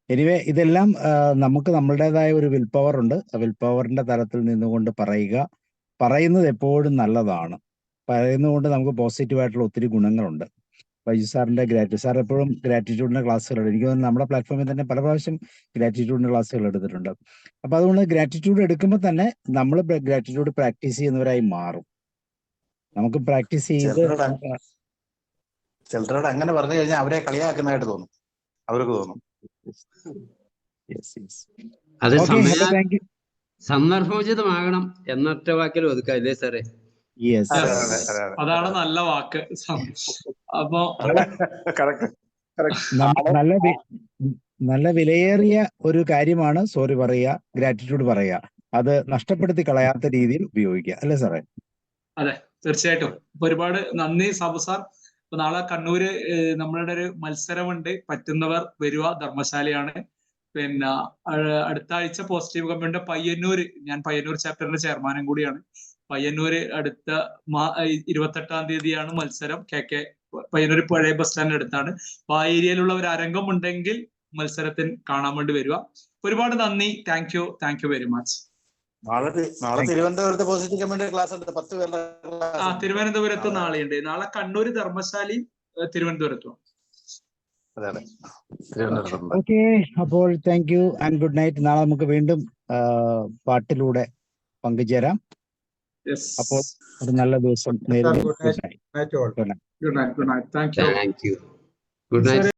എനിവേ, ഇതെല്ലാം നമുക്ക് നമ്മളുടേതായ ഒരു വിൽ പവർ ഉണ്ട്. ആ വിൽ പവറിന്റെ തലത്തിൽ നിന്നുകൊണ്ട് പറയുന്നത് എപ്പോഴും നല്ലതാണ്. പറയുന്നതുകൊണ്ട് നമുക്ക് പോസിറ്റീവായിട്ടുള്ള ഒത്തിരി ഗുണങ്ങളുണ്ട്. ബൈജു സാറിന്റെ സാർ എപ്പോഴും ഗ്രാറ്റിറ്റ്യൂഡിന്റെ ക്ലാസ്സുകൾ, എനിക്ക് തോന്നുന്നു നമ്മുടെ പ്ലാറ്റ്ഫോമിൽ തന്നെ പല പ്രാവശ്യം ഗ്രാറ്റിറ്റ്യൂഡിന്റെ ക്ലാസ്സുകൾ എടുത്തിട്ടുണ്ട്. അപ്പൊ അതുകൊണ്ട് ഗ്രാറ്റിറ്റ്യൂഡ് എടുക്കുമ്പോൾ തന്നെ നമ്മൾ ഗ്രാറ്റിറ്റ്യൂഡ് പ്രാക്ടീസ് ചെയ്യുന്നവരായി മാറും. നമുക്ക് പ്രാക്ടീസ് ചെയ്ത് ചിലരോട് അങ്ങനെ പറഞ്ഞു കഴിഞ്ഞാൽ അവരെ കളിയാക്കുന്നതായിട്ട് തോന്നും, അവർക്ക് തോന്നും. അത് സന്ദർഭോചിതമാകണം എന്നൊറ്റ വാക്കിൽ ഒതുക്കാം അല്ലേ സാറേ? അതാണ് നല്ല വാക്ക്. അപ്പോ നല്ല വിലയേറിയ ഒരു കാര്യമാണ് സോറി പറയുക, ഗ്രാറ്റിറ്റ്യൂഡ് പറയുക. അത് നഷ്ടപ്പെടുത്തി കളയാത്ത രീതിയിൽ ഉപയോഗിക്കുക അല്ലേ സാറേ? അതെ, തീർച്ചയായിട്ടും. ഒരുപാട് നന്ദി സാബു സാർ. നാളെ കണ്ണൂര് നമ്മളുടെ ഒരു മത്സരമുണ്ട്. പറ്റുന്നവർ വരുക. ധർമ്മശാലയാണ്. പിന്നെ അടുത്ത ആഴ്ച പോസിറ്റീവ് കമ്മ്യൂണിന്റെ പയ്യന്നൂർ, ഞാൻ പയ്യന്നൂർ ചാപ്റ്ററിന്റെ ചെയർമാനും കൂടിയാണ്. പയ്യന്നൂര് അടുത്ത 28-ാം തീയതിയാണ് മത്സരം. പയ്യന്നൂർ പഴയ ബസ് സ്റ്റാൻഡിന് അടുത്താണ്. അപ്പൊ ആ ഏരിയയിലുള്ള ഒരു അരങ്കം ഉണ്ടെങ്കിൽ മത്സരത്തിന് കാണാൻ വേണ്ടി വരിക. ഒരുപാട് നന്ദി. Thank you very much. നാളെ തിരുവനന്തപുരത്ത് പോസിറ്റീവ് കമ്മ്യൂണിറ്റി ക്ലാസ് ഉണ്ട്, 10 പേരുടെ. തിരുവനന്തപുരത്ത് നാളെയുണ്ട്. നാളെ കണ്ണൂർ ധർമ്മശാലയും തിരുവനന്തപുരത്തും. ഓക്കെ, അപ്പോൾ thank you and good night. നാളെ നമുക്ക് വീണ്ടും പാട്ടിലൂടെ പങ്കുചേരാം. അപ്പോൾ ഒരു നല്ല ദിവസം നേരുന്നു. Good night. Good night. Thank you. Good night.